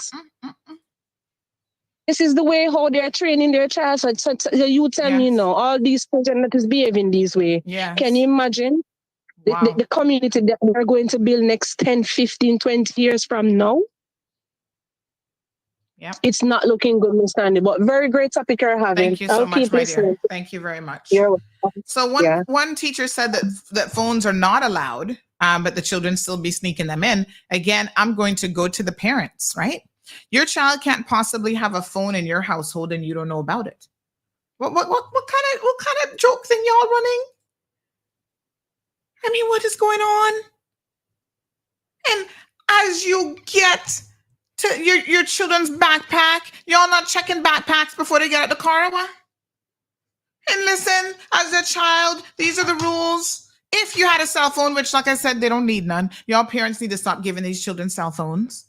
This is the way how they're training their child. So you tell me, all these children that is behaving this way. Yes. Can you imagine the community that we're going to build next 10, 15, 20 years from now? Yep. It's not looking good, Ms. Sandy, but very great topic you're having. Thank you so much, my dear. Thank you very much. You're welcome. So one teacher said that phones are not allowed, but the children still be sneaking them in. Again, I'm going to go to the parents, right? Your child can't possibly have a phone in your household and you don't know about it. What kind of joke thing y'all running? I mean, what is going on? And as you get to your children's backpack, y'all not checking backpacks before they get out the car, what? And listen, as a child, these are the rules. If you had a cell phone, which like I said, they don't need none, y'all parents need to stop giving these children cell phones.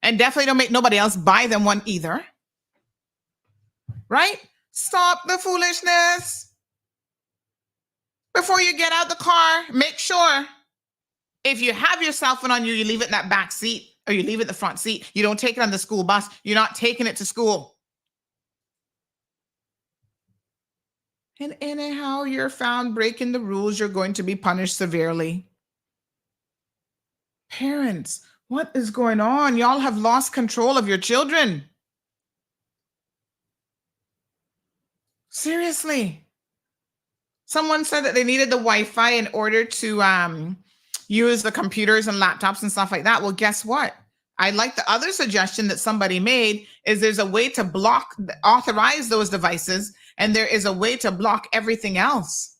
And definitely don't make nobody else buy them one either. Right? Stop the foolishness. Before you get out the car, make sure if you have your cell phone on you, you leave it in that back seat or you leave it in the front seat. You don't take it on the school bus. You're not taking it to school. And anyhow, you're found breaking the rules, you're going to be punished severely. Parents, what is going on? Y'all have lost control of your children. Seriously. Someone said that they needed the Wi-Fi in order to use the computers and laptops and stuff like that. Well, guess what? I like the other suggestion that somebody made is there's a way to authorize those devices, and there is a way to block everything else.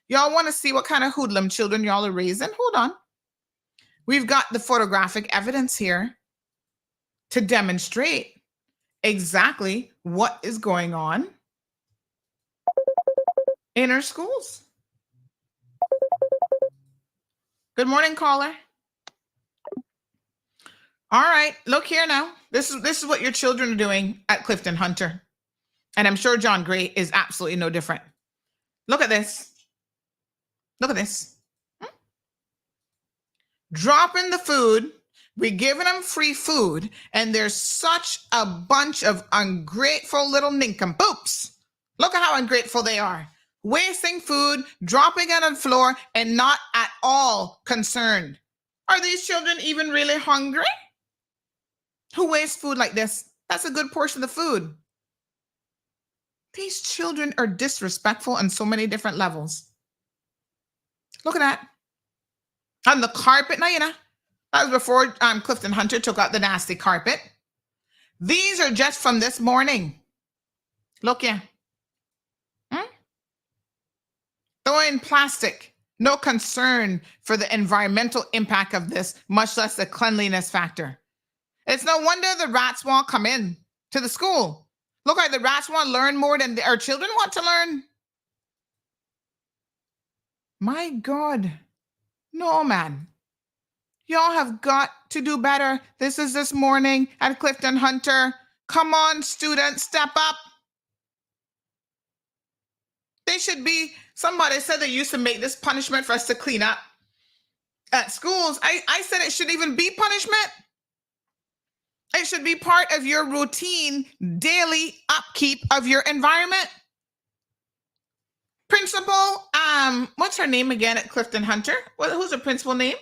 Y'all want to see what kind of hoodlum children y'all are raising? Hold on. We've got the photographic evidence here to demonstrate exactly what is going on in our schools. Good morning, caller. All right, look here now. This is what your children are doing at Clifton Hunter. And I'm sure John Gray is absolutely no different. Look at this. Look at this. Dropping the food. We're giving them free food. And there's such a bunch of ungrateful little nincompoops. Look at how ungrateful they are. Wasting food, dropping it on the floor, and not at all concerned. Are these children even really hungry? Who wastes food like this? That's a good portion of the food. These children are disrespectful on so many different levels. Look at that. On the carpet, now, that was before Clifton Hunter took out the nasty carpet. These are just from this morning. Look, Throwing plastic. No concern for the environmental impact of this, much less the cleanliness factor. It's no wonder the rats won't come in to the school. Look like the rats want to learn more than our children want to learn. My God. No, man. Y'all have got to do better. This is this morning at Clifton Hunter. Come on, students, step up. They should be, somebody said they used to make this punishment for us to clean up at schools. I said it should even be punishment. It should be part of your routine, daily upkeep of your environment. Principal, what's her name again at Clifton Hunter? Who's her principal name?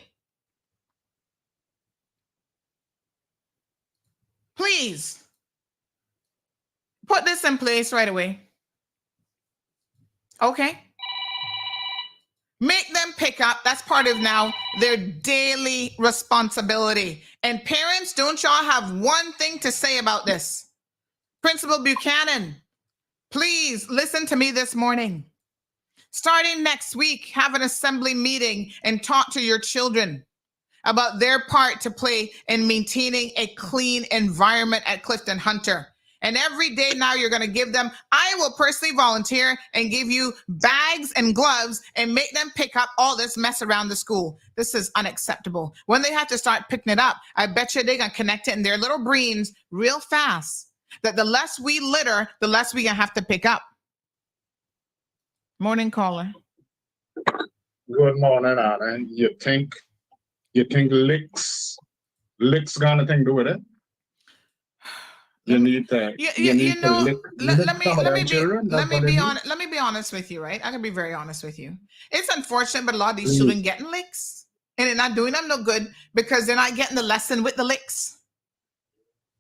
Please put this in place right away. Okay. Make them pick up. That's part of now their daily responsibility. And parents, don't y'all have one thing to say about this? Principal Buchanan, please listen to me this morning. Starting next week, have an assembly meeting and talk to your children about their part to play in maintaining a clean environment at Clifton Hunter. And every day now you're going to give them, I will personally volunteer and give you bags and gloves and make them pick up all this mess around the school. This is unacceptable. When they have to start picking it up, I bet you they're going to connect it in their little brains real fast that the less we litter, the less we're going to have to pick up. Morning, caller. Good morning, Anna. You think licks got anything to do with it? You need to let me be honest with you, right? I can be very honest with you. It's unfortunate, but a lot of these children getting licks and they're not doing them no good because they're not getting the lesson with the licks.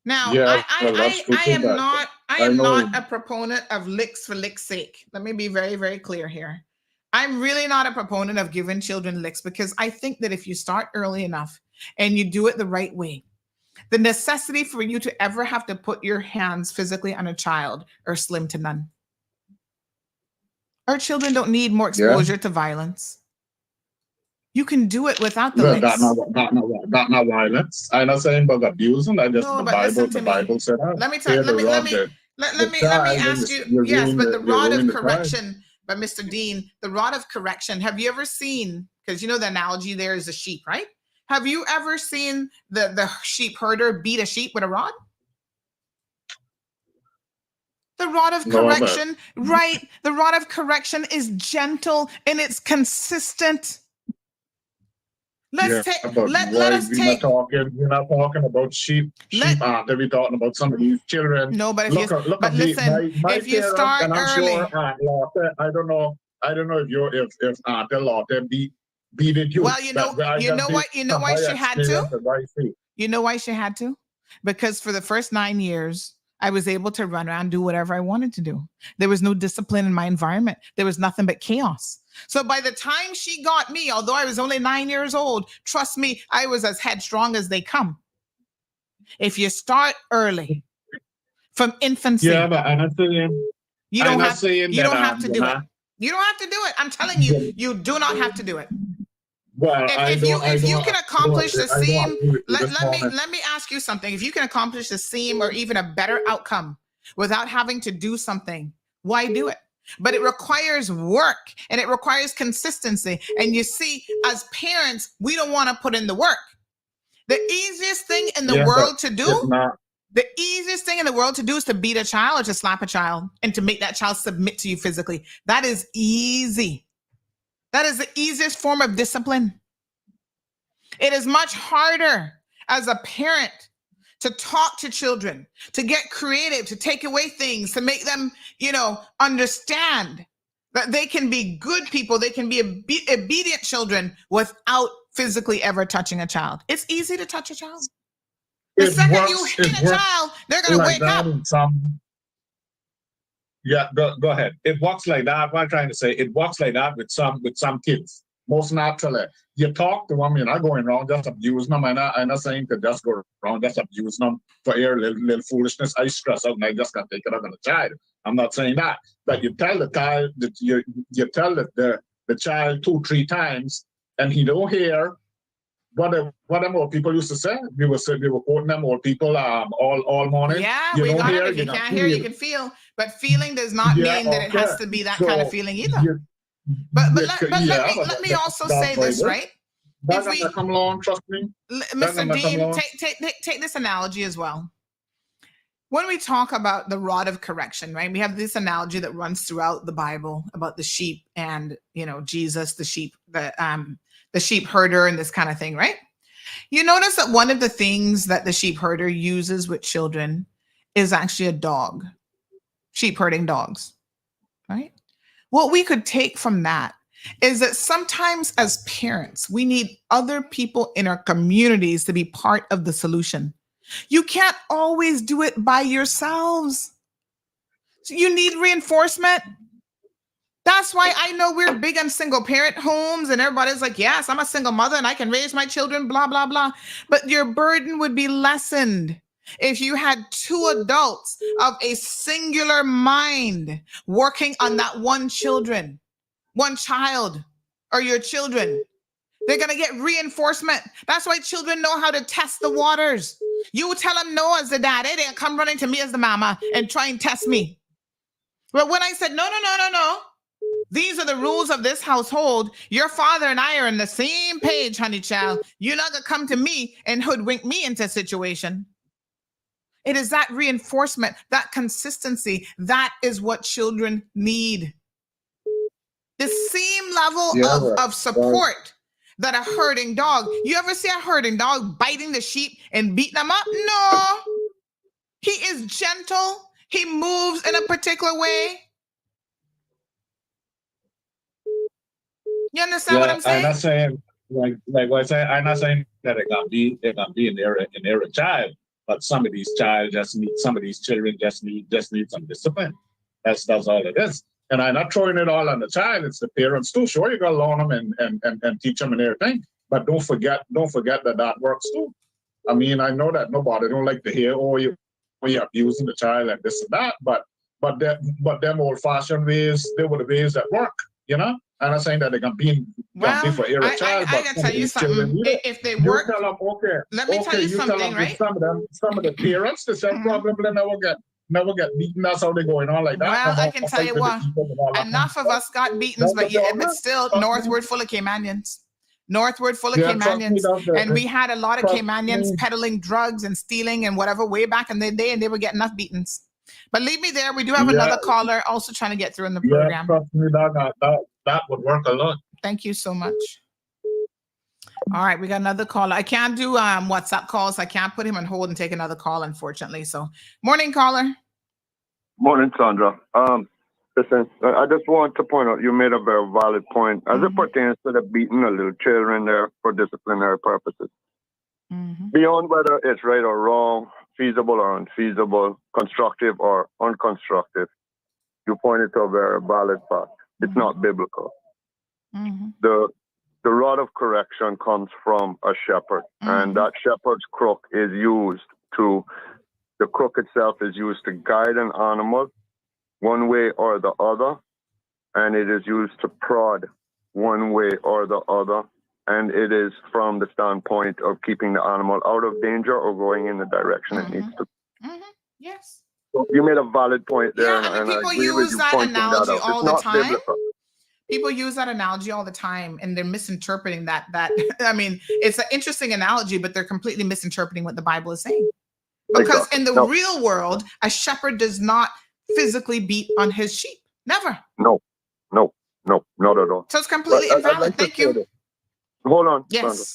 Now, I am not a proponent of licks for licks' sake. Let me be very, very clear here. I'm really not a proponent of giving children licks because I think that if you start early enough and you do it the right way, the necessity for you to ever have to put your hands physically on a child are slim to none. Our children don't need more exposure to violence. You can do it without the licks. That's not violence. I'm not saying about abusing. I just the Bible said that. Let me ask you. Yes, but the rod of correction, but Mr. Dean, the rod of correction. Have you ever seen? Because you know the analogy there is a sheep, right? Have you ever seen the sheep herder beat a sheep with a rod? The rod of correction, right? The rod of correction is gentle and it's consistent. We're not talking about sheep. We're talking about some of these children. No, but if you start early, I don't know if Aunt Lotte beat it. Well, you know why she had to. You know why she had to? Because for the first 9 years, I was able to run around and do whatever I wanted to do. There was no discipline in my environment. There was nothing but chaos. So by the time she got me, although I was only 9 years old, trust me, I was as headstrong as they come. If you start early, from infancy, but I'm not saying you don't have to do it. You don't have to do it. I'm telling you, you do not have to do it. Well, if you can accomplish the same, let me ask you something. If you can accomplish the same or even a better outcome without having to do something, why do it? But it requires work and it requires consistency. And you see, as parents, we don't want to put in the work. The easiest thing in the world to do, is to beat a child or to slap a child and to make that child submit to you physically. That is easy. That is the easiest form of discipline. It is much harder as a parent to talk to children, to get creative, to take away things, to make them, understand that they can be good people, they can be obedient children without physically ever touching a child. It's easy to touch a child. The second you hit a child, they're going to wake up. Yeah, go ahead. It works like that. What I'm trying to say, it works like that with some kids. Most naturally, you talk to them. You're not going around just abusing them. I'm not saying to just go around just abusing them for your little foolishness. I stress out and I just can't take it out on the child. I'm not saying that, but you tell the child that you tell the child 2-3 times, and he don't hear. What more people used to say? We were quoting them old people all morning. Yeah, we got it. If you can't hear, you can feel. But feeling does not mean that it has to be that kind of feeling either. But let me also say this, right? Come along, trust me. Mr. Dean, take this analogy as well. When we talk about the rod of correction, right? We have this analogy that runs throughout the Bible about the sheep and, Jesus, the sheep, the sheep herder and this kind of thing, right? You notice that one of the things that the sheep herder uses with children is actually a dog, sheep herding dogs, right? What we could take from that is that sometimes as parents, we need other people in our communities to be part of the solution. You can't always do it by yourselves. So you need reinforcement. That's why I know we're big on single parent homes and everybody's like, yes, I'm a single mother and I can raise my children, blah, blah, blah. But your burden would be lessened if you had 2 adults of a singular mind working on that one children. one child or your children. They're going to get reinforcement. That's why children know how to test the waters. You tell them no as the daddy, they'll come running to me as the mama and try and test me. But when I said, no, these are the rules of this household, your father and I are on the same page, honey child. You're not going to come to me and hoodwink me into a situation. It is that reinforcement, that consistency. That is what children need. The same level of support that a herding dog. You ever see a herding dog biting the sheep and beating them up? No. He is gentle. He moves in a particular way. You understand what I'm saying? I'm not saying like what I say. I'm not saying that it can be in every child, but some of these children just need some discipline. That's all it is. And I'm not throwing it all on the child. It's the parents too. Sure, you gotta learn them and teach them and everything. But don't forget that works too. I mean, I know that nobody don't like to hear, you're abusing the child and this and that. But them old-fashioned ways, they were the ways that work. You know. I'm not saying that they can be for every child. I can tell you something. If they work, tell them, let me tell you something, right? Some of the parents, the same problem, they never get beaten. That's how they're going on like that. Well, I can tell you what, enough of us got beaten, but still, Northward full of Caymanians. Northward full of Caymanians. And we had a lot of Caymanians peddling drugs and stealing and whatever way back in the day, and they were getting enough beatings. But leave me there. We do have another caller also trying to get through in the program. Trust me, that would work a lot. Thank you so much. All right, we got another caller. I can't do WhatsApp calls. I can't put him on hold and take another call, unfortunately. So, morning, caller. Morning, Sandra. Listen, I just want to point out you made a very valid point as it pertains to the beating of little children there for disciplinary purposes. Beyond whether it's right or wrong, feasible or unfeasible, constructive or unconstructive, you pointed to a very valid fact. It's not biblical. The rod of correction comes from a shepherd, and that shepherd's crook is used the crook itself is used to guide an animal one way or the other, and it is used to prod one way or the other, and it is from the standpoint of keeping the animal out of danger or going in the direction it needs to. Yes. So you made a valid point there, Yeah, and people I agree with use you that pointing analogy that out. all It's the not time. biblical. People use that analogy all the time, and they're misinterpreting that. I mean, it's an interesting analogy, but they're completely misinterpreting what the Bible is saying. Because in the real world, a shepherd does not physically beat on his sheep. Never. No, not at all. So it's completely invalid. Thank you. Hold on. Yes. Sandra.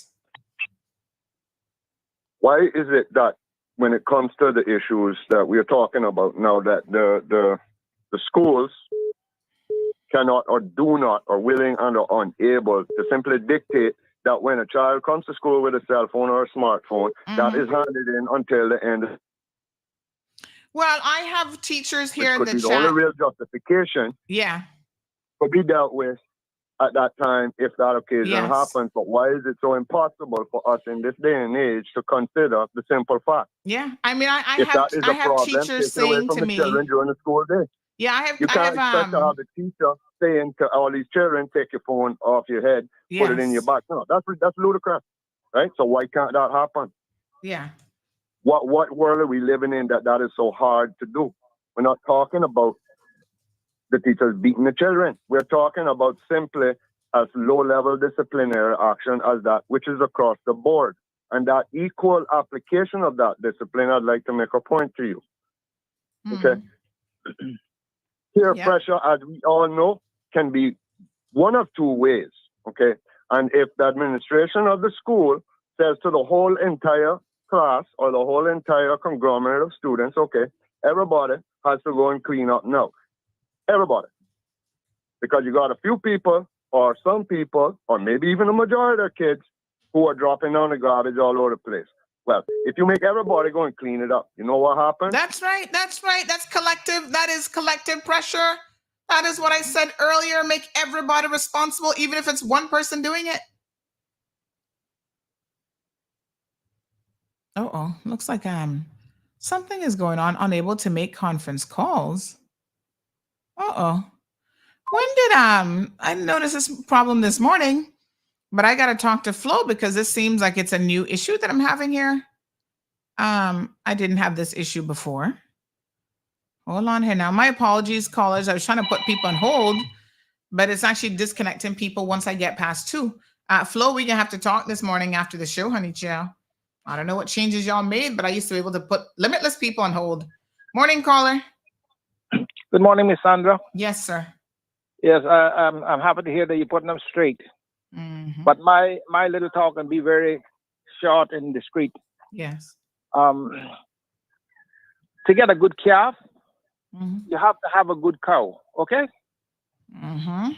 Why is it that when it comes to the issues that we're talking about now, that the schools cannot or do not or willing and or unable to simply dictate that when a child comes to school with a cell phone or a smartphone, that is handed in until the end. Well, I have teachers here in the chat. The only real justification could be dealt with at that time if that occasion happens. But why is it so impossible for us in this day and age to consider the simple fact? Yeah, I mean, I have have teachers saying to me during the school day. Yeah, you can't expect to have the teacher saying to all these children, take your phone off your head, put it in your back. No, that's ludicrous, right? So why can't that happen? Yeah. What world are we living in that is so hard to do? We're not talking about the teachers beating the children. We're talking about simply as low-level disciplinary action as that which is across the board. And that equal application of that discipline, I'd like to make a point to you. Okay? Peer pressure, as we all know, can be one of two ways, okay? And if the administration of the school says to the whole entire class or the whole entire conglomerate of students, okay, everybody has to go and clean up now. Everybody. Because you got a few people or some people, or maybe even a majority of kids who are dropping down the garbage all over the place. Well, if you make everybody go and clean it up, you know what happens? That's right. That's right. That's collective. That is collective pressure. That is what I said earlier. Make everybody responsible, even if it's one person doing it. Uh-oh. Looks like something is going on. Unable to make conference calls. Uh-oh. When did I noticed this problem this morning, but I got to talk to Flo because this seems like it's a new issue that I'm having here. I didn't have this issue before. Hold on here now. My apologies, callers. I was trying to put people on hold, but it's actually disconnecting people once I get past 2. Flo, we're gonna have to talk this morning after the show, honey child. I don't know what changes y'all made, but I used to be able to put limitless people on hold. Morning, caller. Good morning, Miss Sandra. Yes, sir. Yes, I'm happy to hear that you're putting them straight. Mm-hmm. But my little talk can be very short and discreet. Yes. To get a good calf, you have to have a good cow. Okay. Mm-hmm.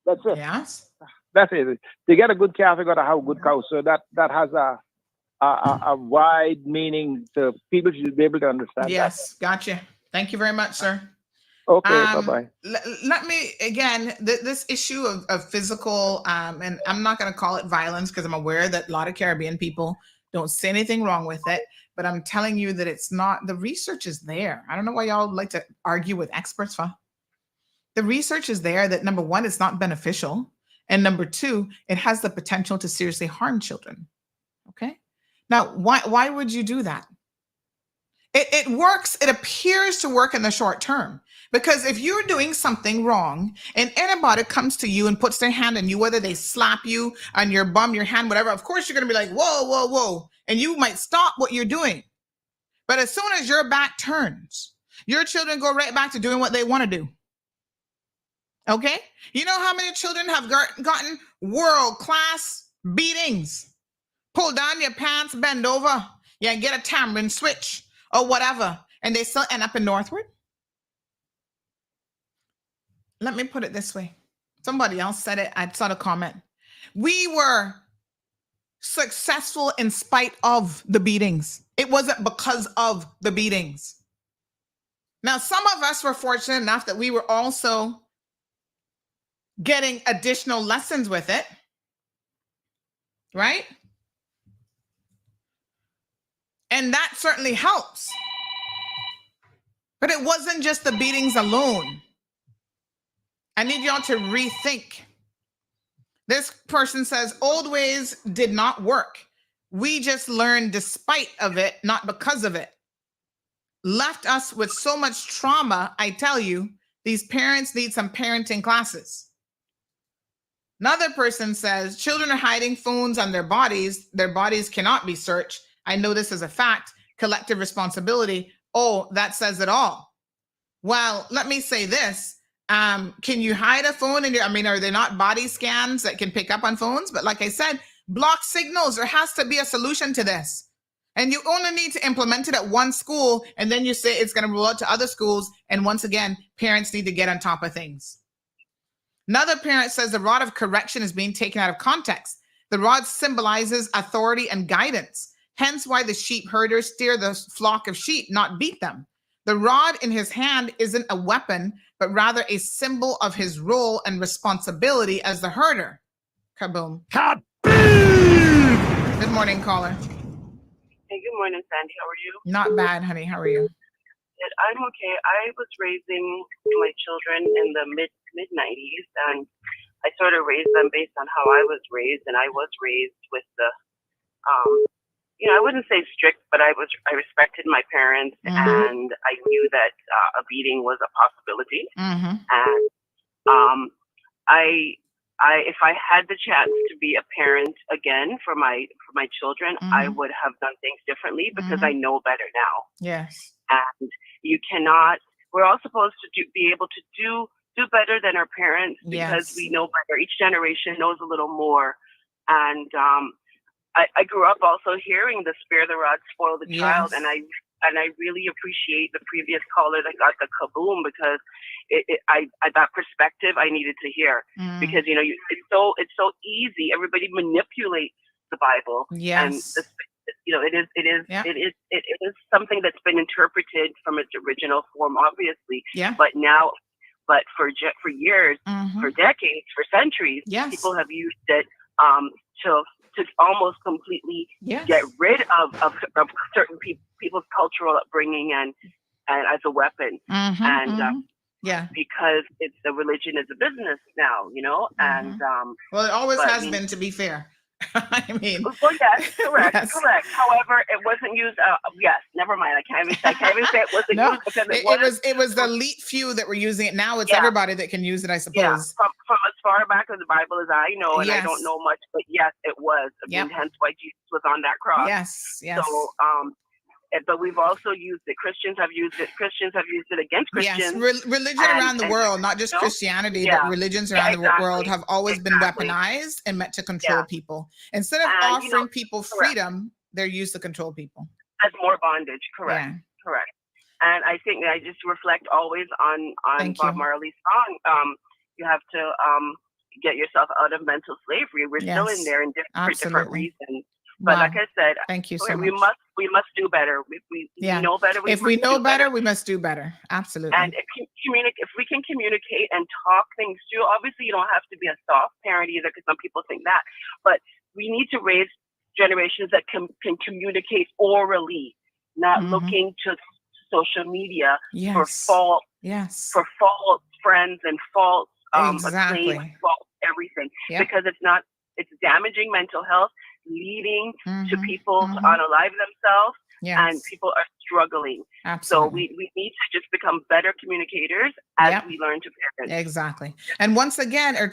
That's it. Yes. That's it. To get a good calf, you got to have a good cow. So that has a wide meaning, so people should be able to understand. Yes, gotcha. Thank you very much, sir. Okay, bye-bye. Let me, again, this issue of physical, and I'm not going to call it violence because I'm aware that a lot of Caribbean people don't say anything wrong with it, but I'm telling you that it's not, the research is there. I don't know why y'all like to argue with experts, huh? The research is there that, number one, it's not beneficial. And number two, it has the potential to seriously harm children. Okay. Now, why would you do that? It works. It appears to work in the short term, because if you're doing something wrong and anybody comes to you and puts their hand on you, whether they slap you on your bum, your hand, whatever, of course, you're going to be like, whoa, whoa, whoa. And you might stop what you're doing. But as soon as your back turns, your children go right back to doing what they want to do. Okay. You know how many children have gotten world-class beatings? Pull down your pants, bend over, yeah, get a tambourine switch or whatever, and they still end up in Northwood? Let me put it this way. Somebody else said it. I saw the comment. We were successful in spite of the beatings. It wasn't because of the beatings. Now, some of us were fortunate enough that we were also getting additional lessons with it, right? And that certainly helps. But it wasn't just the beatings alone. I need y'all to rethink. This person says, old ways did not work. We just learned despite of it, not because of it. Left us with so much trauma, I tell you, these parents need some parenting classes. Another person says, children are hiding phones on their bodies. Their bodies cannot be searched. I know this is a fact. Collective responsibility. Oh, that says it all. Well, let me say this. Can you hide a phone in your, are there not body scans that can pick up on phones? But like I said, block signals. There has to be a solution to this. And you only need to implement it at one school, and then you say it's going to roll out to other schools. And once again, parents need to get on top of things. Another parent says the rod of correction is being taken out of context. The rod symbolizes authority and guidance. Hence why the sheep herders steer the flock of sheep, not beat them. The rod in his hand isn't a weapon, but rather a symbol of his role and responsibility as the herder. Kaboom. Kaboom! Good morning, caller. Hey, good morning, Sandy. How are you? Not bad, honey. How are you? Good. I'm okay. I was raising my children in the mid-90s, and I sort of raised them based on how I was raised, and I was raised with the, I wouldn't say strict, but I respected my parents, and I knew that a beating was a possibility. And if I had the chance to be a parent again for my children, I would have done things differently because I know better now. Yes. And you cannot. We're all supposed to be able to do better than our parents because we know better. Each generation knows a little more, and I grew up also hearing the spare the rod, spoil the child, and I really appreciate the previous caller that got the kaboom because that perspective I needed to hear because it's so easy. Everybody manipulates the Bible, and it is something that's been interpreted from its original form, obviously. But for years, for decades, for centuries, people have used it to almost completely get rid of certain people's cultural upbringing and as a weapon. because it's the religion is a business now, you know, and well, it always has I been, to be fair. I mean, well, yes, correct, yes. correct. However, it wasn't used. Yes, never mind. I can't even say it wasn't No, used because it was the elite few that were using it. Now it's everybody that can use it, I suppose. Yeah, from as far back as the Bible as I know, and I Yes. don't know much, but yes, it was. I mean, hence why Jesus was on that cross. Yes, yes. So, but we've also used it. Christians have used it. Christians have used it against Christians. Yes, religion around the world, not just Christianity, but religions around the world have always been weaponized and meant to control people. Instead of offering people freedom, they're used to control people. As more bondage, correct, correct. And I think I just reflect always on Bob Marley's song. You have to get yourself out of mental slavery. We're still in there in different reasons. But like I said, thank you so we much. We must do better. We know better. If we know better, we must do better. Absolutely. And if we can communicate and talk things through, obviously you don't have to be a soft parent either, because some people think that. But we need to raise generations that can communicate orally, not looking to social media for false friends and false acclaim, false everything, because it's damaging mental health, leading to people to unalive themselves, and people are struggling. So we need to just become better communicators as we learn to parent. Exactly. And once again, our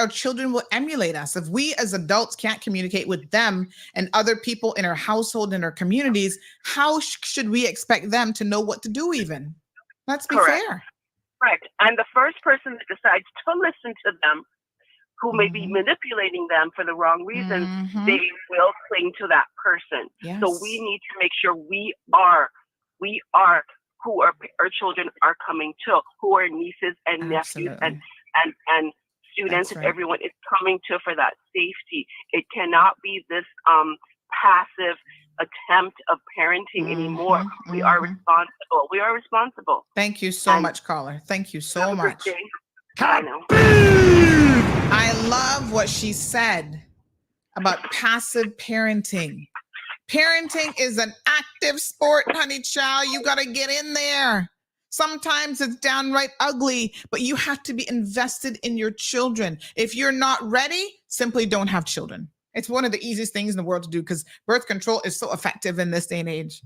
children will emulate us. If we as adults can't communicate with them and other people in our household and our communities, how should we expect them to know what to do even? Let's be fair. Correct. And the first person that decides to listen to them, who may be manipulating them for the wrong reasons, they will cling to that person. So we need to make sure we are who our children are coming to, who our nieces and nephews and students and everyone is coming to for that safety. It cannot be this passive attempt of parenting anymore. We are responsible. We are responsible. Thank you so much, caller. Thank you so much. I know. I love what she said about passive parenting. Parenting is an active sport, honey child. You got to get in there. Sometimes it's downright ugly, but you have to be invested in your children. If you're not ready, simply don't have children. It's one of the easiest things in the world to do because birth control is so effective in this day and age.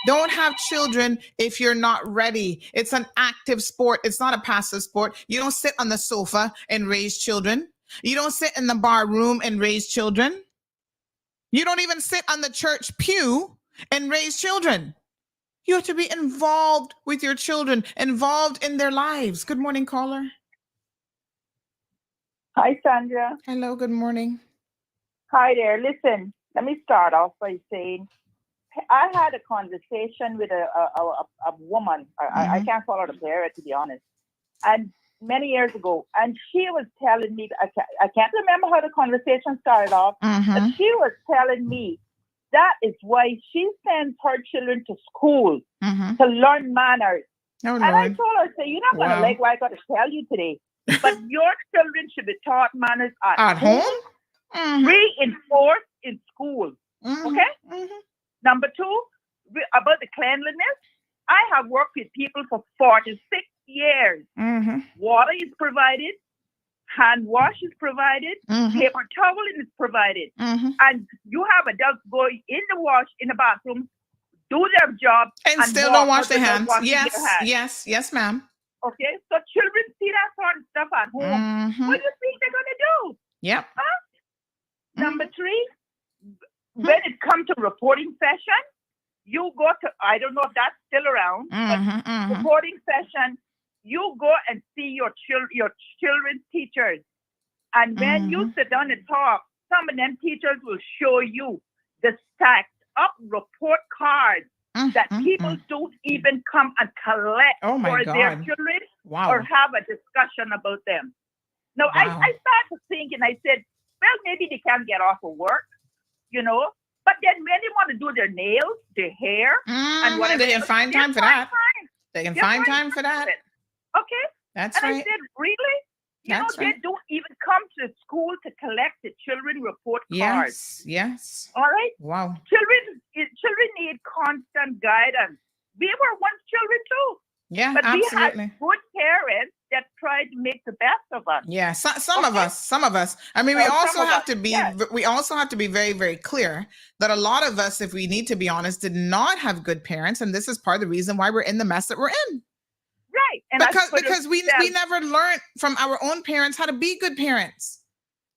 Don't have children if you're not ready. It's an active sport. It's not a passive sport. You don't sit on the sofa and raise children. You don't sit in the bar room and raise children. You don't even sit on the church pew and raise children. You have to be involved with your children, involved in their lives. Good morning, caller. Hi, Sandra. Hello, good morning. Hi there. Listen, let me start off by saying I had a conversation with a woman. I can't call her a parent, to be honest. And many years ago, and she was telling me, I can't remember how the conversation started off, but she was telling me that is why she sends her children to school to learn manners. And I told her, I said, you're not going to like what I got to tell you today, but your children should be taught manners at home, reinforced in school. Okay? Number two, about the cleanliness, I have worked with people for 46 years. Water is provided, hand wash is provided, paper toweling is provided. And you have adults going in the bathroom, do their job, and still don't wash their hands. Yes, ma'am. Okay, so children see that sort of stuff at home. What do you think they're going to do? Yep. Huh? Number three, when it comes to reporting session, you go to, I don't know if that's still around, but reporting session, you go and see your children's teachers. And when you sit down and talk, some of them teachers will show you the stacked up report cards that people don't even come and collect for their children or have a discussion about them. Now, I started thinking, I said, well, maybe they can't get off of work, you know, but then when they want to do their nails, their hair, and whatever, they can find time for that. They can find time for that. Okay. That's right. right. I said, really? You know, they don't even come to school to collect the children report cards. Yes. All right. Wow. Children need constant guidance. We were once children too. Yeah, but absolutely. we had good parents that tried to make the best of us. Yeah, some of us. I mean, we also have to be very, very clear that a lot of us, if we need to be honest, did not have good parents, and this is part of the reason why we're in the mess that we're in. Right, and because we never learned from our own parents how to be good parents,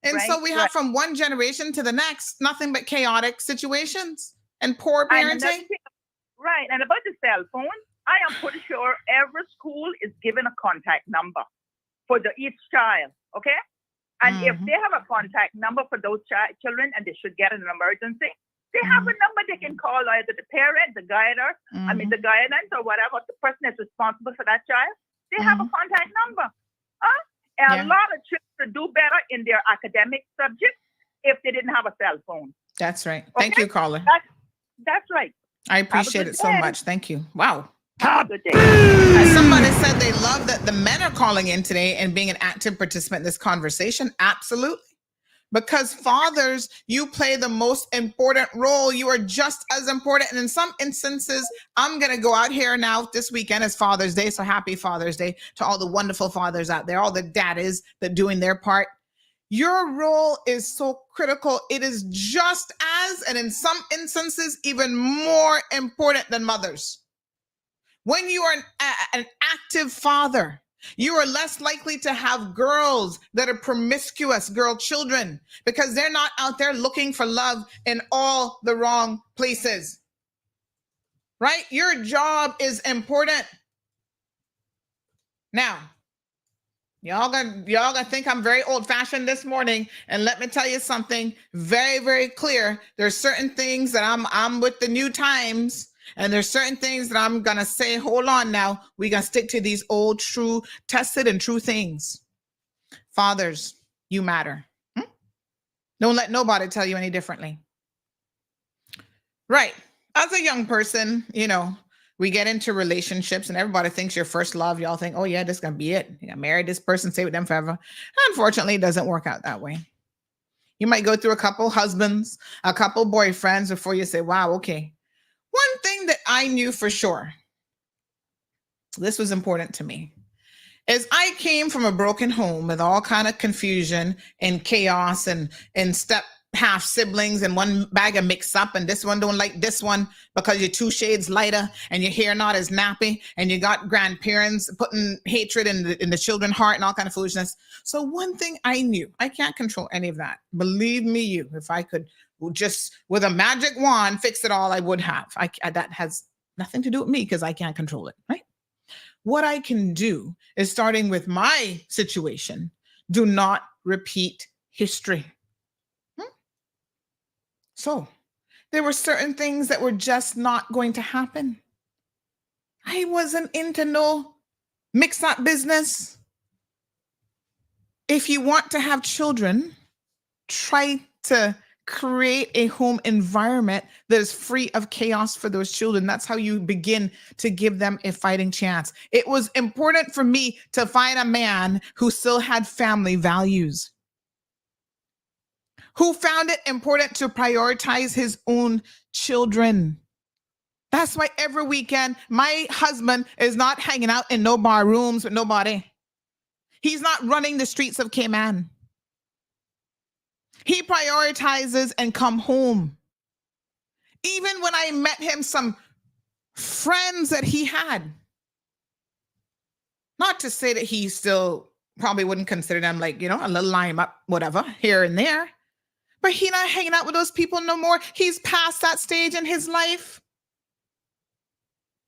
and so we have from one generation to the next nothing but chaotic situations and poor parenting. Right, and about the cell phone, I am pretty sure every school is given a contact number for each child, okay? And if they have a contact number for those children and they should get an emergency, they have a number they can call either the parent, the guider, the guidance or whatever, the person that's responsible for that child. They have a contact number. And a lot of children do better in their academic subjects if they didn't have a cell phone. That's right. Thank you, caller. That's right. I appreciate it so much. Thank you. Wow. Have a good day. Somebody said they love that the men are calling in today and being an active participant in this conversation. Absolutely. Because fathers, you play the most important role. You are just as important. And in some instances, I'm going to go out here now this weekend is Father's Day. So happy Father's Day to all the wonderful fathers out there, all the daddies that doing their part. Your role is so critical. It is just as, and in some instances, even more important than mothers. When you are an active father, you are less likely to have girls that are promiscuous, girl children, because they're not out there looking for love in all the wrong places. Right? Your job is important. Now, y'all gonna think I'm very old-fashioned this morning, and let me tell you something very, very clear. There's certain things that I'm with the new times. And there's certain things that I'm going to say, hold on now. We're going to stick to these old, true, tested and true things. Fathers, you matter. Don't let nobody tell you any differently. Right. As a young person, we get into relationships and everybody thinks your first love. Y'all think, oh yeah, this is going to be it. You marry this person, stay with them forever. Unfortunately, it doesn't work out that way. You might go through a couple husbands, a couple boyfriends before you say, wow, okay. One thing that I knew for sure, this was important to me, is I came from a broken home with all kind of confusion and chaos and step half siblings and one bag of mix up, and this one don't like this one because you're 2 shades lighter and your hair not as nappy, and you got grandparents putting hatred in the children's heart and all kind of foolishness. So one thing I knew, I can't control any of that. Believe me, if I could just with a magic wand fix it all, I would have. That has nothing to do with me because I can't control it, right? What I can do is, starting with my situation, do not repeat history. So there were certain things that were just not going to happen. I wasn't into no mix-up business. If you want to have children, try to create a home environment that is free of chaos for those children. That's how you begin to give them a fighting chance. It was important for me to find a man who still had family values, who found it important to prioritize his own children. That's why every weekend, my husband is not hanging out in no bar rooms with nobody. He's not running the streets of Cayman. He prioritizes and come home. Even when I met him, some friends that he had, not to say that he still probably wouldn't consider them like, a little lime up, whatever, here and there, but he not hanging out with those people no more. He's past that stage in his life.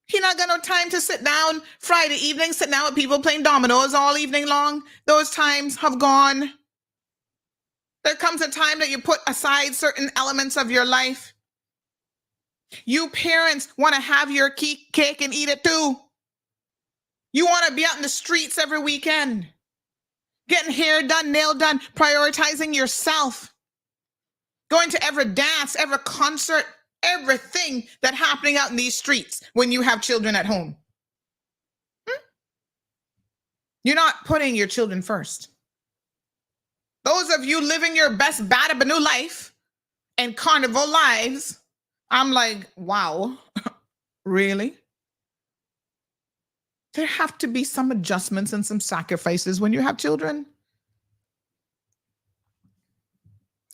He not got no time to sit down Friday evening, sit down with people playing dominoes all evening long. Those times have gone. There comes a time that you put aside certain elements of your life. You parents want to have your cake and eat it too. You want to be out in the streets every weekend, getting hair done, nail done, prioritizing yourself, going to every dance, every concert, everything that's happening out in these streets when you have children at home. You're not putting your children first. Those of you living your best Badabanu life and carnival lives, I'm like, wow, really? There have to be some adjustments and some sacrifices when you have children.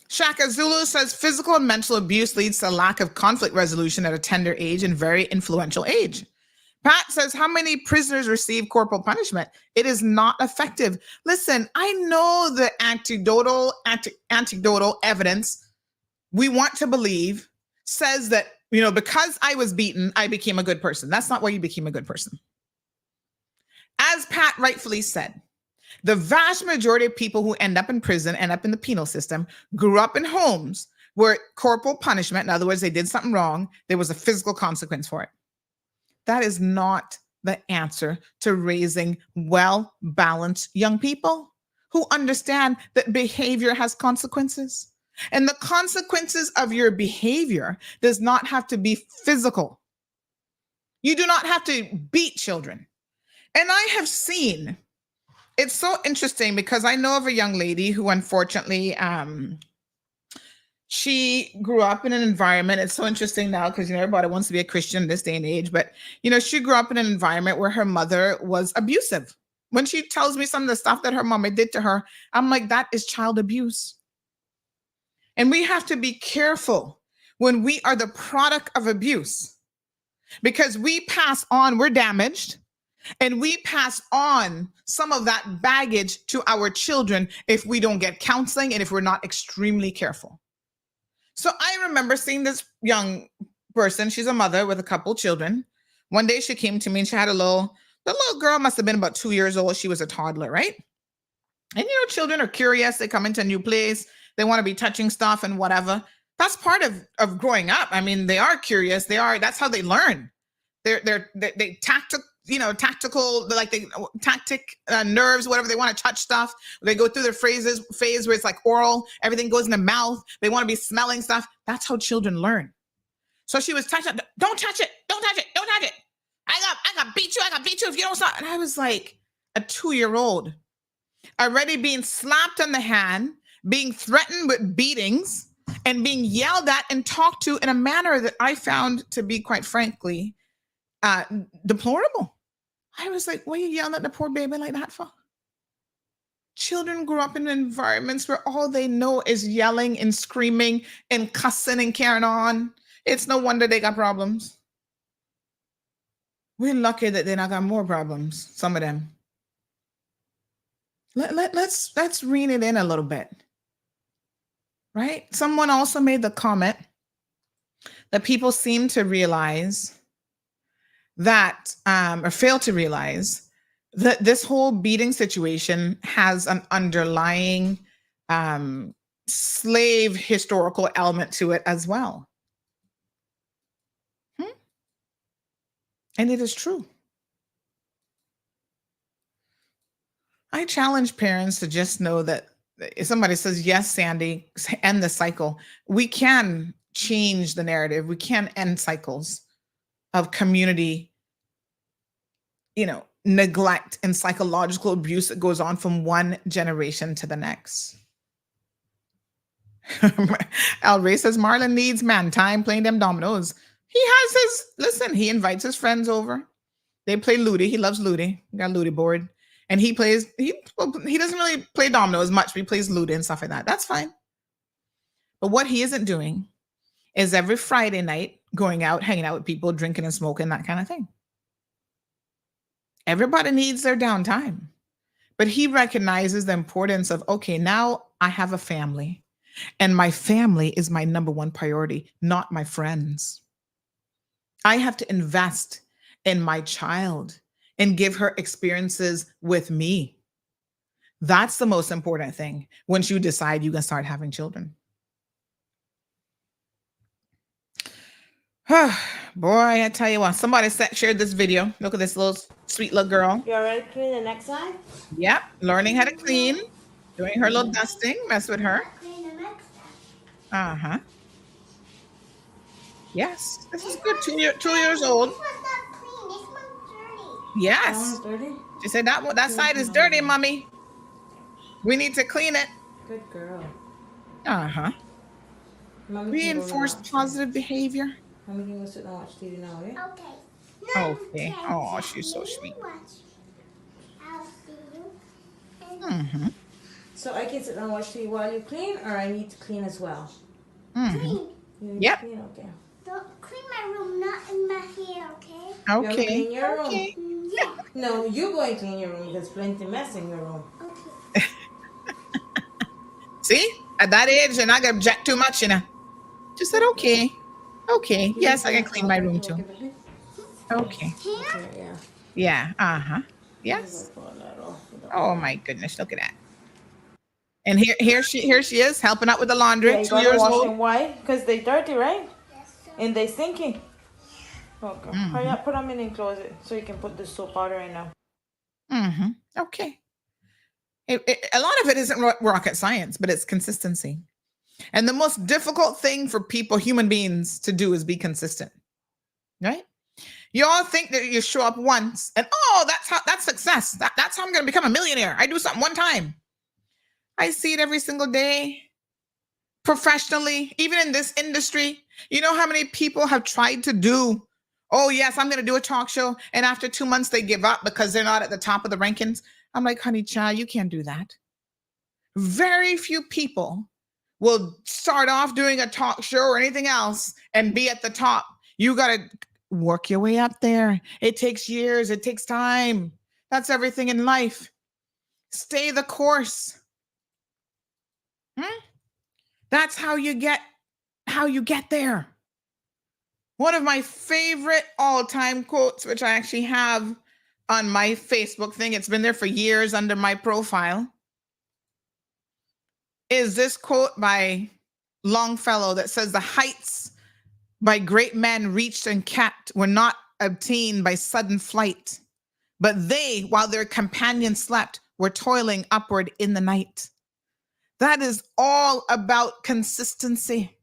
Shaka Zulu says physical and mental abuse leads to a lack of conflict resolution at a tender age and very influential age. Pat says, how many prisoners receive corporal punishment? It is not effective. Listen, I know the anecdotal evidence we want to believe says that, because I was beaten, I became a good person. That's not why you became a good person. As Pat rightfully said, the vast majority of people who end up in prison, end up in the penal system, grew up in homes where corporal punishment, in other words, they did something wrong, there was a physical consequence for it. That is not the answer to raising well-balanced young people who understand that behavior has consequences. And the consequences of your behavior does not have to be physical. You do not have to beat children. And I have seen, it's so interesting because I know of a young lady who unfortunately, she grew up in an environment. It's so interesting now because everybody wants to be a Christian in this day and age. But she grew up in an environment where her mother was abusive. When she tells me some of the stuff that her mama did to her, I'm like, that is child abuse. And we have to be careful when we are the product of abuse because we pass on, we're damaged, and we pass on some of that baggage to our children if we don't get counseling and if we're not extremely careful. So I remember seeing this young person. She's a mother with a couple children. One day she came to me and she had the little girl must have been about 2 years old. She was a toddler, right? And children are curious. They come into a new place. They want to be touching stuff and whatever. That's part of growing up. I mean, they are curious. That's how they learn. They tactical, like nerves, whatever. They want to touch stuff. They go through their phase where it's like oral, everything goes in the mouth. They want to be smelling stuff. That's how children learn. So she was touching, don't touch it. Don't touch it. Don't touch it. I got beat you. I got beat you if you don't stop. And I was like a 2-year-old already being slapped on the hand, being threatened with beatings and being yelled at and talked to in a manner that I found to be, quite frankly, deplorable. I was like, what are you yelling at the poor baby like that for? Children grew up in environments where all they know is yelling and screaming and cussing and carrying on. It's no wonder they got problems. We're lucky that they not got more problems, some of them. Let's rein it in a little bit, right? Someone also made the comment that people seem to realize that, or fail to realize that this whole beating situation has an underlying slave historical element to it as well. And it is true. I challenge parents to just know that if somebody says, yes, Sandy, end the cycle, we can change the narrative. We can end cycles of community, neglect and psychological abuse that goes on from one generation to the next. Al Ray says, Marlon needs man time playing them dominoes. He invites his friends over. They play Ludi. He loves Ludi. He got a Ludi board. And he doesn't really play dominoes much, but he plays Ludi and stuff like that. That's fine. But what he isn't doing is every Friday night going out, hanging out with people, drinking and smoking, that kind of thing. Everybody needs their downtime. But he recognizes the importance of, okay, now I have a family. And my family is my number one priority, not my friends. I have to invest in my child and give her experiences with me. That's the most important thing once you decide you can start having children. Boy, I tell you what, somebody shared this video. Look at this sweet little girl. You already clean the next side? Yep, learning how to clean, doing her little dusting, mess with her. Uh-huh. Yes, this is good. 2 years old. Yes. She said that side is dirty, mommy. We need to clean it. Good girl. Uh-huh. Reinforce positive behavior. Mommy can go sit down and watch TV now, okay? Okay. Okay. Oh, she's so sweet. Mm-hmm. So I can sit and watch TV while you clean, or I need to clean as well? Mm-hmm. You need Yep. to clean? Okay. Don't clean my room, not in my hair, okay? You want me to Okay. clean your room? Okay. Yeah. No, you go and clean your room. There's plenty mess in your room. See, at that age, you're not gonna object too much, you know. She said, okay. Okay. Yes, I can clean my room too. Okay. Okay, yeah. Yeah. Uh-huh. Yes. Oh my goodness, look at that. And here she is helping out with the laundry. Yeah, you 2 gotta years wash old. them white because they dirty, right? And they stinky. Okay. Hurry up, put them in and close it so you can put the soap powder in now. Mm-hmm. Okay. A lot of it isn't rocket science, but it's consistency. And the most difficult thing for people, human beings, to do is be consistent, right? You all think that you show up once and, oh, that's success. That's how I'm going to become a millionaire. I do something one time. I see it every single day, professionally, even in this industry. You know how many people have tried to do, oh, yes, I'm going to do a talk show. And after 2 months, they give up because they're not at the top of the rankings. I'm like, honey, child, you can't do that. Very few people will start off doing a talk show or anything else and be at the top. You got to work your way up there. It takes years. It takes time. That's everything in life. Stay the course. That's how you get there. One of my favorite all-time quotes, which I actually have on my Facebook thing, it's been there for years under my profile, is this quote by Longfellow that says, "The heights by great men reached and kept were not obtained by sudden flight, but they, while their companions slept, were toiling upward in the night." That is all about consistency.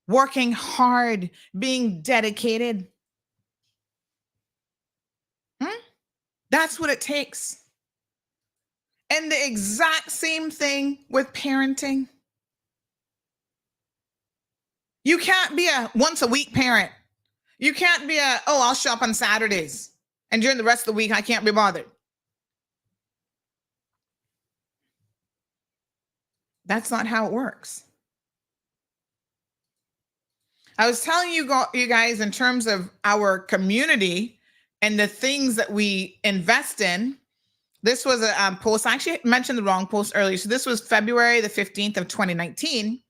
Working hard, being dedicated. That's what it takes. And the exact same thing with parenting. You can't be a once a week parent. You can't be I'll show up on Saturdays, and during the rest of the week, I can't be bothered. That's not how it works. I was telling you guys in terms of our community and the things that we invest in. This was a post. I actually mentioned the wrong post earlier. So this was February the 15th of 2019.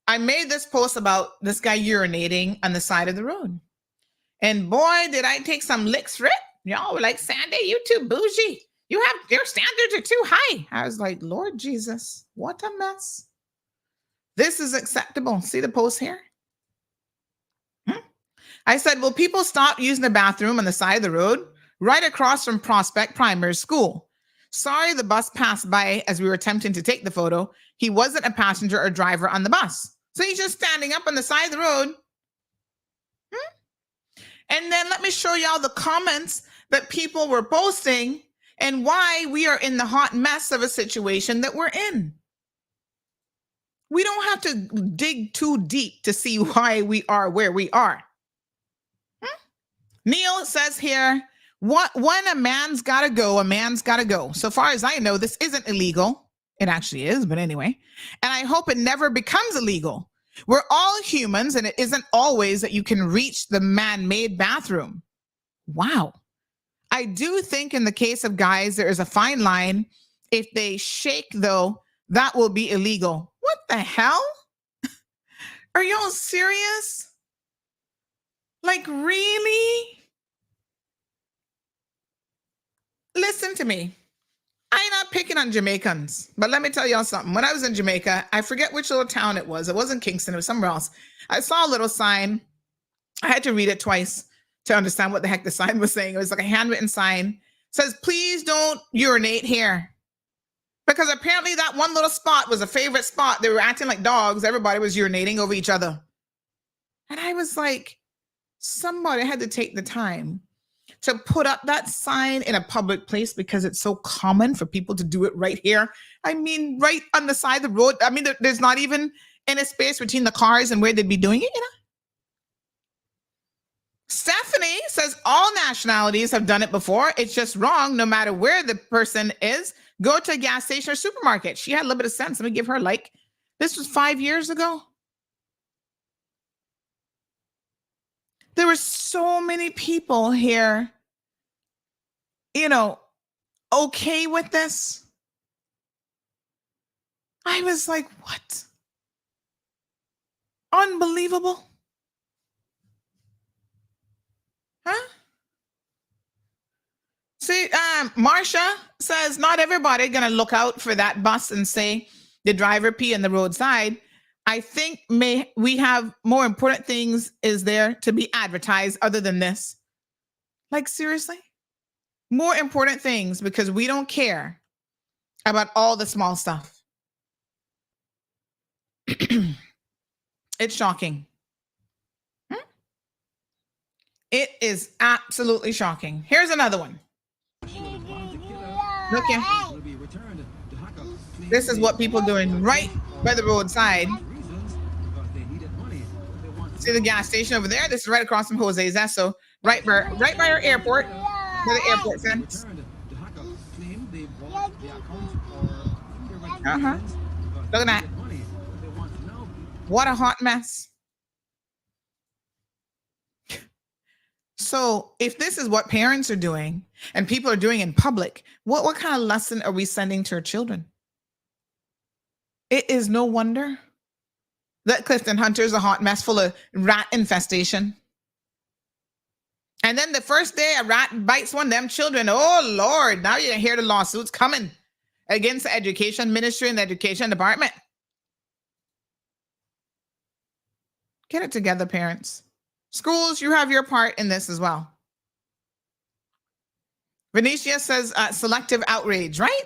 I made this post about this guy urinating on the side of the road. And boy, did I take some licks for it. Y'all were like, Sandy, you too bougie. Your standards are too high. I was like, Lord Jesus, what a mess. This is acceptable. See the post here? I said, will people stop using the bathroom on the side of the road right across from Prospect Primary School? Sorry, the bus passed by as we were attempting to take the photo. He wasn't a passenger or driver on the bus. So he's just standing up on the side of the road. And then let me show y'all the comments that people were posting and why we are in the hot mess of a situation that we're in. We don't have to dig too deep to see why we are where we are. Neil says here, when a man's got to go, a man's got to go. So far as I know, this isn't illegal. It actually is, but anyway. And I hope it never becomes illegal. We're all humans, and it isn't always that you can reach the man-made bathroom. Wow. I do think in the case of guys, there is a fine line. If they shake, though, that will be illegal. What the hell? Are y'all serious? Like, really? Listen to me. I'm not picking on Jamaicans, but let me tell y'all something. When I was in Jamaica, I forget which little town it was. It wasn't Kingston. It was somewhere else. I saw a little sign. I had to read it twice to understand what the heck the sign was saying. It was like a handwritten sign. It says, please don't urinate here. Because apparently that one little spot was a favorite spot. They were acting like dogs. Everybody was urinating over each other. And I was like, somebody had to take the time to put up that sign in a public place because it's so common for people to do it right here. I mean, right on the side of the road. I mean, there's not even any space between the cars and where they'd be doing it, you know? Stephanie says all nationalities have done it before. It's just wrong no matter where the person is. Go to a gas station or supermarket. She had a little bit of sense. Let me give her like, this was 5 years ago. There were so many people here, okay with this. I was like, what? Unbelievable. Huh? See, Marsha says not everybody gonna look out for that bus and say the driver pee on the roadside. I think we have more important things is there to be advertised other than this. Like seriously? More important things because we don't care about all the small stuff. It's shocking. It is absolutely shocking. Here's another one. Look here. This is what people doing right by the roadside. See the gas station over there? This is right across from Jose's Esso, right by our airport, where the airport fence. Look at that. What a hot mess. So if this is what parents are doing and people are doing in public, what kind of lesson are we sending to our children? It is no wonder that Clifton Hunter is a hot mess full of rat infestation. And then the first day a rat bites one of them children, oh Lord, now you hear the lawsuits coming against the education ministry and the education department. Get it together, parents. Schools, you have your part in this as well. Venetia says selective outrage, right?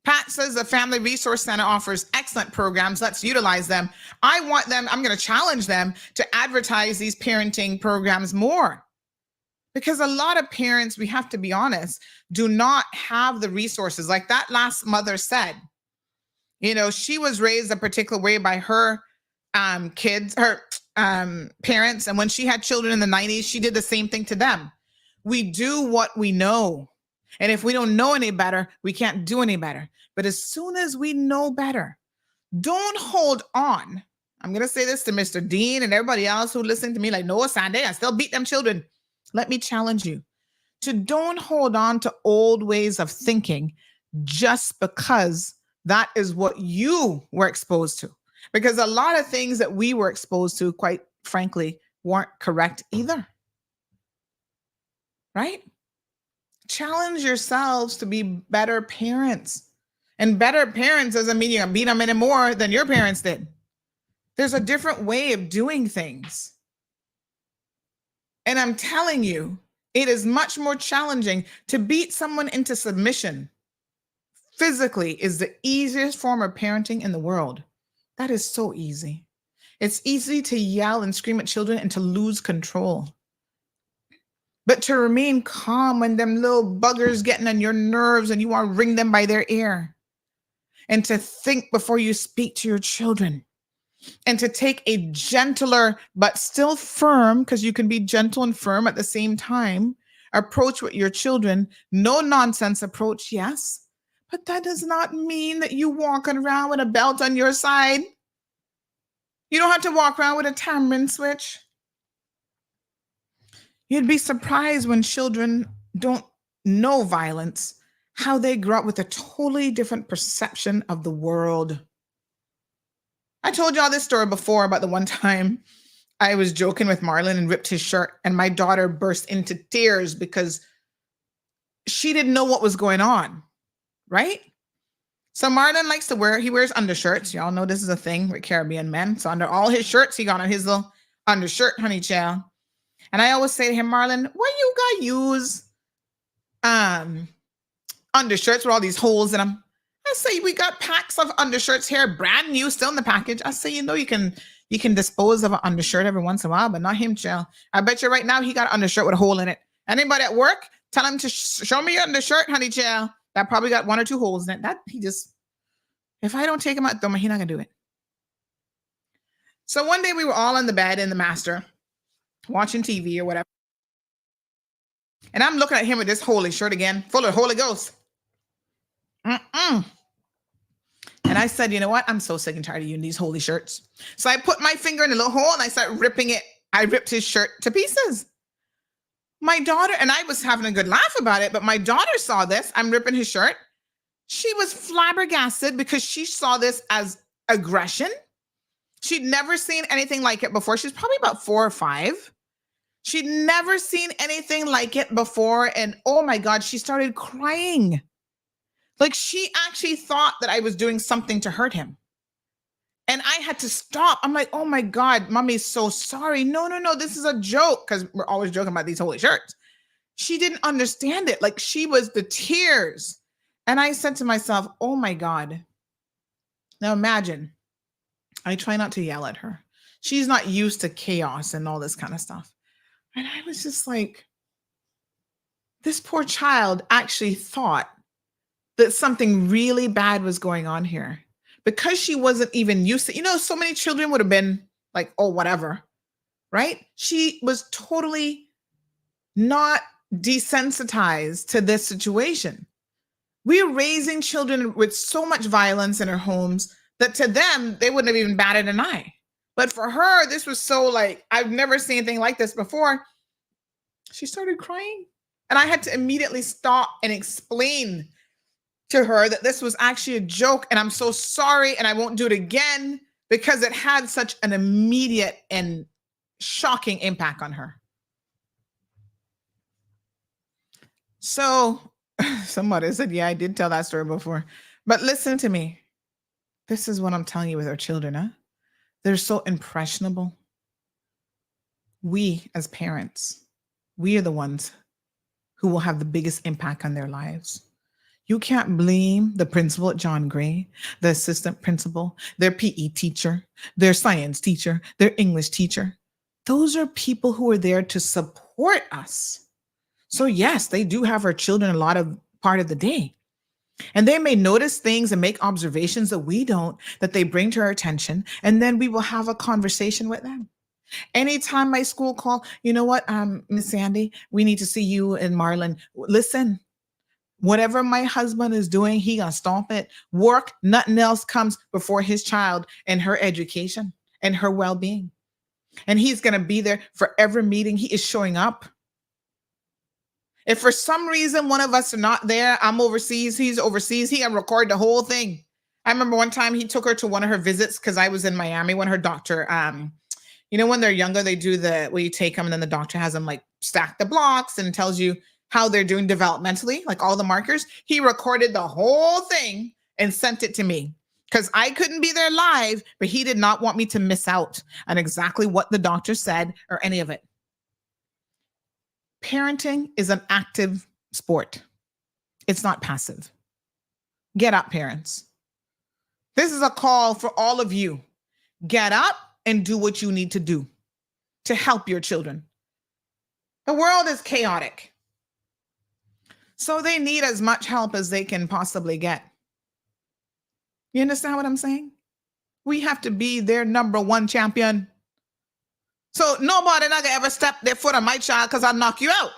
Pat says the Family Resource Center offers excellent programs. Let's utilize them. I'm going to challenge them to advertise these parenting programs more. Because a lot of parents, we have to be honest, do not have the resources. Like that last mother said, she was raised a particular way by her kids, her parents. And when she had children in the 90s, she did the same thing to them. We do what we know. And if we don't know any better, we can't do any better. But as soon as we know better, don't hold on. I'm going to say this to Mr. Dean and everybody else who listened to me like Noah Sunday. I still beat them children. Let me challenge you to don't hold on to old ways of thinking just because that is what you were exposed to. Because a lot of things that we were exposed to, quite frankly, weren't correct either. Right? Challenge yourselves to be better parents. And better parents doesn't mean you beat them any more than your parents did. There's a different way of doing things. And I'm telling you, it is much more challenging to beat someone into submission. Physically is the easiest form of parenting in the world. That is so easy. It's easy to yell and scream at children and to lose control. But to remain calm when them little buggers getting on your nerves and you want to wring them by their ear. And to think before you speak to your children. And to take a gentler, but still firm, because you can be gentle and firm at the same time, approach with your children. No nonsense approach, yes. But that does not mean that you walking around with a belt on your side. You don't have to walk around with a tamarind switch. You'd be surprised when children don't know violence, how they grow up with a totally different perception of the world. I told y'all this story before about the one time I was joking with Marlon and ripped his shirt, and my daughter burst into tears because she didn't know what was going on, right? So Marlon likes to he wears undershirts. Y'all know this is a thing with Caribbean men. So under all his shirts, he got on his little undershirt, honey child. And I always say to him, Marlon, why you gotta use undershirts with all these holes in them? I say, we got packs of undershirts here, brand new, still in the package. I say, you can dispose of an undershirt every once in a while, but not him, child. I bet you right now he got an undershirt with a hole in it. Anybody at work, tell him to show me your undershirt, honey, child. That probably got 1 or 2 holes in it. If I don't take him out, he's not gonna do it. So one day we were all in the bed in the master, watching TV or whatever. And I'm looking at him with this holy shirt again, full of Holy Ghost. And I said, you know what? I'm so sick and tired of you in these holy shirts. So I put my finger in a little hole and I started ripping it. I ripped his shirt to pieces. My daughter, and I was having a good laugh about it, but my daughter saw this. I'm ripping his shirt. She was flabbergasted because she saw this as aggression. She'd never seen anything like it before. She's probably about 4 or 5. She'd never seen anything like it before. And oh my God, she started crying. Like she actually thought that I was doing something to hurt him. And I had to stop. I'm like, oh my God, mommy's so sorry. No, this is a joke. Because we're always joking about these holy shirts. She didn't understand it. Like she was the tears. And I said to myself, oh my God. Now imagine, I try not to yell at her. She's not used to chaos and all this kind of stuff. And I was just like, this poor child actually thought that something really bad was going on here. Because she wasn't even used to, so many children would have been like, oh, whatever, right? She was totally not desensitized to this situation. We are raising children with so much violence in our homes that to them, they wouldn't have even batted an eye. But for her, this was so like, I've never seen anything like this before. She started crying. And I had to immediately stop and explain to her that this was actually a joke and I'm so sorry and I won't do it again because it had such an immediate and shocking impact on her. So somebody said, yeah, I did tell that story before. But listen to me. This is what I'm telling you with our children, huh? They're so impressionable. We as parents, we are the ones who will have the biggest impact on their lives. You can't blame the principal at John Gray, the assistant principal, their PE teacher, their science teacher, their English teacher. Those are people who are there to support us. So yes, they do have our children a lot of part of the day. And they may notice things and make observations that we don't, that they bring to our attention. And then we will have a conversation with them. Anytime my school call, you know what, Miss Sandy, we need to see you and Marlon. Listen. Whatever my husband is doing, he gonna stop it. Work, nothing else comes before his child and her education and her well-being. And he's gonna be there for every meeting. He is showing up. If for some reason one of us are not there, I'm overseas, he's overseas, he can record the whole thing. I remember one time he took her to one of her visits because I was in Miami when her doctor, when they're younger, they do where you take them and then the doctor has them like stack the blocks and tells you how they're doing developmentally, like all the markers. He recorded the whole thing and sent it to me because I couldn't be there live, but he did not want me to miss out on exactly what the doctor said or any of it. Parenting is an active sport. It's not passive. Get up, parents. This is a call for all of you. Get up and do what you need to do to help your children. The world is chaotic. So they need as much help as they can possibly get. You understand what I'm saying? We have to be their number one champion. So nobody not gonna ever step their foot on my child because I'll knock you out.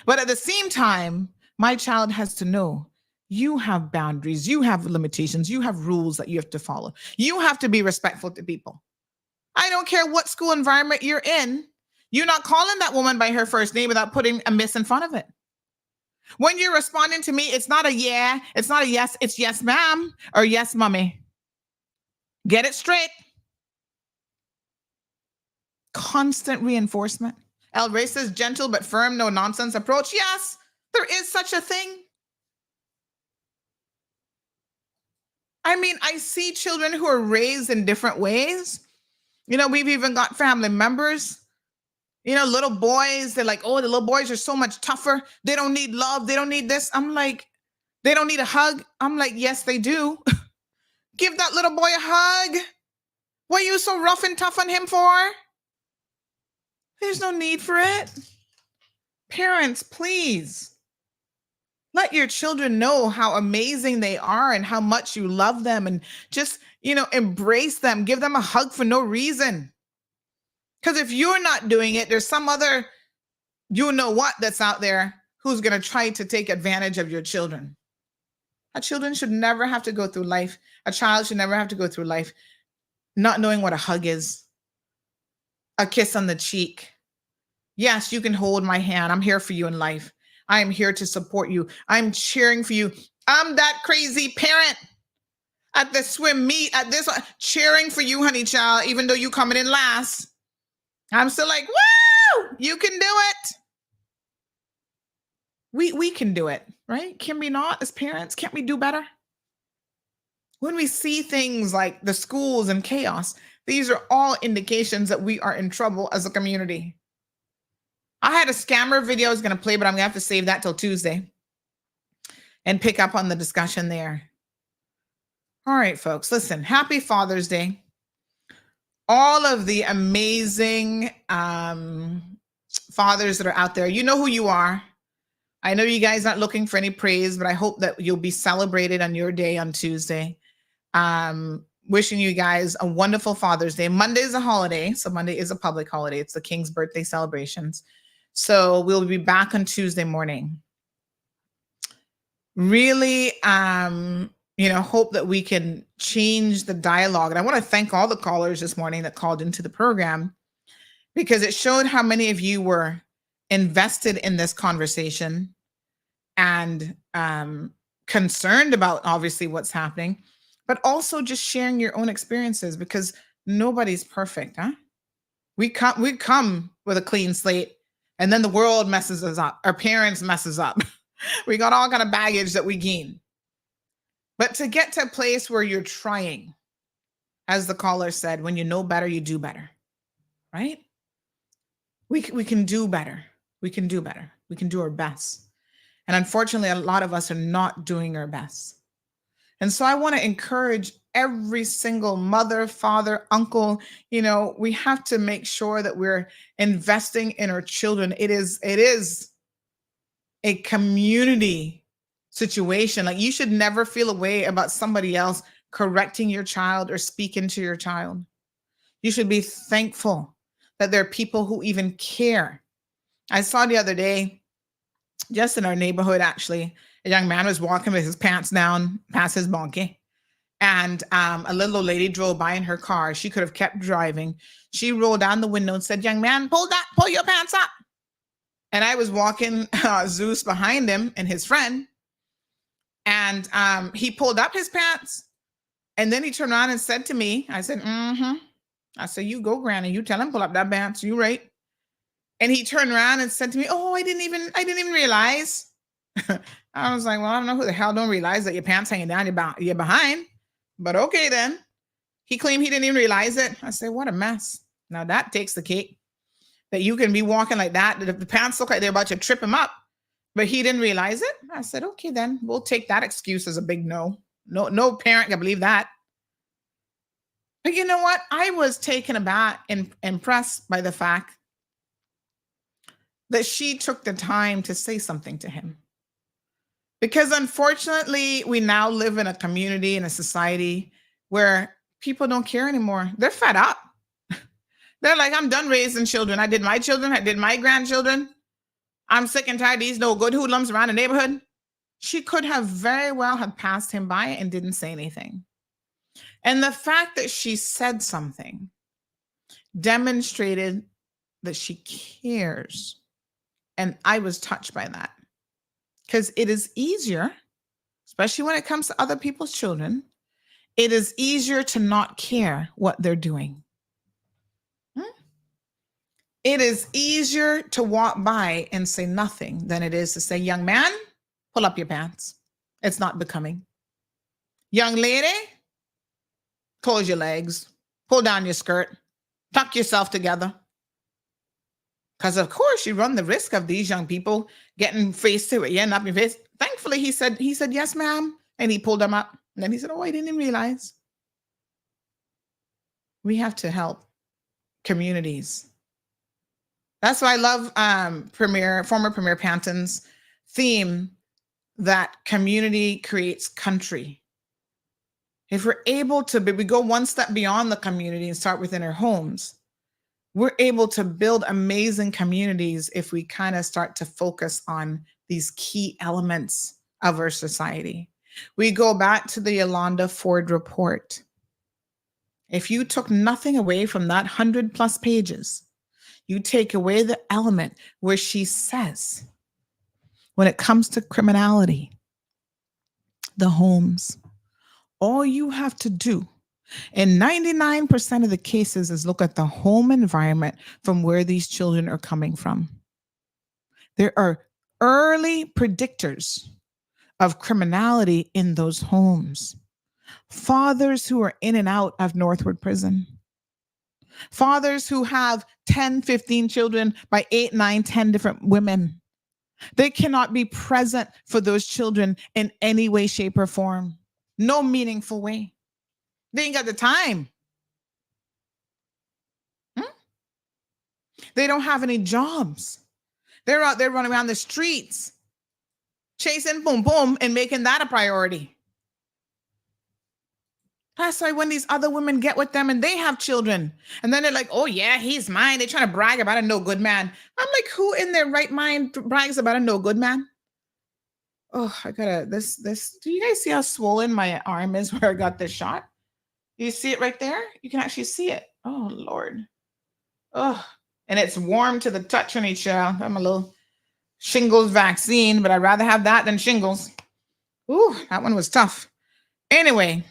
But at the same time, my child has to know you have boundaries, you have limitations, you have rules that you have to follow. You have to be respectful to people. I don't care what school environment you're in. You're not calling that woman by her first name without putting a miss in front of it. When you're responding to me, it's not a yeah, it's not a yes, it's yes, ma'am, or yes, mommy. Get it straight. Constant reinforcement. El Rey says gentle but firm, no nonsense approach. Yes, there is such a thing. I mean, I see children who are raised in different ways. We've even got family members. Little boys, they're like, oh, the little boys are so much tougher. They don't need love. They don't need this. I'm like, they don't need a hug. I'm like, yes, they do. Give that little boy a hug. What are you so rough and tough on him for? There's no need for it. Parents, please. Let your children know how amazing they are and how much you love them and just, embrace them. Give them a hug for no reason. Because if you're not doing it, there's some other, you know what, that's out there who's going to try to take advantage of your children. Our children should never have to go through life. A child should never have to go through life not knowing what a hug is, a kiss on the cheek. Yes, you can hold my hand. I'm here for you in life. I am here to support you. I'm cheering for you. I'm that crazy parent at the swim meet, at this one, cheering for you, honey child, even though you coming in last. I'm still like, woo, you can do it. We can do it, right? Can we not as parents? Can't we do better? When we see things like the schools and chaos, these are all indications that we are in trouble as a community. I had a scammer video I was going to play, but I'm going to have to save that till Tuesday and pick up on the discussion there. All right, folks, listen, happy Father's Day. All of the amazing fathers that are out there, you know who you are. I know you guys aren't looking for any praise, but I hope that you'll be celebrated on your day on Tuesday. Wishing you guys a wonderful Father's Day. Monday is a holiday, so Monday is a public holiday. It's the King's birthday celebrations. So we'll be back on Tuesday morning. Really, hope that we can change the dialogue. And I want to thank all the callers this morning that called into the program, because it showed how many of you were invested in this conversation and concerned about obviously what's happening, but also just sharing your own experiences, because nobody's perfect, huh? We come with a clean slate, and then the world messes us up. Our parents messes up. We got all kind of baggage that we gain. But to get to a place where you're trying, as the caller said, when you know better, you do better, right? We can do better. We can do better. We can do our best. And unfortunately, a lot of us are not doing our best. And so I want to encourage every single mother, father, uncle, we have to make sure that we're investing in our children. It is a community situation. Like, you should never feel a way about somebody else correcting your child or speaking to your child. You should be thankful that there are people who even care. I saw the other day, just in our neighborhood, actually, a young man was walking with his pants down past his donkey. And a little old lady drove by in her car. She could have kept driving. She rolled down the window and said, "Young man, pull your pants up." And I was walking Zeus behind him and his friend. And he pulled up his pants. And then he turned around and said to me, I said, I said, "You go, Granny. You tell him pull up that pants. You right." And he turned around and said to me, "Oh, I didn't even realize." I was like, "Well, I don't know who the hell don't realize that your pants hanging down your behind. But okay then." He claimed he didn't even realize it. I said, what a mess. Now that takes the cake. That you can be walking like that, that if the pants look like they're about to trip him up, but he didn't realize it. I said, okay, then we'll take that excuse as a big no. No parent can believe that. But you know what? I was taken aback and impressed by the fact that she took the time to say something to him. Because unfortunately, we now live in a community, in a society where people don't care anymore. They're fed up. They're like, I'm done raising children. I did my children. I did my grandchildren. I'm sick and tired of these no good hoodlums around the neighborhood. She could have very well have passed him by and didn't say anything. And the fact that she said something demonstrated that she cares. And I was touched by that. Because it is easier, especially when it comes to other people's children, it is easier to not care what they're doing. It is easier to walk by and say nothing than it is to say, young man, pull up your pants. It's not becoming. Young lady, close your legs, pull down your skirt, tuck yourself together. Because of course you run the risk of these young people getting face to it, yeah, up your face. Thankfully, he said, yes, ma'am. And he pulled them up. And then he said, oh, I didn't even realize. We have to help communities. That's why I love former Premier Panton's theme that community creates country. If we're able to, but we go one step beyond the community and start within our homes, We're able to build amazing communities if we kind of start to focus on these key elements of our society. We go back to the Yolanda Ford report. If you took nothing away from that 100+ pages, you take away the element where she says, when it comes to criminality, the homes, all you have to do in 99% of the cases is look at the home environment from where these children are coming from. There are early predictors of criminality in those homes. Fathers who are in and out of Northwood Prison. Fathers who have 10, 15 children by 8, 9, 10 different women. They cannot be present for those children in any way, shape, or form. No meaningful way. They ain't got the time. They don't have any jobs. They're out there running around the streets, chasing boom, boom, and making that a priority. That's why when these other women get with them and they have children, and then they're like, oh yeah, he's mine. They're trying to brag about a no good man. I'm like, who in their right mind brags about a no good man? Oh, I gotta, this, do you guys see how swollen my arm is where I got this shot? You see it right there? You can actually see it. Oh, Lord. Oh, and it's warm to the touch, honey child. I'm a little shingles vaccine, but I'd rather have that than shingles. Ooh, that one was tough. Anyway,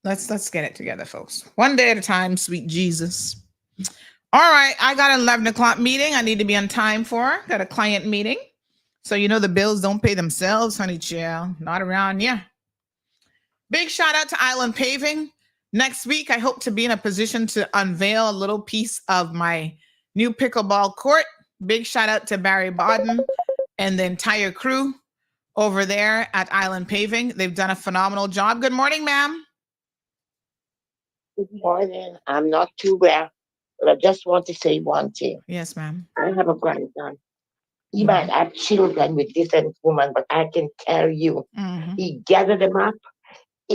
let's get it together, folks. One day at a time, sweet Jesus. All right, I got an 11 o'clock meeting I need to be on time for. Got a client meeting. So you know the bills don't pay themselves, honey child. Not around here. Big shout out to Island Paving. Next week, I hope to be in a position to unveil a little piece of my new pickleball court. Big shout out to Barry Bodden and the entire crew over there at Island Paving. They've done a phenomenal job. Good morning, ma'am. Good morning. I'm not too well, but I just want to say one thing. Yes, ma'am. I have a grandson. He might have children with different women, but I can tell you, he gathered them up.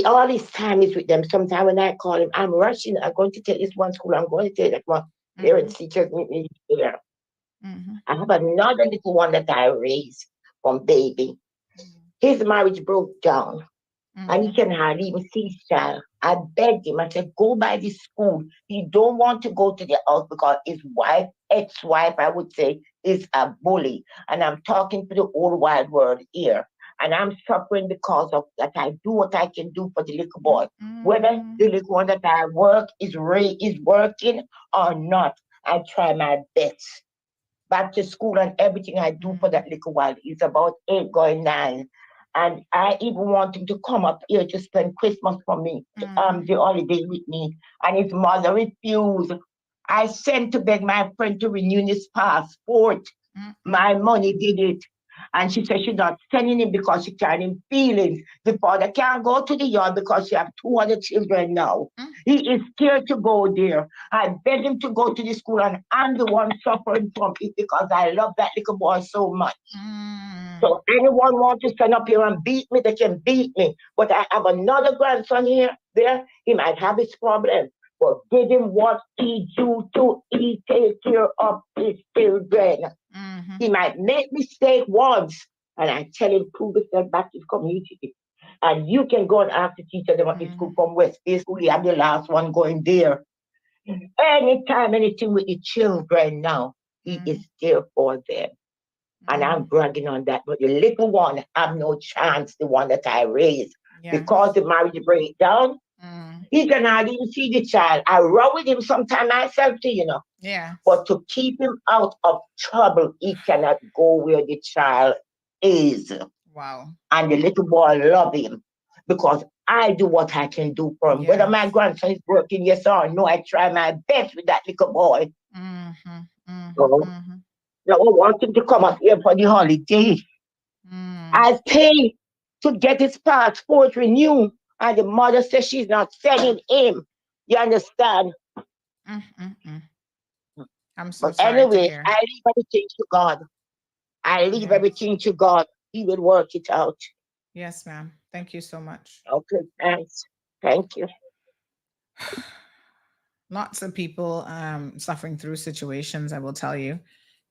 All his time is with them. Sometimes when I call him, I'm rushing. I'm going to take this one school. I'm going to take that one. Parents, teachers meet me there. I have another little one that I raised from baby. His marriage broke down. And he can hardly even see his child. I begged him. I said, go by this school. He don't want to go to the house because his wife, ex-wife, I would say, is a bully. And I'm talking to the whole wide world here. And I'm suffering because of that. I do what I can do for the little boy. Whether the little one that I work is working or not, I try my best. Back to school and everything I do for that little while. He's about 8 going 9. And I even want him to come up here to spend Christmas for me, the holiday with me. And his mother refused. I sent to beg my friend to renew his passport. My money did it. And she said she's not sending him because she carrying feelings. The father can't go to the yard because she has 2 other children now. He is scared to go there. I begged him to go to the school, and I'm the one suffering from it because I love that little boy so much. So anyone want to stand up here and beat me, they can beat me. But I have another grandson there. He might have his problem. But give him what he do to he take care of his children. He might make mistake once, and I tell him prove yourself back to the community. And you can go and ask the teacher them at the school from West Bay School. I'm the last one going there. Anytime, anything with the children now, he is there for them. And I'm bragging on that. But the little one have no chance, the one that I raised. Because the marriage break down, he cannot even see the child. I row with him sometimes myself too, you know. Yeah. But to keep him out of trouble, he cannot go where the child is. Wow. And the little boy love him because I do what I can do for him. Whether my grandson is working, yes or no, I try my best with that little boy. So, I want him to come up here for the holiday. I pay to get his passport renewed, and the mother says she's not sending him. You understand? I'm so but sorry anyway, to hear. I leave everything to God. I leave everything to God. He will work it out. Yes, ma'am. Thank you so much. Okay, thanks. Thank you. Lots of people suffering through situations, I will tell you.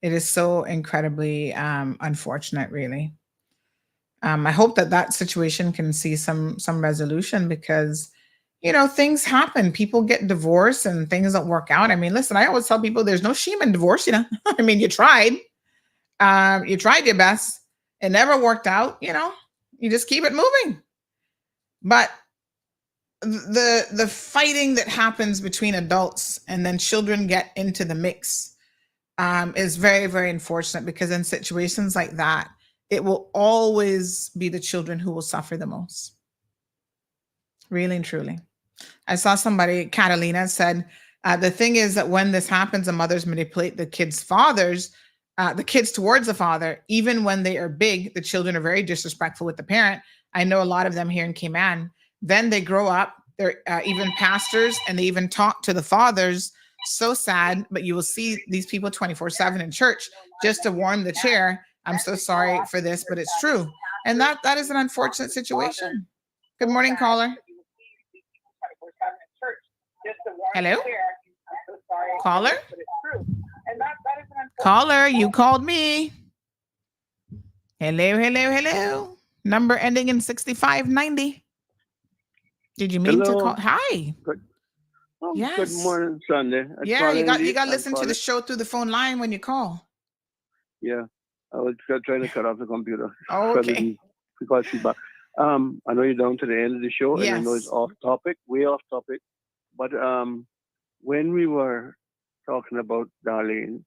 It is so incredibly unfortunate, really. I hope that situation can see some resolution because, things happen. People get divorced and things don't work out. I mean, listen, I always tell people there's no shame in divorce, I mean, you tried. You tried your best. It never worked out, you just keep it moving. But the fighting that happens between adults and then children get into the mix is very, very unfortunate because in situations like that, it will always be the children who will suffer the most. Really and truly. I saw somebody, Catalina, said, the thing is that when this happens, the mothers manipulate the kids' fathers, the kids towards the father, even when they are big, the children are very disrespectful with the parent. I know a lot of them here in Cayman. Then they grow up, they're even pastors, and they even talk to the fathers. So sad, but you will see these people 24/7 in church just to warm the chair. I'm so sorry for this, but it's true. And that is an unfortunate situation. Good morning, caller. Hello? Caller? Caller, you called me. Hello, hello, hello. Number ending in 6590. Did you mean to call? Hi. Yes. Good morning, Sunday. Yeah, you got to listen to the show through the phone line when you call. Yeah, I was trying to cut off the computer. Oh, okay. Because feedback. I know you're down to the end of the show, and I know it's off topic, way off topic. But when we were talking about Darlene,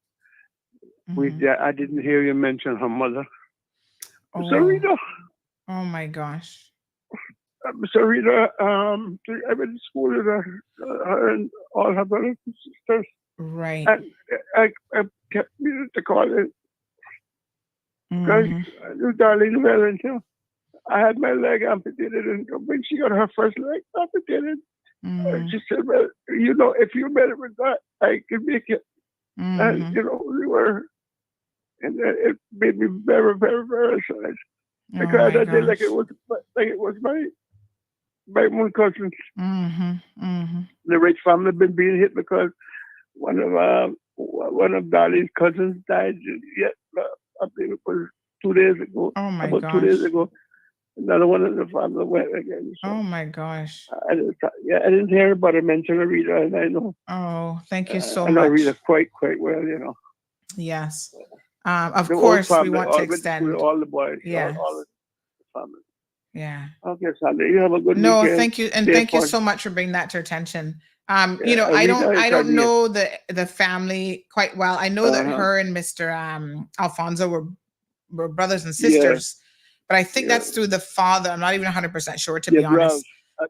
I didn't hear you mention her mother. Sarita. Oh my gosh. Sarita, I went to school with her and all her brothers and sisters. Right. And I kept meaning to call it. Because I knew Darlene well, and I had my leg amputated, and when she got her first leg amputated, she said, well, if you made it with that, I can make it. And, we were, and it made me very, very, very sad. Because I did like it was my own cousin. The rich family had been being hit because one of Darlene's cousins died. I think it was 2 days ago. Oh my about gosh. 2 days ago. Another one in the family went again. So oh my gosh. I didn't hear about it mention Rita, and I know. Oh, thank you so I know much. Rita quite well, Yes. Of The course, whole family, we want to extend. all the boys, Yes. all the family. Yeah. Okay, Sunday. You have a good No, weekend. thank you, and thank you so much for bringing that to attention. I Rita, don't know the family quite well. I know that her and Mr. Alfonso were brothers and sisters, but I think that's through the father. I'm not even 100% sure, to be honest.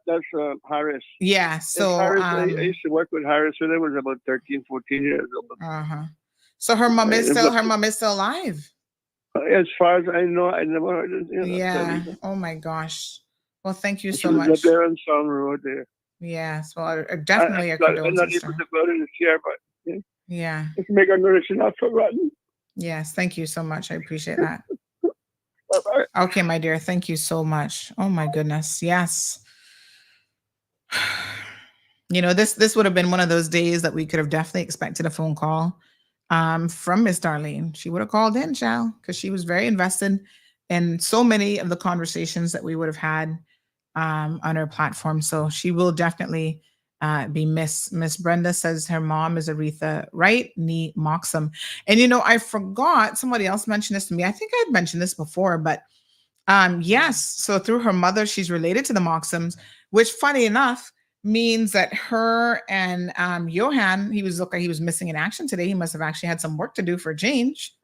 That's Harris. Yeah. So Harris, I used to work with Harris when I was about 13, 14 years old. So her mom is still alive. As far as I know, I never heard it. Yeah. Oh my gosh. Well, thank you so She much. was up there on Song Road there. Yes. Well, definitely a I'm not condolences. able to go to the chair, but yeah. Just make a notice you're not forgotten. Yes. Thank you so much. I appreciate that. Bye-bye. Okay, my dear. Thank you so much. Oh my goodness. Yes. This would have been one of those days that we could have definitely expected a phone call from Miss Darlene. She would have called in, child, because she was very invested in so many of the conversations that we would have had on her platform. So she will definitely be missed. Miss Brenda says her mom is Aretha, right knee moxum. And I forgot, somebody else mentioned this to me. I think I had mentioned this before, but yes. So through her mother, she's related to the moxums, which funny enough means that her and Johan, he was missing in action today. He must have actually had some work to do for a change.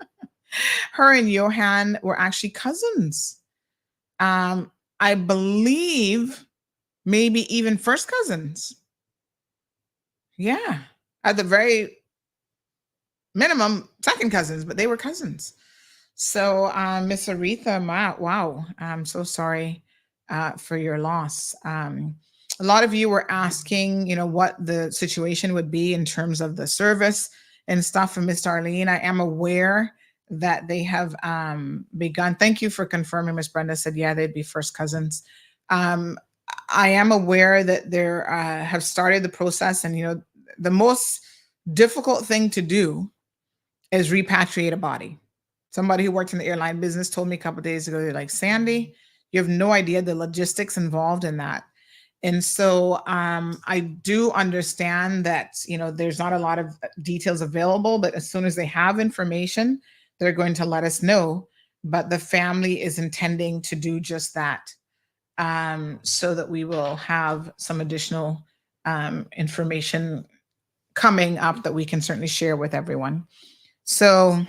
Her and Johan were actually cousins. I believe maybe even first cousins. Yeah. At the very minimum, second cousins, but they were cousins. So Miss Aretha, wow. I'm so sorry for your loss. A lot of you were asking, what the situation would be in terms of the service and stuff from Miss Darlene. I am aware that they have begun. Thank you for confirming. Miss Brenda said, yeah, they'd be first cousins. I am aware that they have started the process, and the most difficult thing to do is repatriate a body. Somebody who worked in the airline business told me a couple of days ago, they're like, Sandy, you have no idea the logistics involved in that. And so I do understand that, there's not a lot of details available, but as soon as they have information, they're going to let us know. But the family is intending to do just that, so that we will have some additional information coming up that we can certainly share with everyone. So,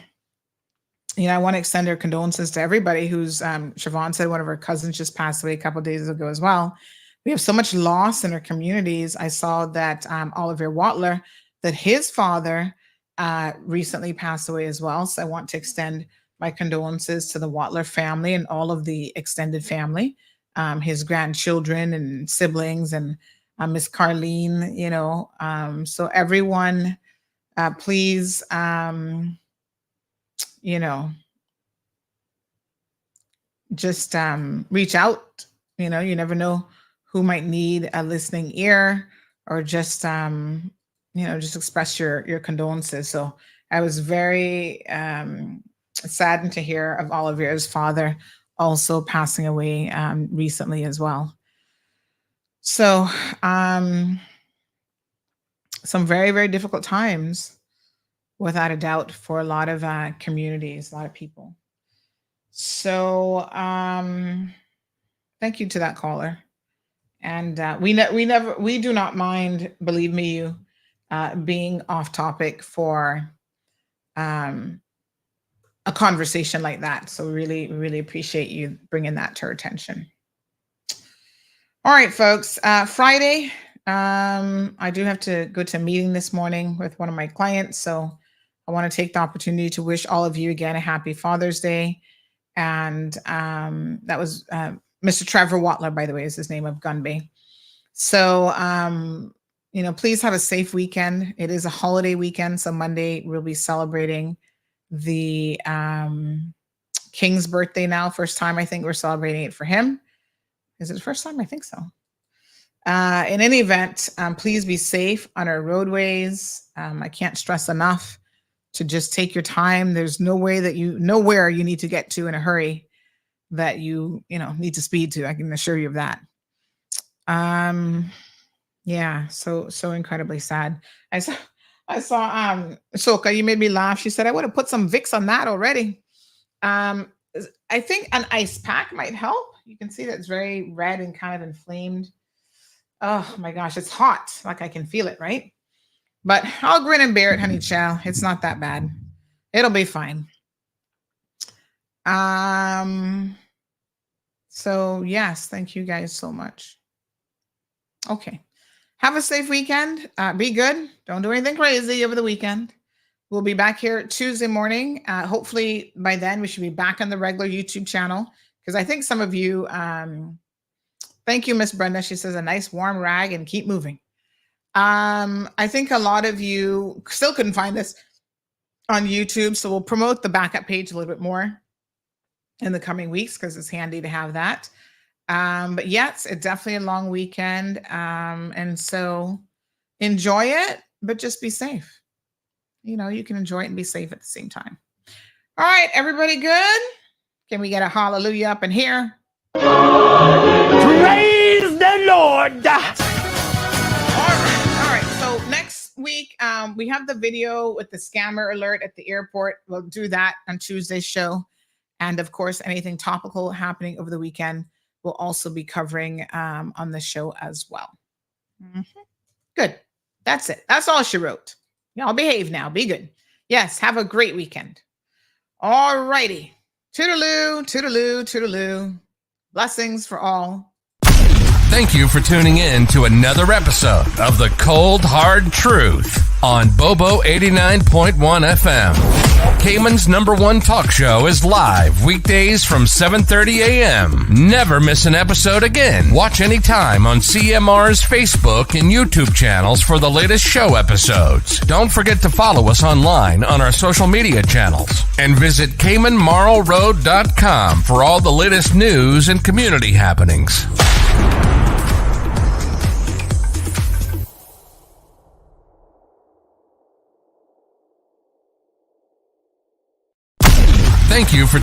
I want to extend our condolences to everybody who's, Siobhan said one of her cousins just passed away a couple of days ago as well. We have so much loss in our communities. I saw that Oliver Watler, that his father recently passed away as well. So I want to extend my condolences to the Watler family and all of the extended family, his grandchildren and siblings and Miss Carlene, so everyone, please, just reach out. You never know who might need a listening ear, or just just express your condolences. So I was very saddened to hear of Oliver's father also passing away recently as well. So some very, very difficult times, without a doubt, for a lot of communities, a lot of people. So thank you to that caller. And we do not mind, believe me, you being off topic for a conversation like that. So we really appreciate you bringing that to our attention. All right, folks. Friday, I do have to go to a meeting this morning with one of my clients. So I want to take the opportunity to wish all of you again a happy Father's Day. And that was Mr. Trevor Watler, by the way, is his name, of Gun Bay. So, please have a safe weekend. It is a holiday weekend. So Monday we'll be celebrating the King's birthday now. First time I think we're celebrating it for him. Is it the first time? I think so. In any event, please be safe on our roadways. I can't stress enough to just take your time. There's nowhere you need to get to in a hurry that you need to speed to. I can assure you of that. Yeah, so incredibly sad. I saw Soka, you made me laugh. She said, I would have put some Vicks on that already. I think an ice pack might help. You can see that it's very red and kind of inflamed. Oh my gosh, it's hot. Like I can feel it, right? But I'll grin and bear it, honey child. It's not that bad. It'll be fine. So yes, thank you guys so much. Okay. Have a safe weekend. Be good. Don't do anything crazy over the weekend. We'll be back here Tuesday morning. Hopefully by then we should be back on the regular YouTube channel, because I think some of you, thank you, Miss Brenda. She says a nice warm rag and keep moving. I think a lot of you still couldn't find this on YouTube, so we'll promote the backup page a little bit more in the coming weeks, because it's handy to have that. But yes, it's definitely a long weekend. And so enjoy it, but just be safe. You can enjoy it and be safe at the same time. All right, everybody good? Can we get a hallelujah up in here? Praise the Lord. All right. So next week, we have the video with the scammer alert at the airport. We'll do that on Tuesday's show. And of course, anything topical happening over the weekend, we'll also be covering on the show as well. Mm-hmm. Good. That's it. That's all she wrote. Y'all behave now. Be good. Yes. Have a great weekend. All righty. Toodaloo, toodaloo, toodaloo. Blessings for all. Thank you for tuning in to another episode of The Cold Hard Truth on Bobo 89.1 FM. Cayman's #1 talk show is live weekdays from 7:30 a.m. Never miss an episode again. Watch anytime on CMR's Facebook and YouTube channels for the latest show episodes. Don't forget to follow us online on our social media channels. And visit CaymanMarlRoad.com for all the latest news and community happenings. Thank you for